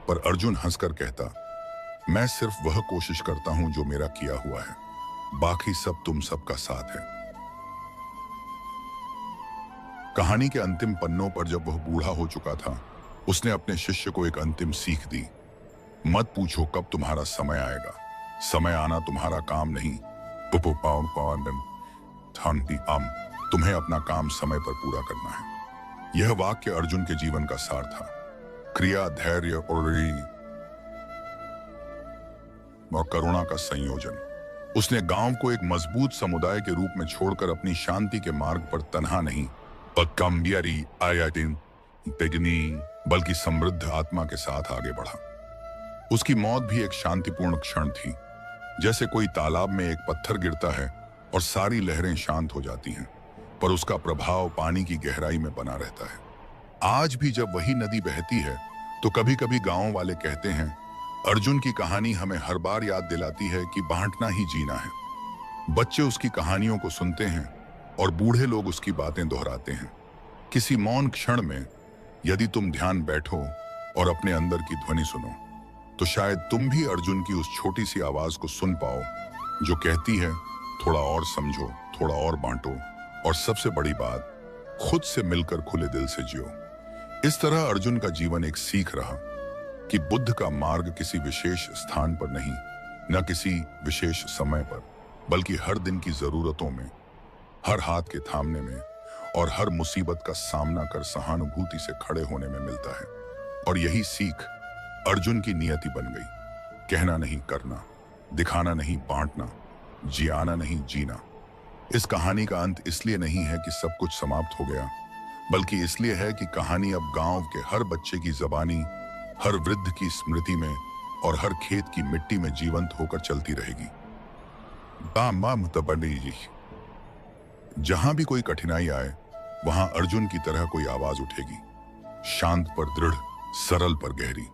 A: पर अर्जुन हंसकर कहता, मैं सिर्फ वह कोशिश करता हूं जो मेरा किया हुआ है, बाकी सब तुम सबका साथ है। कहानी के अंतिम पन्नों पर जब वह बूढ़ा हो चुका था, उसने अपने शिष्य को एक अंतिम सीख दी। मत पूछो कब तुम्हारा समय आएगा, समय आना तुम्हारा काम नहीं। तुम्हें अपना काम समय पर पूरा करना है। यह वाक्य अर्जुन के जीवन का सार था। क्रिया, धैर्य और करुणा का संयोजन। उसने गांव को एक मजबूत समुदाय के रूप में छोड़कर अपनी शांति के मार्ग पर तन्हा नहीं बल्कि समृद्ध आत्मा के साथ आगे बढ़ा। उसकी मौत भी एक शांतिपूर्ण क्षण थी, जैसे कोई तालाब में एक पत्थर गिरता है और सारी लहरें शांत हो जाती हैं, पर उसका प्रभाव पानी की गहराई में बना रहता है। आज भी जब वही नदी बहती है तो कभी कभी गांव वाले कहते हैं, अर्जुन की कहानी हमें हर बार याद दिलाती है कि बांटना ही जीना है। बच्चे उसकी कहानियों को सुनते हैं और बूढ़े लोग उसकी बातें दोहराते हैं। किसी मौन क्षण में यदि तुम ध्यान बैठो और अपने अंदर की ध्वनि सुनो, तो शायद तुम भी अर्जुन की उस छोटी सी आवाज को सुन पाओ जो कहती है, थोड़ा और समझो, थोड़ा और बांटो, और सबसे बड़ी बात, खुद से मिलकर खुले दिल से जियो। इस तरह अर्जुन का जीवन एक सीख रहा कि बुद्ध का मार्ग किसी विशेष स्थान पर नहीं, न किसी विशेष समय पर, बल्कि हर दिन की जरूरतों में, हर हाथ के थामने में और हर मुसीबत का सामना कर सहानुभूति से खड़े होने में मिलता है। और यही सीख अर्जुन की नियति बन गई। कहना नहीं करना, दिखाना नहीं बांटना, जियाना नहीं जीना। इस कहानी का अंत इसलिए नहीं है कि सब कुछ समाप्त हो गया, बल्कि इसलिए है कि कहानी अब गांव के हर बच्चे की जबानी, हर वृद्ध की स्मृति में और हर खेत की मिट्टी में जीवंत होकर चलती रहेगी। जहां भी कोई कठिनाई आए, वहां अर्जुन की तरह कोई आवाज उठेगी, शांत पर दृढ़, सरल पर गहरी।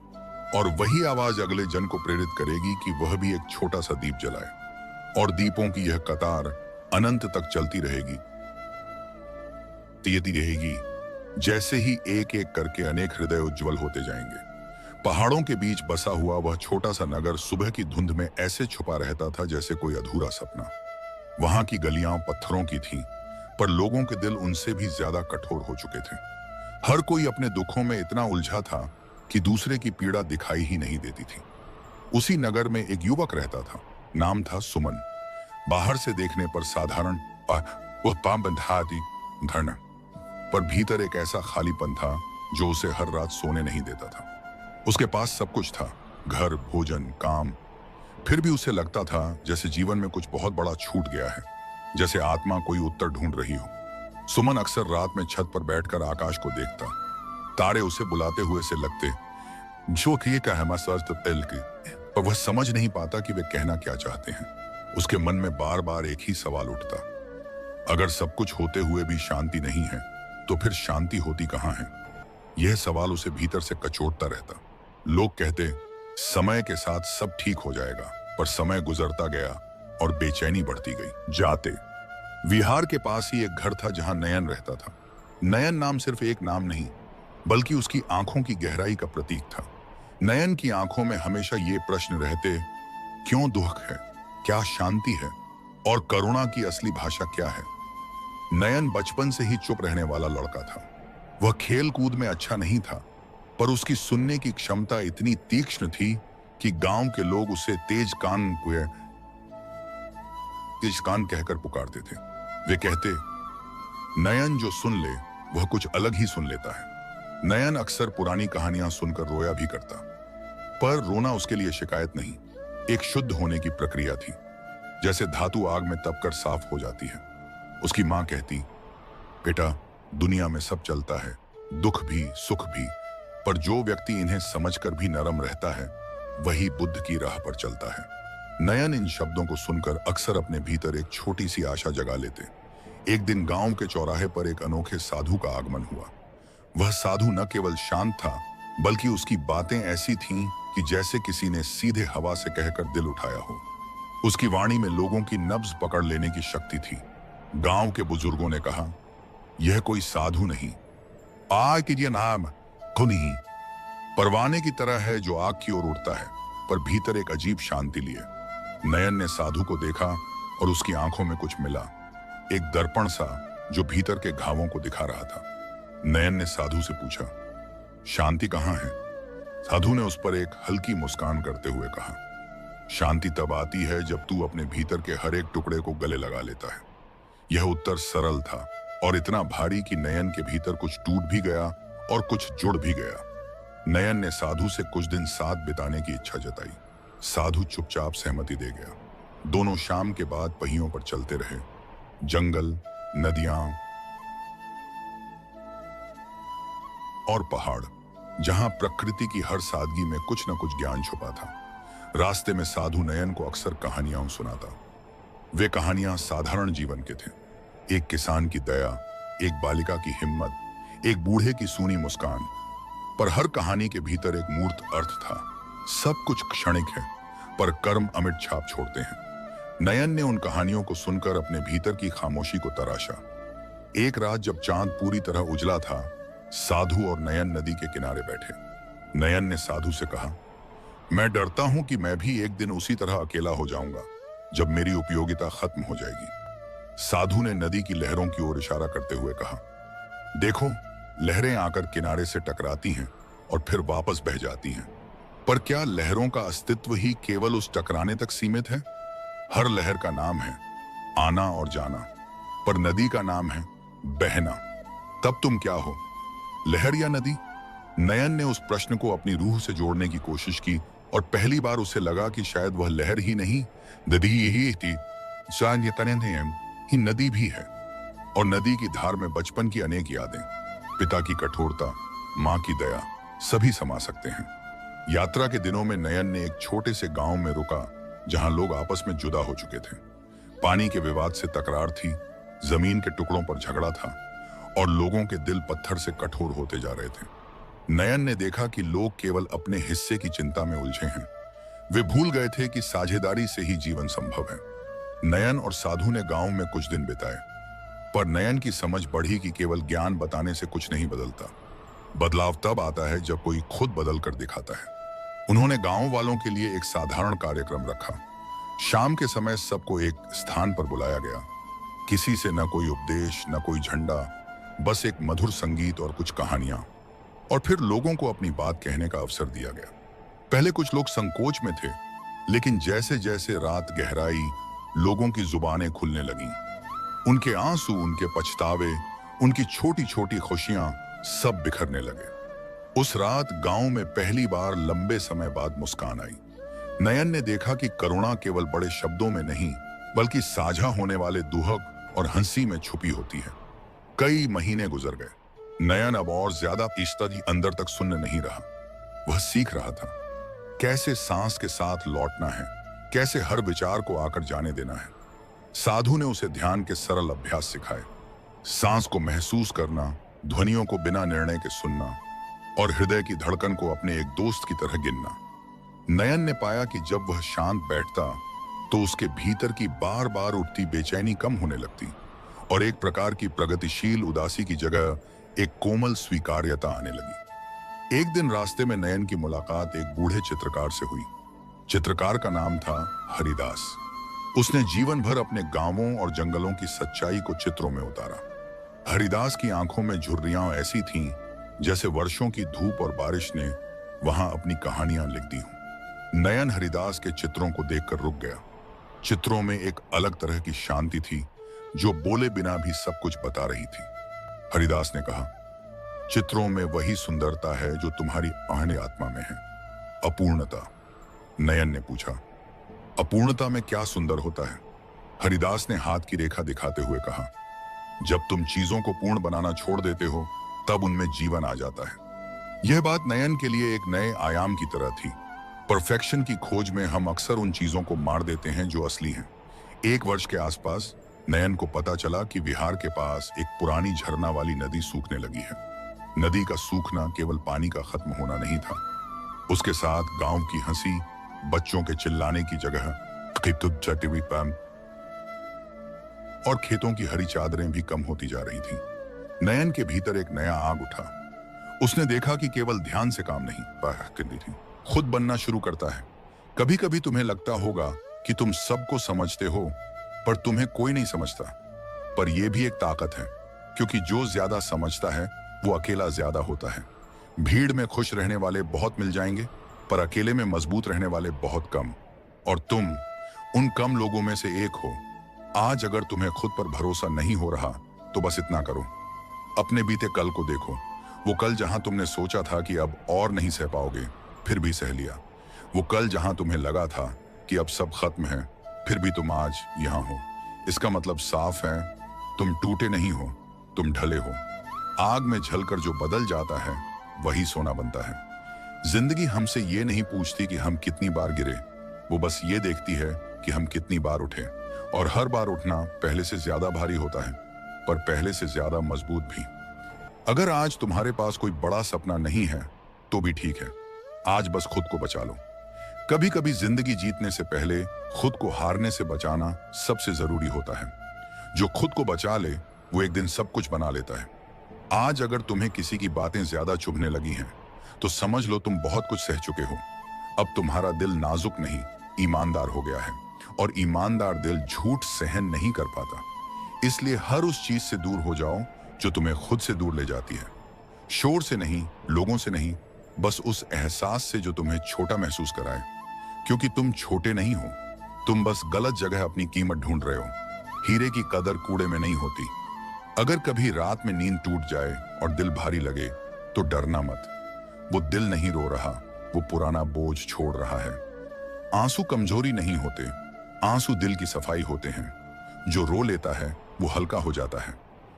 A: और वही आवाज अगले जन को प्रेरित करेगी कि वह भी एक छोटा सा दीप जलाए। और दीपों की यह कतार अनंत तक चलती रहेगी, जैसे ही एक एक करके अनेक हृदय उज्जवल होते जाएंगे। पहाड़ों के बीच बसा हुआ वह छोटा सा नगर सुबह की धुंध में ऐसे छुपा रहता था जैसे कोई अधूरा सपना। वहां की गलियां पत्थरों की थीं, पर लोगों के दिल उनसे भी ज्यादा कठोर हो चुके थे। हर कोई अपने दुखों में इतना उलझा था कि दूसरे की पीड़ा दिखाई ही नहीं देती थी। उसी नगर में एक युवक रहता था, नाम था सुमन। बाहर से देखने पर साधारण वह पाम बंधा धरना, पर भीतर एक ऐसा खालीपन था जो उसे हर रात सोने नहीं देता था। उसके पास सब कुछ था, घर, भोजन, काम, फिर भी उसे लगता था जैसे जीवन में कुछ बहुत बड़ा छूट गया है, जैसे आत्मा कोई उत्तर ढूंढ रही हो। सुमन अक्सर रात में छत पर बैठकर आकाश को देखता। तारे उसे बुलाते हुए से लगते, जो कि ये कहा पर वह समझ नहीं पाता कि वे कहना क्या चाहते हैं। उसके मन में बार बार एक ही सवाल उठता, अगर सब कुछ होते हुए भी शांति नहीं है, तो फिर शांति होती कहां है? यह सवाल उसे भीतर से कचोटता रहता। लोग कहते, समय के साथ सब ठीक हो जाएगा, पर समय गुजरता गया और बेचैनी बढ़ती गई। जाते विहार के पास ही एक घर था जहां नयन रहता था। नयन नाम सिर्फ एक नाम नहीं, बल्कि उसकी आंखों की गहराई का प्रतीक था। नयन की आंखों में हमेशा ये प्रश्न रहते, क्यों दुख है, क्या शांति है, और करुणा की असली भाषा क्या है? नयन बचपन से ही चुप रहने वाला लड़का था। वह खेल कूद में अच्छा नहीं था, पर उसकी सुनने की क्षमता इतनी तीक्ष्ण थी कि गांव के लोग उसे तेज कान कहकर पुकारते थे। वे कहते, नयन जो सुन ले वह कुछ अलग ही सुन लेता है। नयन अक्सर पुरानी कहानियां सुनकर रोया भी करता, पर रोना उसके लिए शिकायत नहीं, एक शुद्ध होने की प्रक्रिया थी, जैसे धातु आग में तपकर साफ हो जाती है। उसकी मां कहती, बेटा, दुनिया में सब चलता है, दुख भी सुख भी, पर जो व्यक्ति इन्हें समझकर भी नरम रहता है वही बुद्ध की राह पर चलता है। नयन इन शब्दों को सुनकर अक्सर अपने भीतर एक छोटी सी आशा जगा लेते। एक दिन गांव के चौराहे पर एक अनोखे साधु का आगमन हुआ। वह साधु न केवल शांत था, बल्कि उसकी बातें ऐसी थीं कि जैसे किसी ने सीधे हवा से कहकर दिल उठाया हो। उसकी वाणी में लोगों की नब्ज पकड़ लेने की शक्ति थी। गांव के बुजुर्गों ने कहा, यह कोई साधु नहीं, आग की ये नाम खुनी परवाने की तरह है जो आग की ओर उड़ता है, पर भीतर एक अजीब शांति लिए। नयन ने साधु को देखा और उसकी आंखों में कुछ मिला, एक दर्पण सा जो भीतर के घावों को दिखा रहा था। नयन ने साधु से पूछा, शांति कहाँ है? साधु ने उस पर एक हल्की मुस्कान करते हुए कहा, शांति तब आती है जब तू अपने भीतर के हर एक टुकड़े को गले लगा लेता है। यह उत्तर सरल था और इतना भारी कि नयन के भीतर कुछ टूट भी गया और कुछ जुड़ भी गया। नयन ने साधु से कुछ दिन साथ बिताने की इच्छा जताई। साधु चुपचाप सहमति दे गया। दोनों शाम के बाद पहियों पर चलते रहे। जंगल, नदियां और पहाड़, जहां प्रकृति की हर सादगी में कुछ न कुछ ज्ञान छुपा था। रास्ते में साधु नयन को अक्सर कहानियां सुनाता। वे कहानियां साधारण जीवन के थे। एक किसान की दया, एक बालिका की हिम्मत, एक बूढ़े की सूनी मुस्कान, पर हर कहानी के भीतर एक मूर्त अर्थ था। सब कुछ क्षणिक है, पर कर्म अमिट छाप छोड़ते हैं। नयन ने उन कहानियों को सुनकर अपने भीतर की खामोशी को तराशा। एक रात जब चांद पूरी तरह उजला था, साधु और नयन नदी के किनारे बैठे। नयन ने साधु से कहा, मैं डरता हूं कि मैं भी एक दिन उसी तरह अकेला हो जाऊंगा जब मेरी उपयोगिता खत्म हो जाएगी। साधु ने नदी की लहरों की ओर इशारा करते हुए कहा, देखो, लहरें आकर किनारे से टकराती हैं और फिर वापस बह जाती हैं, पर क्या लहरों का अस्तित्व ही केवल उस टकराने तक सीमित है? हर लहर का नाम है आना और जाना, पर नदी का नाम है बहना। तब तुम क्या हो, लहर या नदी? नयन ने उस प्रश्न को अपनी रूह से जोड़ने की कोशिश की और पहली बार उसे लगा कि शायद वह लहर ही नहीं, नदी यही थी। शायद ये तने ही नदी भी है। और नदी की धार में बचपन की अनेक यादें, पिता की कठोरता, माँ की दया, सभी समा सकते हैं। यात्रा के दिनों में नयन ने एक छोटे से गांव में रुका जहां लोग आपस में जुदा हो चुके थे। पानी के विवाद से तकरार थी, जमीन के टुकड़ों पर झगड़ा था और लोगों के दिल पत्थर से कठोर होते जा रहे थे। नयन ने देखा कि लोग केवल अपने हिस्से की चिंता में उलझे हैं। वे भूल गए थे कि साझेदारी से ही जीवन संभव है। नयन और साधु ने गांव में कुछ दिन बिताए, पर नयन की समझ बढ़ी कि केवल ज्ञान बताने से कुछ नहीं बदलता। बदलाव तब आता है जब कोई खुद बदल कर दिखाता है। उन्होंने गांव वालों के लिए एक साधारण कार्यक्रम रखा। शाम के समय सबको एक स्थान पर बुलाया गया। किसी से न कोई उपदेश, न कोई झंडा, बस एक मधुर संगीत और कुछ कहानियां। और फिर लोगों को अपनी बात कहने का अवसर दिया गया। पहले कुछ लोग संकोच में थे, लेकिन जैसे जैसे रात गहराई, लोगों की जुबानें खुलने लगीं। उनके आंसू, उनके पछतावे, उनकी छोटी छोटी खुशियां सब बिखरने लगे। उस रात गांव में पहली बार लंबे समय बाद मुस्कान आई। नयन ने देखा कि करुणा केवल बड़े शब्दों में नहीं, बल्कि साझा होने वाले दुहक और हंसी में छुपी होती है। कई महीने गुजर गए। नयन अब और ज्यादा फीसदी अंदर तक सुनने नहीं रहा। वह सीख रहा था कैसे सांस के साथ लौटना है, कैसे हर विचार को आकर जाने देना है। साधु ने उसे ध्यान के सरल अभ्यास सिखाए, सांस को महसूस करना, ध्वनियों को बिना निर्णय के सुनना और हृदय की धड़कन को अपने एक दोस्त की तरह गिनना। नयन ने पाया कि जब वह शांत बैठता तो उसके भीतर की बार बार उठती बेचैनी कम होने लगती और एक प्रकार की प्रगतिशील उदासी की जगह एक कोमल स्वीकार्यता आने लगी। एक दिन रास्ते में नयन की मुलाकात एक बूढ़े चित्रकार से हुई। चित्रकार का नाम था हरिदास। उसने जीवन भर अपने गांवों और जंगलों की सच्चाई को चित्रों में उतारा। हरिदास की आंखों में झुर्रियां ऐसी थीं जैसे वर्षों की धूप और बारिश ने वहां अपनी कहानियां लिख दी हों। नयन हरिदास के चित्रों को देखकर रुक गया। चित्रों में एक अलग तरह की शांति थी जो बोले बिना भी सब कुछ बता रही थी। हरिदास ने कहा, चित्रों में वही सुंदरता है जो तुम्हारी आहने आत्मा में है, अपूर्णता। नयन ने पूछा, अपूर्णता में क्या सुंदर होता है? हरिदास ने हाथ की रेखा दिखाते हुए कहा, जब तुम चीजों को पूर्ण बनाना छोड़ देते हो तब उनमें जीवन आ जाता है। यह बात नयन के लिए एक नए आयाम की तरह थी। परफेक्शन की खोज में हम अक्सर उन चीजों को मार देते हैं जो असली हैं। 1 वर्ष के आसपास नयन को पता चला कि विहार के पास एक पुरानी झरना वाली नदी सूखने लगी है। नदी का सूखना केवल पानी का खत्म होना नहीं था, उसके साथ गांव की हंसी, बच्चों के चिल्लाने की जगह और खेतों की हरी चादरें भी कम होती जा रही थीं। नयन के भीतर एक नया आग उठा। उसने देखा कि केवल ध्यान से काम नहीं करती थी, खुद बनना शुरू करता है। कभी कभी तुम्हें लगता होगा कि तुम सबको समझते हो, पर तुम्हें कोई नहीं समझता। पर यह भी एक ताकत है, क्योंकि जो ज्यादा समझता है वो अकेला ज्यादा होता है। भीड़ में खुश रहने वाले बहुत मिल जाएंगे, पर अकेले में मजबूत रहने वाले बहुत कम। और तुम उन कम लोगों में से एक हो। आज अगर तुम्हें खुद पर भरोसा नहीं हो रहा तो बस इतना करो, अपने बीते कल को देखो। वो कल जहां तुमने सोचा था कि अब और नहीं सह पाओगे, फिर भी सह लिया। वो कल जहां तुम्हें लगा था कि अब सब खत्म है, फिर भी तुम आज यहां हो। इसका मतलब साफ है, तुम टूटे नहीं हो, तुम ढले हो। आग में जलकर जो बदल जाता है वही सोना बनता है। जिंदगी हमसे ये नहीं पूछती कि हम कितनी बार गिरे, वो बस ये देखती है कि हम कितनी बार उठे। और हर बार उठना पहले से ज्यादा भारी होता है, पर पहले से ज्यादा मजबूत भी। अगर आज तुम्हारे पास कोई बड़ा सपना नहीं है तो भी ठीक है, आज बस खुद को बचा लो। कभी कभी जिंदगी जीतने से पहले खुद को हारने से बचाना सबसे जरूरी होता है। जो खुद को बचा ले वो एक दिन सब कुछ बना लेता है। आज अगर तुम्हें किसी की बातें ज्यादा चुभने लगी हैं तो समझ लो तुम बहुत कुछ सह चुके हो। अब तुम्हारा दिल नाजुक नहीं, ईमानदार हो गया है, और ईमानदार दिल झूठ सहन नहीं कर पाता। इसलिए हर उस चीज से दूर हो जाओ जो तुम्हें खुद से दूर ले जाती है। शोर से नहीं, लोगों से नहीं, बस उस एहसास से जो तुम्हें छोटा महसूस कराए। क्योंकि तुम छोटे नहीं हो, तुम बस गलत जगह अपनी कीमत ढूंढ रहे हो। हीरे की कदर कूड़े में नहीं होती। अगर कभी रात में नींद टूट जाए और दिल भारी लगे तो डरना मत। वो दिल नहीं रो रहा, वो पुराना बोझ छोड़ रहा है। आंसू कमजोरी नहीं होते, आंसू दिल की सफाई होते हैं। जो रो लेता है वो हल्का हो जाता है,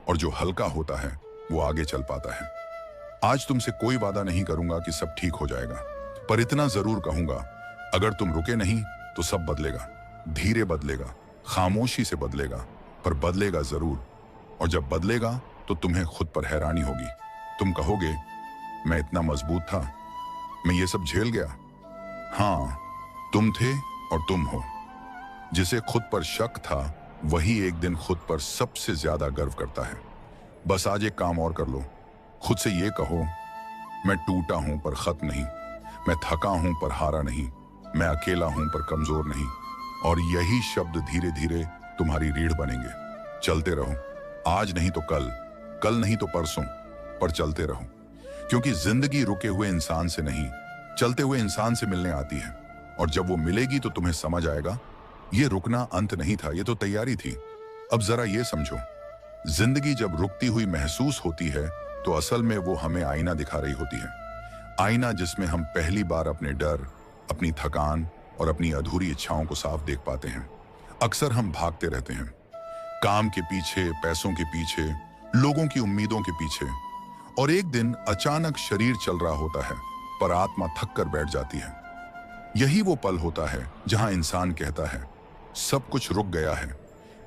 A: और जो हल्का होता है वो आगे चल पाता है। आज तुमसे कोई वादा नहीं करूंगा कि सब ठीक हो जाएगा, पर इतना जरूर कहूंगा, अगर तुम रुके नहीं तो सब बदलेगा। धीरे बदलेगा, खामोशी से बदलेगा, पर बदलेगा जरूर। और जब बदलेगा तो तुम्हें खुद पर हैरानी होगी। तुम कहोगे, मैं इतना मजबूत था, मैं ये सब झेल गया। हाँ, तुम थे और तुम हो। जिसे खुद पर शक था वही एक दिन खुद पर सबसे ज्यादा गर्व करता है। बस आज एक काम और कर लो, खुद से ये कहो, मैं टूटा हूं पर खत्म नहीं, मैं थका हूं पर हारा नहीं, मैं अकेला हूं पर कमजोर नहीं। और यही शब्द धीरे धीरे तुम्हारी रीढ़ बनेंगे। चलते रहो, आज नहीं तो कल, कल नहीं तो परसों, पर चलते रहो। क्योंकि जिंदगी रुके हुए इंसान से नहीं, चलते हुए इंसान से मिलने आती है। और जब वो मिलेगी तो तुम्हें समझ आएगा, ये रुकना अंत नहीं था, ये तो तैयारी थी। अब जरा ये समझो, जिंदगी जब रुकती हुई महसूस होती है तो असल में वो हमें आईना दिखा रही होती है। आईना जिसमें हम पहली बार अपने डर, अपनी थकान और अपनी अधूरी इच्छाओं को साफ देख पाते हैं। अक्सर हम भागते रहते हैं, काम के पीछे, पैसों के पीछे, लोगों की उम्मीदों के पीछे। और एक दिन अचानक शरीर चल रहा होता है पर आत्मा थक कर बैठ जाती है। यही वो पल होता है जहां इंसान कहता है, सब कुछ रुक गया है।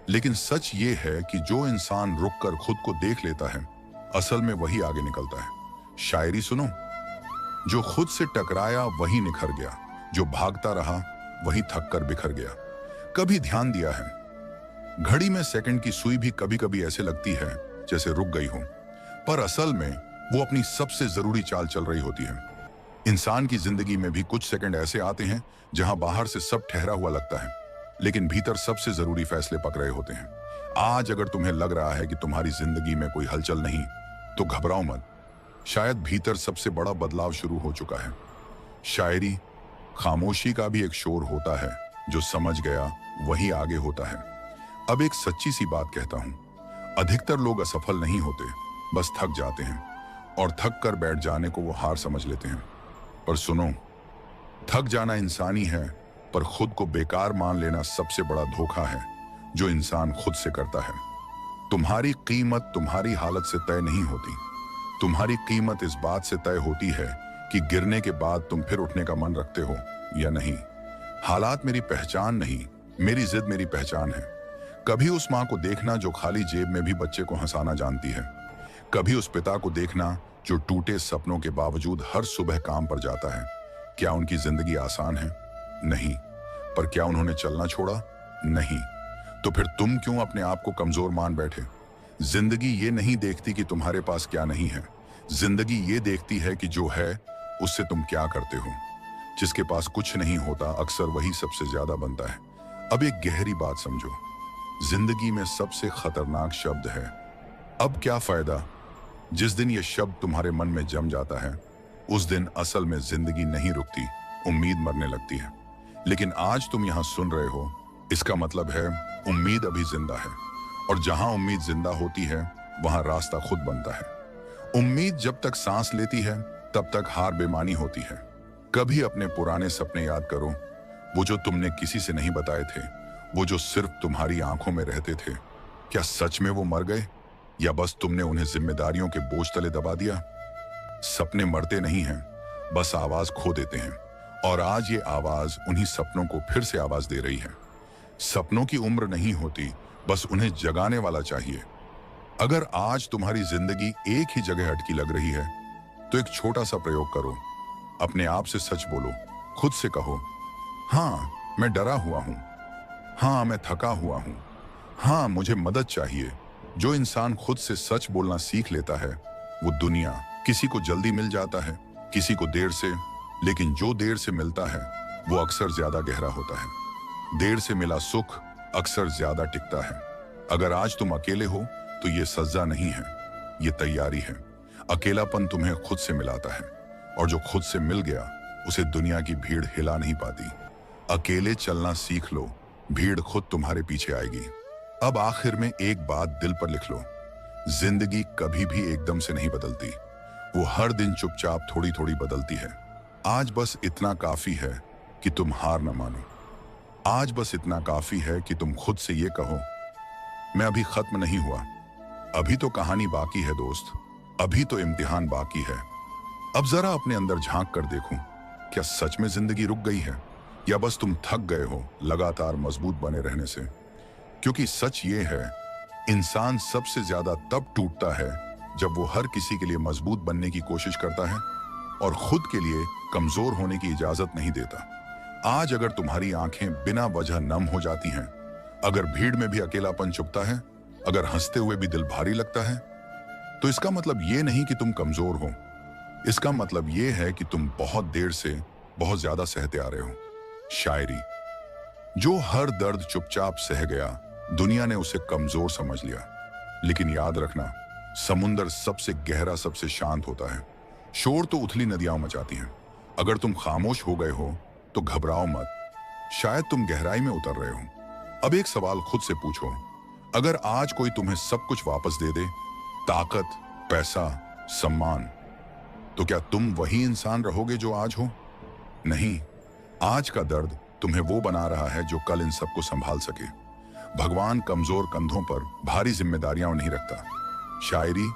A: लेकिन सच ये है कि जो इंसान रुककर खुद को देख लेता है, असल में वही आगे निकलता है। शायरी सुनो, जो खुद से टकराया वही निखर गया, जो भागता रहा वही थक कर बिखर गया। कभी ध्यान दिया है, घड़ी में सेकंड की सुई भी कभी कभी ऐसे लगती है जैसे रुक गई हो, पर असल में वो अपनी सबसे जरूरी चाल चल रही होती है। इंसान की जिंदगी में भी कुछ सेकंड ऐसे आते हैं जहां बाहर से सब ठहरा हुआ लगता है, लेकिन भीतर सबसे जरूरी फैसले पक रहे होते हैं। आज अगर तुम्हें लग रहा है कि तुम्हारी जिंदगी में कोई हलचल नहीं, तो घबराओ मत। शायद भीतर सबसे बड़ा बदलाव शुरू हो चुका है। शायरी, खामोशी का भी एक शोर होता है, जो समझ गया वही आगे होता है। अब एक सच्ची सी बात कहता हूं, अधिकतर लोग असफल नहीं होते, बस थक जाते हैं, और थक कर बैठ जाने को वो हार समझ लेते हैं। पर सुनो, थक जाना इंसानी है, पर खुद को बेकार मान लेना सबसे बड़ा धोखा है जो इंसान खुद से करता है। तुम्हारी कीमत तुम्हारी हालत से तय नहीं होती। तुम्हारी कीमत इस बात से तय होती है कि गिरने के बाद तुम फिर उठने का मन रखते हो या नहीं। हालात मेरी पहचान नहीं, मेरी जिद मेरी पहचान है। कभी उस माँ को देखना जो खाली जेब में भी बच्चे को हंसाना जानती है। कभी उस पिता को देखना जो टूटे सपनों के बावजूद हर सुबह काम पर जाता है। क्या उनकी जिंदगी आसान है? नहीं। पर क्या उन्होंने चलना छोड़ा? नहीं। तो फिर तुम क्यों अपने आप को कमजोर मान बैठे? जिंदगी ये नहीं देखती कि तुम्हारे पास क्या नहीं है। जिंदगी ये देखती है कि जो है उससे तुम क्या करते हो। जिसके पास कुछ नहीं होता अक्सर वही सबसे ज्यादा बनता है। अब एक गहरी बात समझो, जिंदगी में सबसे खतरनाक शब्द है अब क्या फायदा। जिस दिन ये शब्द तुम्हारे मन में जम जाता है उस दिन असल में जिंदगी नहीं रुकती, उम्मीद मरने लगती है। लेकिन आज तुम यहां सुन रहे हो, इसका मतलब है उम्मीद अभी जिंदा है। और जहां उम्मीद जिंदा होती है वहां रास्ता खुद बनता है। उम्मीद जब तक सांस लेती है तब तक हार बेमानी होती है। कभी अपने पुराने सपने याद करो, वो जो तुमने किसी से नहीं बताए थे, वो जो सिर्फ तुम्हारी आंखों में रहते थे। क्या सच में वो मर गए या बस तुमने उन्हें जिम्मेदारियों के बोझ तले दबा दिया? सपने मरते नहीं हैं, बस आवाज खो देते हैं। और आज ये आवाज उन्हीं सपनों को फिर से आवाज दे रही है। सपनों की उम्र नहीं होती, बस उन्हें जगाने वाला चाहिए। अगर आज तुम्हारी जिंदगी एक ही जगह अटकी लग रही है तो एक छोटा सा प्रयोग करो। अपने आप से सच बोलो, खुद से कहो, हाँ मैं डरा हुआ हूं, हाँ मैं थका हुआ हूं, हाँ मुझे मदद चाहिए। जो इंसान खुद से सच बोलना सीख लेता है वो दुनिया, किसी को जल्दी मिल जाता है, किसी को देर से, लेकिन जो देर से मिलता है वो अक्सर ज्यादा गहरा होता है। देर से मिला सुख अक्सर ज्यादा टिकता है। अगर आज तुम अकेले हो तो ये सजा नहीं है, ये तैयारी है। अकेलापन तुम्हें खुद से मिलाता है और जो खुद से मिल गया उसे दुनिया की भीड़ हिला नहीं पाती। अकेले चलना सीख लो, भीड़ खुद तुम्हारे पीछे आएगी। अब आखिर में एक बात दिल पर लिख लो, जिंदगी कभी भी एकदम से नहीं बदलती, वो हर दिन चुपचाप थोड़ी थोड़ी बदलती है। आज बस इतना काफी है कि तुम हार न मानो। आज बस इतना काफी है कि तुम खुद से ये कहो, मैं अभी खत्म नहीं हुआ, अभी तो कहानी बाकी है दोस्त, अभी तो इम्तिहान बाकी है। अब जरा अपने अंदर झांक कर देखो, क्या सच में जिंदगी रुक गई है या बस तुम थक गए हो लगातार मजबूत बने रहने से? क्योंकि सच ये है, इंसान सबसे ज्यादा तब टूटता है जब वो हर किसी के लिए मजबूत बनने की कोशिश करता है और खुद के लिए कमजोर होने की इजाजत नहीं देता। आज अगर तुम्हारी आंखें बिना वजह नम हो जाती हैं, अगर भीड़ में भी अकेलापन चुभता है, अगर हंसते हुए भी दिल भारी लगता है, तो इसका मतलब ये नहीं कि तुम कमजोर हो। इसका मतलब ये है कि तुम बहुत देर से बहुत ज्यादा सहते आ रहे हो। शायरी, जो हर दर्द चुपचाप सह गया, दुनिया ने उसे कमजोर समझ लिया। लेकिन याद रखना, समुंदर सबसे गहरा, सबसे शांत होता है। शोर तो उथली नदियां मचाती हैं। अगर तुम खामोश हो गए हो तो घबराओ मत, शायद तुम गहराई में उतर रहे हो। अब एक सवाल खुद से पूछो, अगर आज कोई तुम्हें सब कुछ वापस दे दे, ताकत, पैसा, सम्मान, तो क्या तुम वही इंसान रहोगे जो आज हो? नहीं। आज का दर्द तुम्हें वो बना रहा है जो कल इन सबको संभाल सके। भगवान कमजोर कंधों पर भारी जिम्मेदारियां नहीं रखता। शायरी,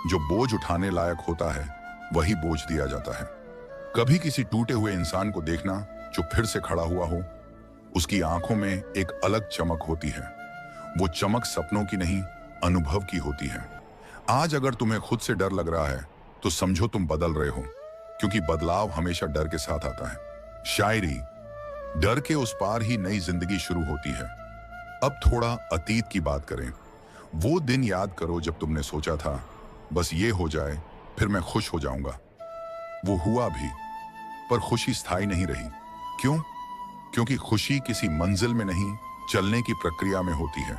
A: जो बोझ उठाने लायक होता है वही बोझ दिया जाता है। कभी किसी टूटे हुए इंसान को देखना जो फिर से खड़ा हुआ हो, उसकी आंखों में एक अलग चमक होती है। वो चमक सपनों की नहीं, अनुभव की होती है। आज अगर तुम्हें खुद से डर लग रहा है तो समझो तुम बदल रहे हो, क्योंकि बदलाव हमेशा डर के साथ आता है। शायरी, डर के उस पार ही नई जिंदगी शुरू होती है। अब थोड़ा अतीत की बात करें। वो दिन याद करो जब तुमने सोचा था बस ये हो जाए फिर मैं खुश हो जाऊंगा। वो हुआ भी, पर खुशी स्थायी नहीं रही। क्यों? क्योंकि खुशी किसी मंजिल में नहीं, चलने की प्रक्रिया में होती है।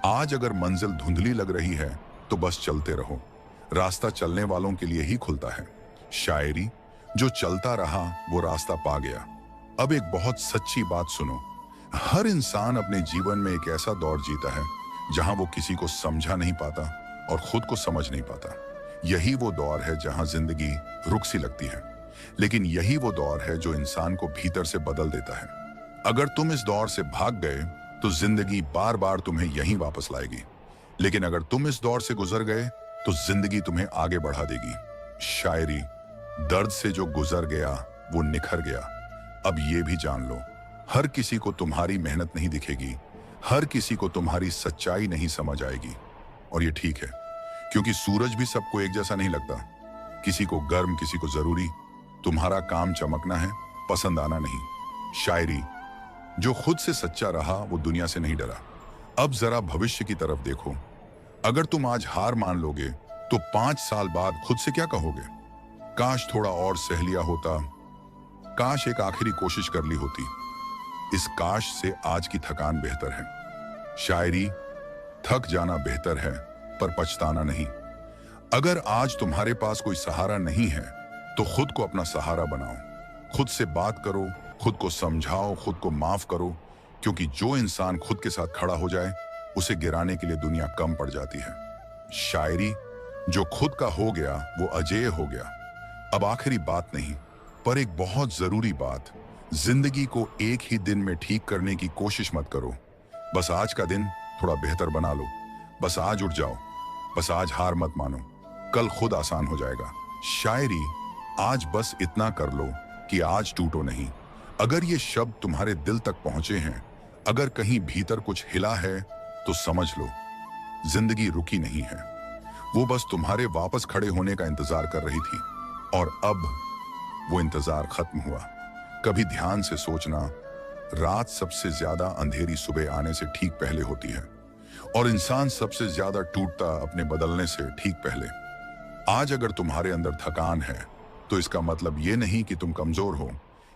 A: आज अगर मंजिल धुंधली लग रही है तो बस चलते रहो, रास्ता चलने वालों के लिए ही खुलता है। शायरी, जो चलता रहा वो रास्ता पा गया। अब एक बहुत सच्ची बात सुनो, हर इंसान अपने जीवन में एक ऐसा दौर जीता है जहां वो किसी को समझा नहीं पाता और खुद को समझ नहीं पाता। यही वो दौर है जहां जिंदगी रुक सी लगती है, लेकिन यही वो दौर है जो इंसान को भीतर से बदल देता है। अगर तुम इस दौर से भाग गए तो जिंदगी बार बार तुम्हें यहीं वापस लाएगी। लेकिन अगर तुम इस दौर से गुजर गए तो जिंदगी तुम्हें आगे बढ़ा देगी। शायरी, दर्द से जो गुजर गया वो निखर गया। अब ये भी जान लो, हर किसी को तुम्हारी मेहनत नहीं दिखेगी, हर किसी को तुम्हारी सच्चाई नहीं समझ आएगी। और ये ठीक है, क्योंकि सूरज भी सबको एक जैसा नहीं लगता। किसी को गर्म, किसी को जरूरी। तुम्हारा काम चमकना है, पसंद आना नहीं। शायरी, जो खुद से सच्चा रहा वो दुनिया से नहीं डरा। अब जरा भविष्य की तरफ देखो। अगर तुम आज हार मान लोगे तो 5 साल बाद खुद से क्या कहोगे? काश थोड़ा और सह लिया होता, काश एक आखिरी कोशिश कर ली होती। इस काश से आज की थकान बेहतर है। शायरी, थक जाना बेहतर है पर पछताना नहीं। अगर आज तुम्हारे पास कोई सहारा नहीं है तो खुद को अपना सहारा बनाओ। खुद से बात करो, खुद को समझाओ, खुद को माफ करो, क्योंकि जो इंसान खुद के साथ खड़ा हो जाए उसे गिराने के लिए दुनिया कम पड़ जाती है। शायरी, जो खुद का हो गया वो अजेय हो गया। अब आखिरी बात नहीं, पर एक बहुत जरूरी बात, जिंदगी को एक ही दिन में ठीक करने की कोशिश मत करो। बस आज का दिन थोड़ा बेहतर बना लो। बस आज उठ जाओ, बस आज हार मत मानो, कल खुद आसान हो जाएगा। शायरी, आज बस इतना कर लो कि आज टूटो नहीं। अगर ये शब्द तुम्हारे दिल तक पहुंचे हैं, अगर कहीं भीतर कुछ हिला है तो समझ लो, जिंदगी रुकी नहीं है, वो बस तुम्हारे वापस खड़े होने का इंतजार कर रही थी। और अब वो इंतजार खत्म हुआ। कभी ध्यान से सोचना, रात सबसे ज्यादा अंधेरी सुबह आने से ठीक पहले होती है, और इंसान सबसे ज्यादा टूटता अपने बदलने से ठीक पहले। आज अगर तुम्हारे अंदर थकान है तो इसका मतलब ये नहीं कि तुम कमजोर हो,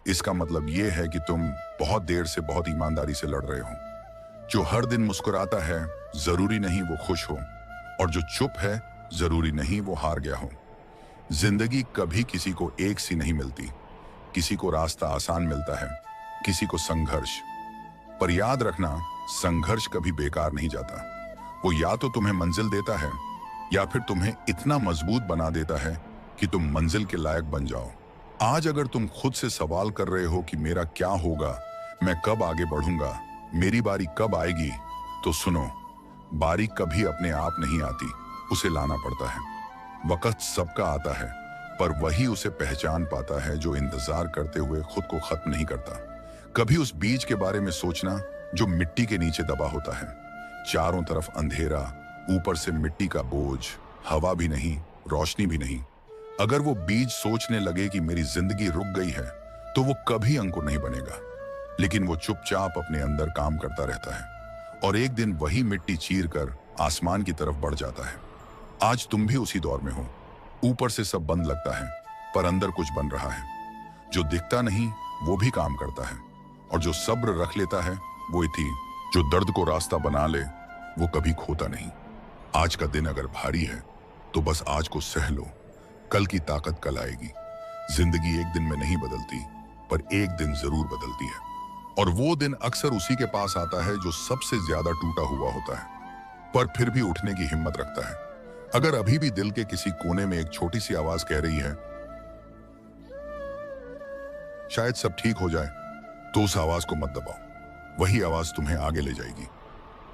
A: इसका मतलब ये है कि तुम बहुत देर से बहुत ईमानदारी से लड़ रहे हो। जो हर दिन मुस्कुराता है जरूरी नहीं वो खुश हो, और जो चुप है जरूरी नहीं वो हार गया हो। जिंदगी कभी किसी को एक सी नहीं मिलती, किसी को रास्ता आसान मिलता है, किसी को संघर्ष। पर याद रखना, संघर्ष कभी बेकार नहीं जाता। वो या तो तुम्हें मंजिल देता है या फिर तुम्हें इतना मजबूत बना देता है कि तुम मंजिल के लायक बन जाओ। आज अगर तुम खुद से सवाल कर रहे हो कि मेरा क्या होगा, मैं कब आगे बढ़ूंगा, मेरी बारी कब आएगी, तो सुनो, बारी कभी अपने आप नहीं आती, उसे लाना पड़ता है। वक्त सबका आता है, पर वही उसे पहचान पाता है जो इंतजार करते हुए खुद को खत्म नहीं करता। कभी उस बीज के बारे में सोचना जो मिट्टी के नीचे दबा होता है। चारों तरफ अंधेरा, ऊपर से मिट्टी का बोझ, हवा भी नहीं, रोशनी भी नहीं। अगर वो बीज सोचने लगे कि मेरी जिंदगी रुक गई है, तो वो कभी अंकुर नहीं बनेगा। लेकिन वो चुपचाप अपने अंदर काम करता रहता है, और एक दिन वही मिट्टी चीर कर आसमान की तरफ बढ़ जाता है। आज तुम भी उसी दौर में हो। ऊपर से सब बंद लगता है, पर अंदर कुछ बन रहा है। जो दिखता नहीं वो भी काम करता है, और जो सब्र रख लेता है वो थी, जो दर्द को रास्ता बना ले वो कभी खोता नहीं। आज का दिन अगर भारी है तो बस आज को सह लो, कल की ताकत कल आएगी। जिंदगी एक दिन में नहीं बदलती, पर एक दिन जरूर बदलती है, और वो दिन अक्सर उसी के पास आता है जो सबसे ज्यादा टूटा हुआ होता है, पर फिर भी उठने की हिम्मत रखता है। अगर अभी भी दिल के किसी कोने में एक छोटी सी आवाज कह रही है शायद सब ठीक हो जाए, तो उस आवाज को मत दबाओ, वही आवाज तुम्हें आगे ले जाएगी।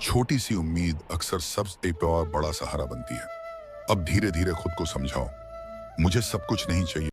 A: छोटी सी उम्मीद अक्सर सबसे बड़ा सहारा बनती है। अब धीरे धीरे खुद को समझाओ, मुझे सब कुछ नहीं चाहिए।